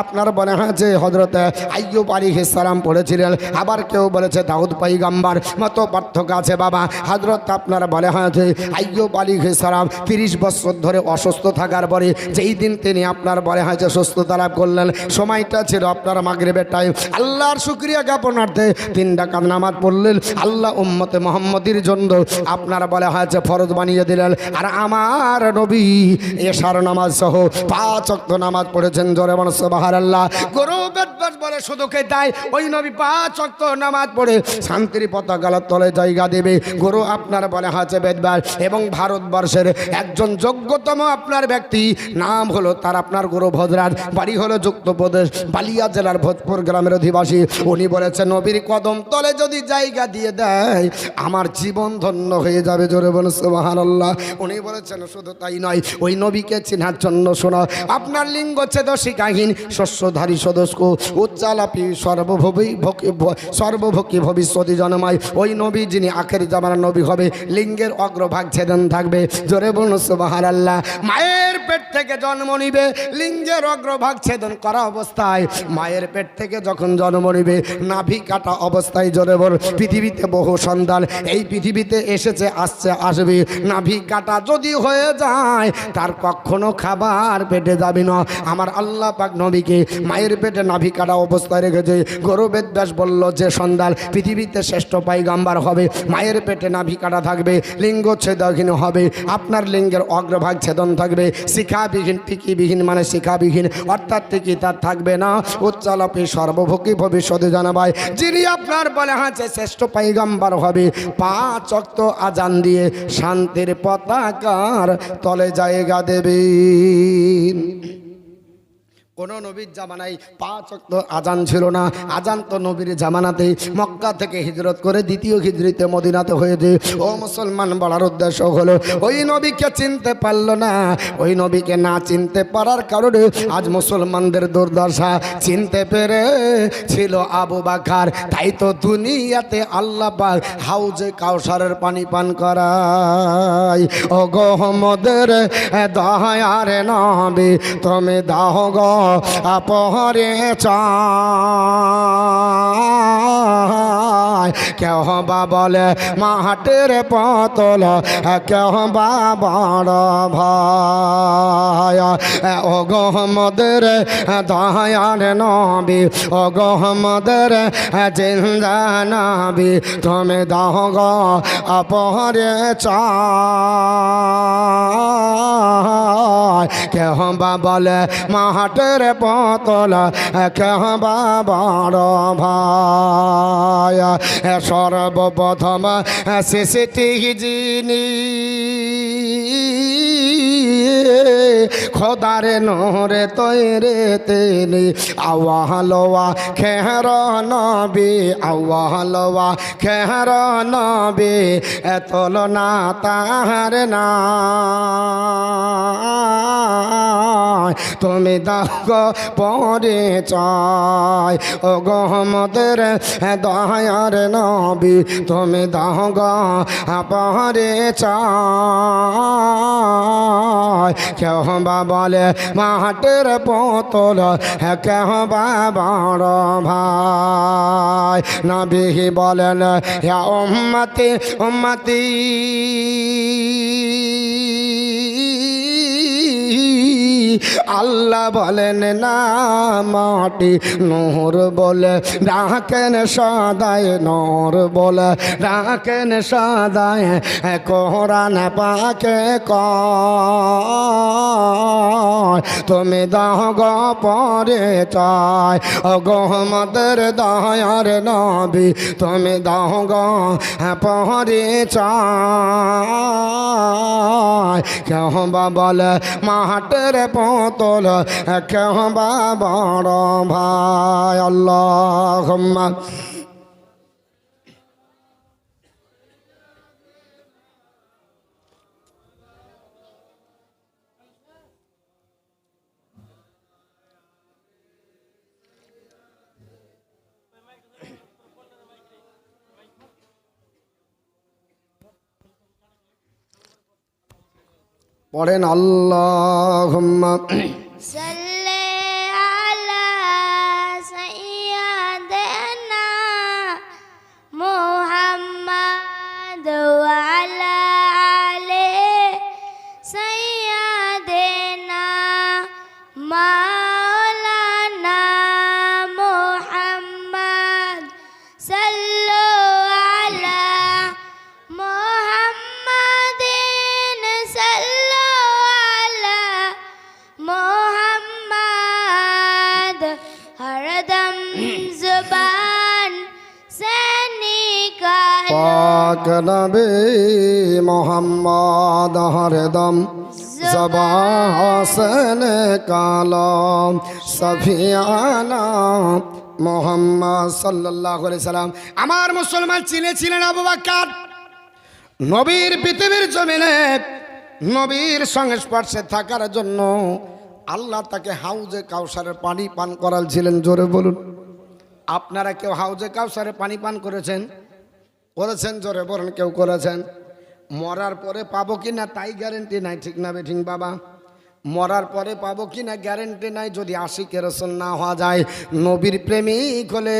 আপনার বলে হয়েছে হযরতে আইয়ুব আলাইহিস সালাম পড়েছিলেন, আবার কেউ বলেছে দাউদ পয়গম্বর। মত পার্থক্য আছে বাবা। হযরত আপনার বলে হয়েছে আইয়ুব আলাইহিস সালাম 30 বছর ধরে অসুস্থ থাকার পরে যেই দিন তিনি আপনার বলে হয়েছে সুস্থতা লাভ করলেন, সময়টা ছিল আপনার মাগরিবের টাইম। আল্লাহর শুকরিয়া জ্ঞাপনার্থে 3 রাকাত নামাজ পড়লেন, আল্লাহ উম্মতে মুহাম্মদীর জন্য আপনার বলে হয়েছে ফরজ বানিয়ে দিলেন। আর আমার নবী এশার নামাজ সহ 5 ওয়াক্ত নামাজ পড়েছেন। জোরে বলো সুবহানাল্লাহ। গরু বেদবাস বলে শুধু কে তাই, ওই নবী 5 ওয়াক্ত নামাজ পড়ে শান্তির পতাকার তলে জায়গা দেবে। গরু আপনার বলে হয়েছে বেদবাস এবং ভারতবর্ষের একজন যোগ্যতম আপনার ব্যক্তি, নাম হলো তার আপনার গরু ভজরাজ, বাড়ি হলো যুক্তপ্রদেশ বালিয়া জেলার ভোজপুর গ্রামের অধিবাসী। উনি বলেছে নবীর কদম তলে যদি জায়গা দিয়ে দেয় আমার জীবন ধন্য হয়ে যাবে। জোরে বলো সুবহানাল্লাহ। উনি বলেছেন শুধু তাই নয়, ওই নবীকে চেনার জন্য শোনো, আপনার লিঙ্গ ছেদশিকাহীন শস্যধারী সদস্য উচ্চালাপী সর্বভোগী ভবিষ্যৎ জন্মায় ওই নবী যিনি আখের জামানার নবী হবে, লিঙ্গের অগ্রভাগ ছেদন থাকবে। জোরে বলুন সুবহানাল্লাহ। মায়ের পেট থেকে জন্ম নিবে, লিঙ্গের অগ্রভাগ ছেদন করা অবস্থায়, মায়ের পেট থেকে যখন জন্ম নিবে নাভি কাটা অবস্থায়। জোরে বল। পৃথিবীতে বহু সন্তান এই পৃথিবীতে এসেছে, আসবে, নাভি কাটা যদি হয়ে যায় তার কখনো খাবার পেটে যাবে না। আমার আল্লাহ পাক নবীকে মায়ের পেটে নাভি কাটা অবস্থায় রেখেছে। গৌরবেদ ব্যাস বলল যে সন্তান পৃথিবীতে শ্রেষ্ঠ পয়গম্বর হবে, মায়ের পেটে নাভি কাটা থাকবে, লিঙ্গ ছেদহীন হবে, আপনার লিঙ্গের অগ্রভাগ ছেদন থাকবে, শিখাবিহীন, টিকিবিহীন মানে শিখাবিহীন, অর্থাৎ টিকি তার থাকবে না, উচ্চালাপী সর্বভোগী ভবিষ্যতে জানাবায় যিনি আপনার বলে হয়েছে শ্রেষ্ঠ পয়গম্বর হবে। 5 ওয়াক্ত আজান দিয়ে শান্তির পতাকার তলে জায়গা দেবেন। কোন নবীর জামানায় 5 ওয়াক্ত আজান ছিল না। আজান তো নবীর জামানাতে মক্কা থেকে হিজরত করে দ্বিতীয় হিজরিতে মদিনাতে হয়েছে। ও মুসলমান, বলার উদ্দেশ্য হলো ওই নবীকে চিনতে পারলো না। ওই নবীকে না চিনতে পারার কারণে আজ মুসলমানদের দুর্দশা। চিনতে পেরে ছিল আবু বকর, তাই তো দুনিয়াতে আল্লাহ পাক হাউজে কাউসারের পানি পান করায়। ও গো মোদের দয়ার নবী, তুমি দাও গো আপহরে চায়। কেহ বা বলে মাহাটের পতল, কেহ বা বড় ভাই। ও গো মোদের দয়ার নবী, ও গো মোদের জিন্দা নবী, তুমি দাও গো আপহরে চায়। কেহ বা বলে মাহাটের পতল, কেহ বা বড় ভাই। সর্বপ্রথম শেষটি যিনি খোদার নোরে তৈরে তিনি, আওয়াহলোয়া খেহর নবী, আওয়াহলোয়া খেহর নবী, এতল না তাহার না। তুমি দাও পরিচয়, ও গো মোদের দয়ার নবী, তুমি দাও গো পরিচয়। কেহ বা বলে মাহাটের পতল, কেহ বা বড় ভাই। নবী বলেন হে উম্মতি উম্মতি আল্লাহ বলেন না মাটি, নূর বলে রাখেন সদায়, নূর বলে রাখেন সদায়। কোরআন পাকে কয় তুমি দাও গো পরিচয়, ও গো আমাদের দয়ার নবী তুমি দাও গো পরিচয়। কেউ বা বলে মাহাটের পুতুল, কেউ বা বড় ভাই। আল্লাহুম্মা পড়েন আল্লাহুম্মা সাল্লি আলা সাইয়্যিদিনা মুহাম্মাদ ওয়া আলা আলি সাইয়্যিদিনা মাওলানা মুহাম্মাদ। সাল্লু আলা মুহাম্মাদিন, সাল্লু আলা মুহাম্মাদ। হরদম জুবান সে নিকালো পাক নবী মোহাম্মদ হরদম জবান কালাম সফিয়ানা মোহাম্মদ সাল্লাল্লাহু আলাইহি সাল্লাম। আমার মুসলমান চিনেছিলেন আবু বকর। নবীর পৃথিবীর জমিনে নবীর সংস্পর্শে থাকার জন্য আল্লাহ তাকে হাউজে কাউসারের পানি পান করালছিলেন। জোরে বলুন, আপনারা কেউ হাউজে কাউসারে পানি পান করেছেন? করেছেন? জোরে বলুন, কেউ করেছেন? মরার পরে পাবো কি না তাই গ্যারেন্টি নাই, ঠিক না বেঠিক বাবা? মরার পরে পাবো কি না গ্যারেন্টি নাই। যদি আশিকে রাসূল না হওয়া যায়, নবীর প্রেমিক হলে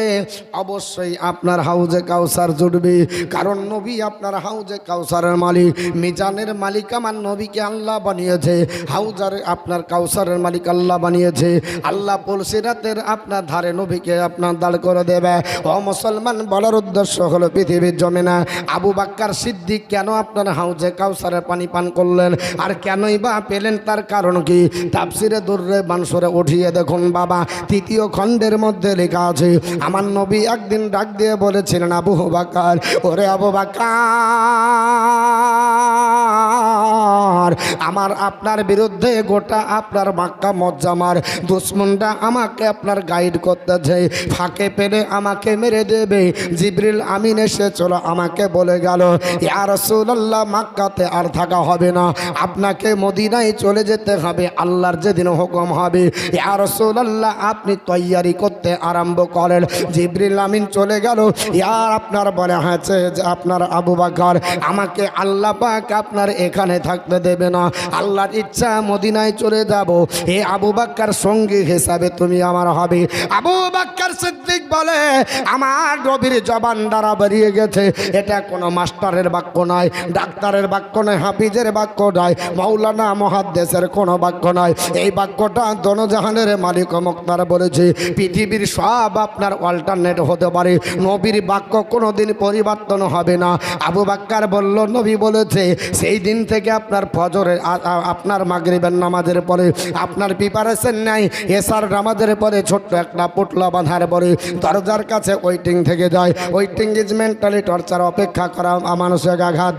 অবশ্যই আপনার হাউজে কাউসার জুটবে। কারণ নবী আপনার হাউজে কাউসারের মালিক, মিজানের মালিক আমার নবীকে আল্লাহ বানিয়েছে। হাউজার আপনার কাউসারের মালিক আল্লাহ বানিয়েছে। আল্লাহ পুলসিরাতের আপনার ধারে নবীকে আপনার দাঁড় করে দেবে। ও মুসলমান, বলার উদ্দেশ্য হলো পৃথিবীর জমিনে আবু বকর সিদ্দিক কেন আপনার হাউজে কাউসারের পানি পান করলেন আর কেনই বা পেলেন, তার কারণ কি তাফসিরে দুররে মানসুরে উঠিয়ে দেখুন বাবা। তৃতীয় খণ্ডের মধ্যে লেখা আছে, আমার নবী একদিন ডাক দিয়ে বলেছিলেন, আবু বকর, ওরে আবু বকর, আমার আপনার বিরুদ্ধে গোটা আপনার মক্কা মজ্জামার দুশমনরা আমাকে আপনার গাইড করতেছে, ফাঁকে পেলে আমাকে মেরে দেবে। জিবরিল আমিন এসে চলো আমাকে বলে গেল, ইয়া রাসূলুল্লাহ, মক্কাতে আর থাকা হবে না, আপনাকে মদিনায় চলে যেতে হবে, আল্লাহর যেদিন হুকুম হবে। ইয়া রাসূলুল্লাহ, আপনি তৈয়ারি করতে আরম্ভ করেন। জিবরিল আমিন চলে গেল। ইয়ার আপনার বলে হয়েছে যে আপনার আবু বকর, আমাকে আল্লাহ পাক আপনার এখানে থাকতে দেবে না, আল্লাহর ইচ্ছা মদিনায় চলে যাব। হে আবু বকর, সঙ্গী হিসাবে তুমি আমার হবে। আবু বকর সিদ্দিক বলে, আমার নবীর জবান দ্বারা বেরিয়ে গেছে, এটা কোনো মাস্টারের বাক্য নয়, ডাক্তারের বাক্য নয়, হাফিজের বাক্য নয়, মাওলানা মুহাদ্দিসের কোনো বাক্য নয়। এই বাক্যটা দোনোজাহানের মালিক ও মুক্তার বলেছে। পৃথিবীর সব আপনার অল্টারনেট হতে পারে, নবীর বাক্য কোনোদিন পরিবর্তন হবে না। আবু বকর বলল, নবী বলেছে, সেই দিন থেকে আপনার ফজরের আপনার মাগরিবের নামাজের পরে আপনার প্রিপারেশন নাই, এশার নামাজের পরে ছোট্ট একটা পুটলা বাঁধার পরে দরজার কাছে ওয়েটিং থেকে যায়। ওয়েটিং ইজ মেন্টালি টর্চার, অপেক্ষা করা মানসিক আঘাত।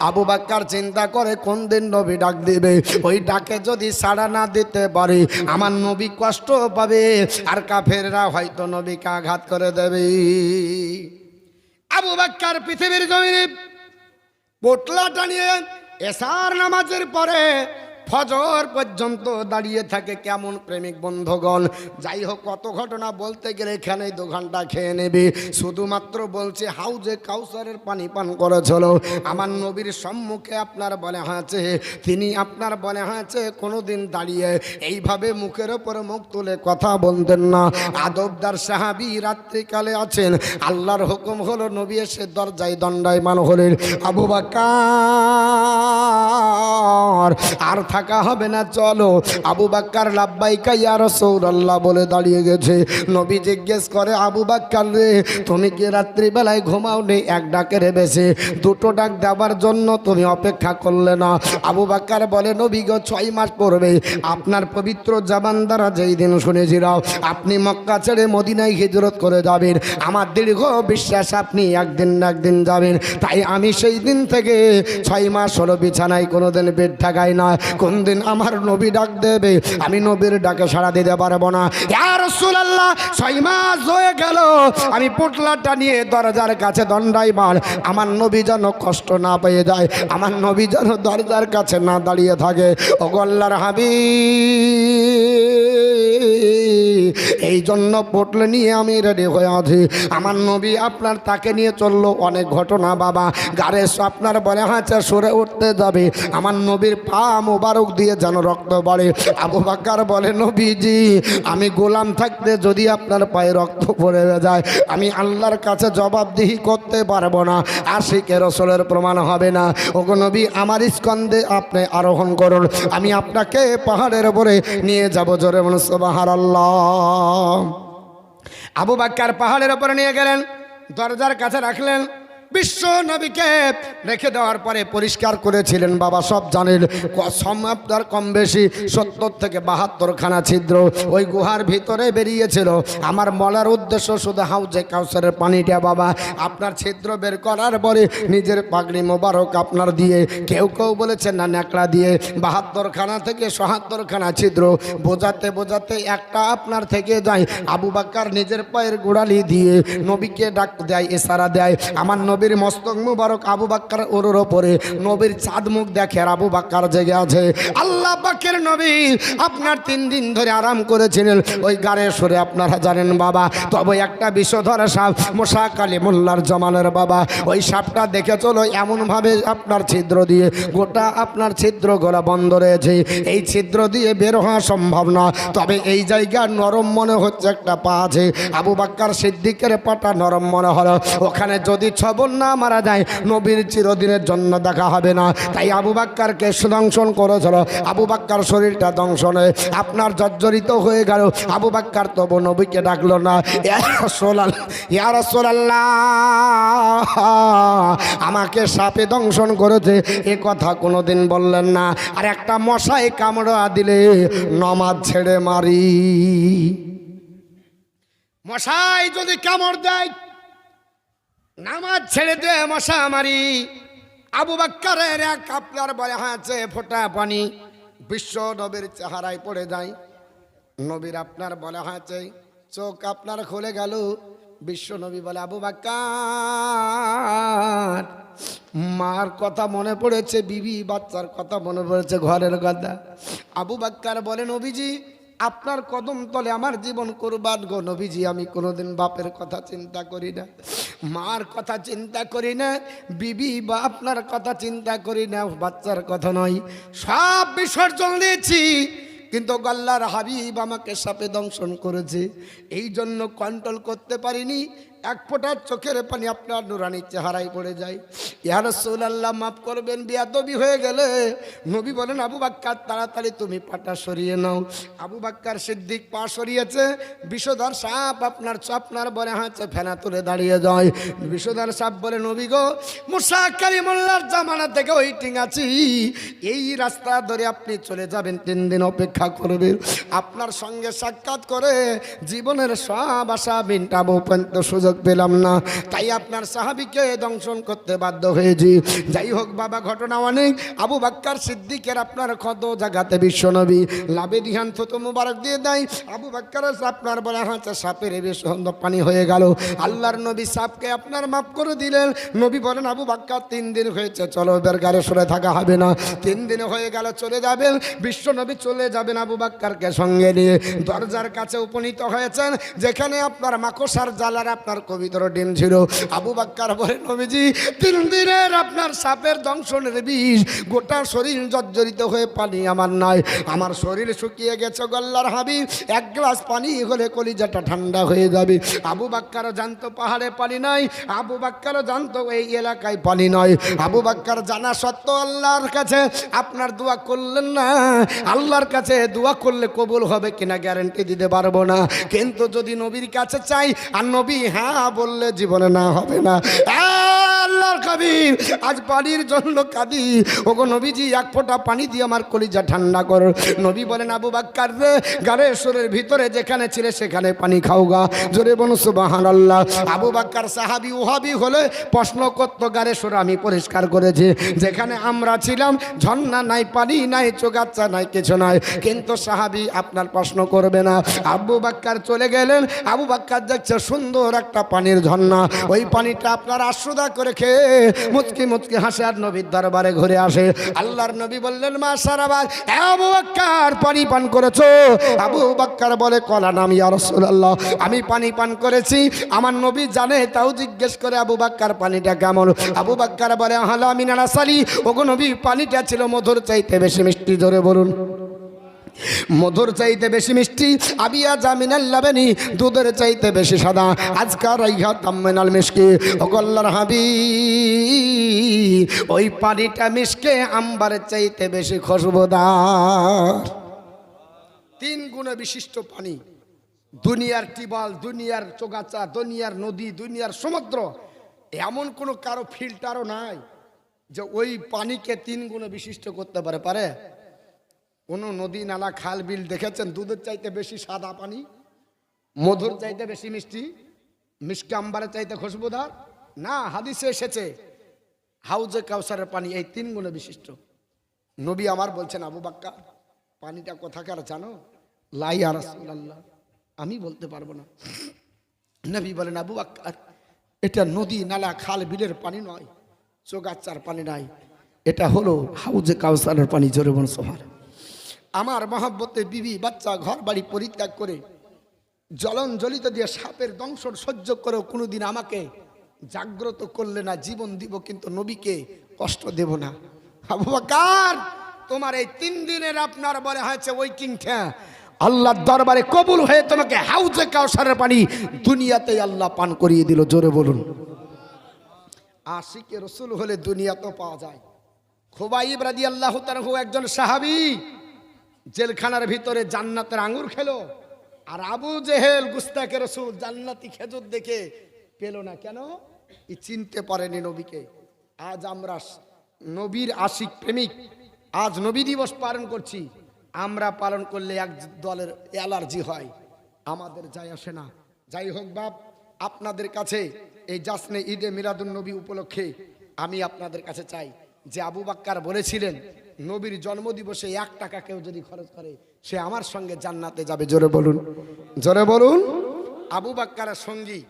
আবু বকর চিন্তা করে কোন দিন নবী ডাক দিবে, ওই ডাকে যদি সাড়া না দিতে পারে আমার নবী কষ্ট পাবে আর কাফেররা হয়তো নবীকে আঘাত করে দেবে। আবু বকর পৃথিবীর জমিনে পোটলাটা নিয়ে এশার নামাজের পরে ফজর পর্যন্ত দাঁড়িয়ে থাকে। কেমন প্রেমিক বন্ধুগণ! যাই হোক, কত ঘটনা বলতে গেলে এখানে 2 ঘন্টা খেয়ে নেবে। শুধুমাত্র বলছে হাউজে কাউসারের পানি পান করেছিল আমার নবীর সম্মুখে। আপনার বলে হয়েছে, তিনি আপনার বলে হয়েছে কোনোদিন দাঁড়িয়ে এইভাবে মুখের ওপরে মুখ তুলে কথা বলতেন না। আদবদার সাহাবী রাত্রিকালে আছেন, আল্লাহর হুকুম হলো নবী এসে দরজায় দণ্ডায়মান হলেন। আবু বকর আর থাকা হবে না, চলো। আবু বাক্কার লাব্বাইকা ইয়া রাসূলুল্লাহ বলে দাঁড়িয়ে গেছে। নবী জিজ্ঞেস করে, আবু বাক্কার রে, তুমি কি রাত্রিবেলায় ঘুমাও নেই? এক ডাকের বেশি দুটো ডাক দেওয়ার জন্য তুমি অপেক্ষা করলে না? আবু বাক্কার বলে, নবী গো 6 মাস পড়বে আপনার পবিত্র জবান দ্বারা যেই দিন শুনেছিলাম আপনি মক্কা ছেড়ে মদিনায় হিজরত করে যাবেন, আমার দীর্ঘ বিশ্বাস আপনি একদিন না একদিন যাবেন। তাই আমি সেই দিন থেকে 6 মাস হলো বিছানায় কোনোদিন বেড ঠাকাই না। কোন দিন আমার নবী ডাক দেবে আমি নবীর ডাকে সাড়া দিতে পারবো না। ইয়া রাসূলুল্লাহ 6 মাস হয়ে গেল আমি পোটলাটা নিয়ে দরজার কাছে দণ্ডায়মান, আমার নবী যেন কষ্ট না পেয়ে যায়, আমার নবী যেন দরজার কাছে না দাঁড়িয়ে থাকে। ওগো আল্লাহর হাবিব, এই জন্য পোটলে নিয়ে আমি রেডি হয়ে আছি। আমার নবী আপনার তাকে নিয়ে চললো, অনেক ঘটনা বাবা, গাড়ে আপনার বলে হাঁচা সরে উঠতে যাবে, আমার নবীর পা মোবারক দিয়ে যেন রক্ত বাড়ে। আবু বকর বলে, নবীজি আমি গোলাম থাকতে যদি আপনার পায়ে রক্ত পড়ে যায় আমি আল্লাহর কাছে জবাবদিহি করতে পারবো না, আশিকে রাসূলের প্রমাণ হবে না। ওগো নবী আমার স্কন্ধে আপনি আরোহণ করুন, আমি আপনাকে পাহাড়ের উপরে নিয়ে যাব। জোরে বলুন সুবহানাল্লাহ। আবু বকর পাহাড়ের উপরে নিয়ে গেলেন, দরজার কাছে রাখলেন। বিশ্ব নবীকে রেখে দেওয়ার পরে পরিষ্কার করেছিলেন বাবা, সব জানেন। আপনার কম বেশি 70 থেকে 72 খানা ছিদ্র ওই গুহার ভিতরে বেরিয়েছিল। আমার বলার উদ্দেশ্য শুধু হাউজে কাউসারের পানিটা বাবা আপনার ছিদ্র বের করার পরে নিজের পাগড়ি মোবারক আপনার দিয়ে, কেউ কেউ বলেছেন না ন্যাকড়া দিয়ে 72 খানা থেকে 77 খানা ছিদ্র বোঝাতে বোঝাতে একটা আপনার থেকে যায়। আবু বকর নিজের পায়ের গোড়ালি দিয়ে নবীকে ডাক দেয়, ইশারা দেয়। আমার নবীর মস্তক মুবারক আবু বকর ওর উপরে, নবীর চাঁদ মুখ দেখে আর আবু বকর জেগে আছে। আল্লাহ পাকের নবী আপনার 3 দিন ধরে আরাম করেছিলেন ওই গাড়ে সরে, আপনারা জানেন বাবা। তবে একটা বিষধর সাপ মুসা কালিমুল্লাহর জমানের বাবা, ওই সাপটা দেখে চলো এমনভাবে আপনার ছিদ্র দিয়ে গোটা আপনার ছিদ্র গোলা বন্ধ রয়েছে, এই ছিদ্র দিয়ে বের হওয়া সম্ভব না। তবে এই জায়গা নরম মনে হচ্ছে, একটা পা আছে। আবু বকর সিদ্দিকের পাটা নরম মনে হলো, ওখানে যদি ছবল না মারা যায় নবীর চিরদিনের জন্য দেখা হবে না। তাই আবু বকরকে দংশন করেছিল। আবু বকর শরীরটা দংশনে আপনার জর্জরিত হয়ে গেল। আবু বকর তবু নবীকে ডাকলো না, ইয়া রাসূলুল্লাহ আমাকে সাপে দংশন করেছে এ কথা কোনোদিন বললেন না। আর একটা মশাই কামড়া দিলে নামাজ ছেড়ে মারি, মশাই যদি কামড় দেয় নামাজ ছেড়ে দে মশা মারি। আবু বকরের এক আপনার বলে হাঁচে ফোঁটা পানি বিশ্ব নবীর চেহারায় পড়ে যায়। নবীর আপনার বলে হাঁচে চোখ আপনার খুলে গেল। বিশ্ব নবী বলে, আবু বকর মার কথা মনে পড়েছে, বিবি বাচ্চার কথা মনে পড়েছে, ঘরের কথা। আবু বকর বলে, নবীজি আপনার কদম তলে আমার জীবন কুরবান গো নবীজি, আমি কোনোদিন বাপের কথা চিন্তা করি না, মার কথা চিন্তা করি না, বিবি বা আপনার কথা চিন্তা করি না, বাচ্চার কথা নয়, সব বিসর্জন দিয়েছি। কিন্তু আল্লাহর হাবিব আমাকে সাপে দংশন করেছে, এই জন্য কন্ট্রোল করতে পারিনি। এক ফোঁটা চোখের পানি আপনার নুরানি চেহারায় পড়ে যায়। ইয়া রাসূলুল্লাহ মাফ করবেন, বেয়াদবি হয়ে গেলে। নবী বলেন, আবু বকর তাড়াতাড়ি তুমি পাটা সরিয়ে নাও। আবু বকর সিদ্দিক পা সরিয়েছে, বিষধর সাপ আপনার বলে হাঁচে ফেনা তুলে দাঁড়িয়ে যায়। বিষধর সাপ বলে, নবী গো মুসা কালিমুল্লাহর জামানা থেকে ওয়েটিং আছি, এই রাস্তা ধরে আপনি চলে যাবেন, 3 দিন অপেক্ষা করবেন, আপনার সঙ্গে সাক্ষাৎ করে জীবনের সব আশা মিটাবো, পর্যন্ত সুযোগ পেলাম না, তাই আপনার সাহাবীকে দংশন করতে বাধ্য হয়েছি। যাই হোক বাবা, ঘটনা অনেক। আবু বকর সিদ্দিকের আপনার কত জায়গাতে বিশ্বনবী লাভে দিহান থুতু মুবারক দিয়ে দেয়। আবু বকর আপনার বলে হাঁচা সাপের বিষধর পানি হয়ে গেল। আল্লাহর নবী সাপকে আপনার মাফ করে দিলেন। নবী বলেন, আবু বকর 3 দিন হয়েছে, চলো এবার গাড়ি সরে থাকা হবে না। 3 দিন হয়ে গেল, চলে যাবেন। বিশ্বনবী চলে যাবেন আবু বকরকে সঙ্গে নিয়ে। দরজার কাছে উপনীত হয়েছেন, যেখানে আপনার মাকড়সার জালার আপনার পবিত্র ডিম ছিল। আবু বকর বলে নবীজি 3 দিনের আপনার সাপের দংশনের বিষ, গোটা শরীর জর্জরিত হয়ে পানি আমার নাই, আমার শরীর শুকিয়ে গেছে গো আল্লাহর হাবিব, 1 গ্লাস পানি হলে কলিজাটা ঠান্ডা হয়ে যাবে। আবু বকর জানতো পাহাড়ে পানি নাই, আবু বকর জানতো এই এলাকায় পানি নয়। আবু বকর জানা সত্ত্বেও আল্লাহর কাছে আপনার দোয়া করলেন না। আল্লাহর কাছে দোয়া করলে কবুল হবে কিনা গ্যারান্টি দিতে পারবো না, কিন্তু যদি নবীর কাছে চাই আর নবী হ্যাঁ বললে জীবনে না হবে না। আল্লাহর হাবিব আজ পানির জন্য কাঁদি, ওগো নবীজি 1 ফোঁটা পানি দিয়ে আমার কলিজা ঠান্ডা করো। নবী বলেন আবু বকর রে, গারেশ্বরের ভিতরে যেখানে ছিলে সেখানে পানি খাওগা। জোরে বলুন সুবহানাল্লাহ। আবু বকর সাহাবী ওহাবী হলে প্রশ্ন করতো, গারেশ্বর আমি পরিষ্কার করেছি, যেখানে আমরা ছিলাম ঝর্ণা নাই, পানি নাই, চোগাচ্চা নাই, কিছু নাই, কিন্তু সাহাবী আপনার প্রশ্ন করবে না। আবু বকর চলে গেলেন, আবু বকর দেখছে সুন্দর একটা পানির ঝর্ণা, ওই পানিটা আপনার আশ্রদা করে খেয়ে মুচকি মুচকি হাসে আর নবীর দরবারে ঘুরে আসে। আল্লাহর নবী বললেন মা সারাবার আবু বকর পানি পান করেছো? আবু বকর বলে কলা নাম ইয়া রাসূলুল্লাহ, আমি পানি পান করেছি। আমার নবী জানে তাও জিজ্ঞেস করে আবু বকর পানিটা কেমন? আবু বকর বলে হালা মিনাল আসালি, ওগো নবী পানিটা ছিল মধুর চাইতে বেশি মিষ্টি। জোরে বলুন মধুর চাইতে বেশি মিষ্টি। আবিয়া জামিনাল লাবানি, দুধের চাইতে বেশি সাদা। আজকার রাইহা তাম্মিনাল মিশকি, ওগো আল্লাহর হাবিব ওই পানিটা মিশকে আম্বারের চাইতে বেশি খুশবুদার। 3 গুণে বিশিষ্ট পানি। দুনিয়ার টিবল, দুনিয়ার চোগাচা, দুনিয়ার নদী, দুনিয়ার সমুদ্র, এমন কোনো কারো ফিল্টারও নাই যে ওই পানিকে 3 গুণে বিশিষ্ট করতে পারে? কোনো নদী নালা খাল বিল দেখেছেন দুধের চাইতে বেশি সাদা পানি, মধুর চাইতে বেশি মিষ্টি, মিশকে আম্বারের চাইতে খুশবুদার? না, হাদিসে এসেছে হাউজে কাউসারের পানি এই 3 গুণে বিশিষ্ট। নবী আমার বলছেন আবু বকর পানিটা কোথাকার জানো? লা ইয়া রাসূলুল্লাহ, আমি বলতে পারবো না। নবী বলেন আবু বকর এটা নদী নালা খাল বিলের পানি নয়, চোগাচ্চার পানি নাই, এটা হলো হাউজে কাউসারের পানি। জোরে বলুন সুবহানাল্লাহ। আমার মহব্বতে বিবি বাচ্চা ঘর বাড়ি পরিত্যাগ করে জ্বলন জ্বলিত দিয়ে সাপের দংশন সহ্য করেও কোনোদিন আমাকে জাগ্রত করলে না, জীবন দিব কিন্তু নবীকে কষ্ট দেব না। আবু বকর তোমার এই 3 দিনের আপনার বলে হয়েছে ওয়েটিং ঠ্যা আল্লাহর দরবারে কবুল হয়ে তোমাকে হাউজে কাউসারের পানি দুনিয়াতে আল্লাহ পান করিয়ে দিল। জোরে বলুন। আশিকে রসুল হলে দুনিয়া তো পাওয়া যায়। খুবাইব রাদিয়াল্লাহু তাআলা একজন সাহাবী, জেলখানার ভিতরে জান্নাতের আঙ্গুর খেলো, আর আবু জেহেল গুস্তাকে রসুল জান্নাতি খেজুর দেখে পেল না। কেন? চিনতে পারেনি নবীকে। আজ আমরা নবীর আশিক প্রেমিক, আজ নবী দিবস পালন করছি, আমরা পালন করলে এক দলের অ্যালার্জি হয়, আমাদের যায় আসে না। যাই হোক বাপ, আপনাদের কাছে এই জাসনে ঈদে মিলাদুন নবী উপলক্ষে আমি আপনাদের কাছে চাই যে আবু বকর বলেছিলেন নবীর জন্মদিবসে 1 টাকা কেউ যদি খরচ করে সে আমার সঙ্গে জান্নাতে যাবে। জোরে বলুন, জোরে বলুন। আবু বকরের সঙ্গী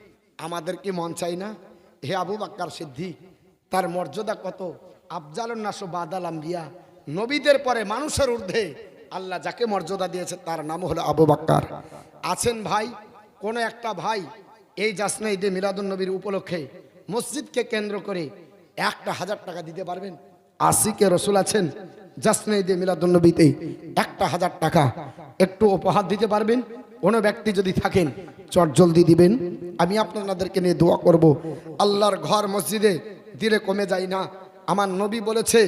আমাদের কি মন চাই না? হে আবু বকর সিদ্দিক, তার মর্যাদা কত! আফজালুন নাস বাদাল আম্বিয়া, নবীদের পরে মানুষের ঊর্ধ্বে আল্লাহ যাকে মর্যাদা দিয়েছে তার নাম হলো আবু বকর। আছেন ভাই, কোন একটা ভাই এই জাসনে ঈদে মিলাদুন নবীর উপলক্ষে মসজিদকে কেন্দ্র করে 1000 টাকা দিতে পারবেন? আশিকে রসুল আছেন জাসনে ঈদে মিলাদুন নবীতে 1000 টাকা একটু উপহার দিতে পারবেন? কোনো ব্যক্তি যদি থাকেন চট জলদি দিবেন, আমি আপনাদেরকে নিয়ে দোয়া করব। আল্লাহর ঘর মসজিদে দিলে কমে যায় না। আমার নবী বলেছে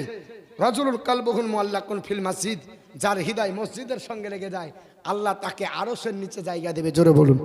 রাজুলুল কালবুহুল মুআল্লাকুন ফিল মসজিদ, যার হৃদয় মসজিদের সঙ্গে লেগে যায় আল্লাহ তাকে আরশের নিচে জায়গা দেবে। জোরে বলুন।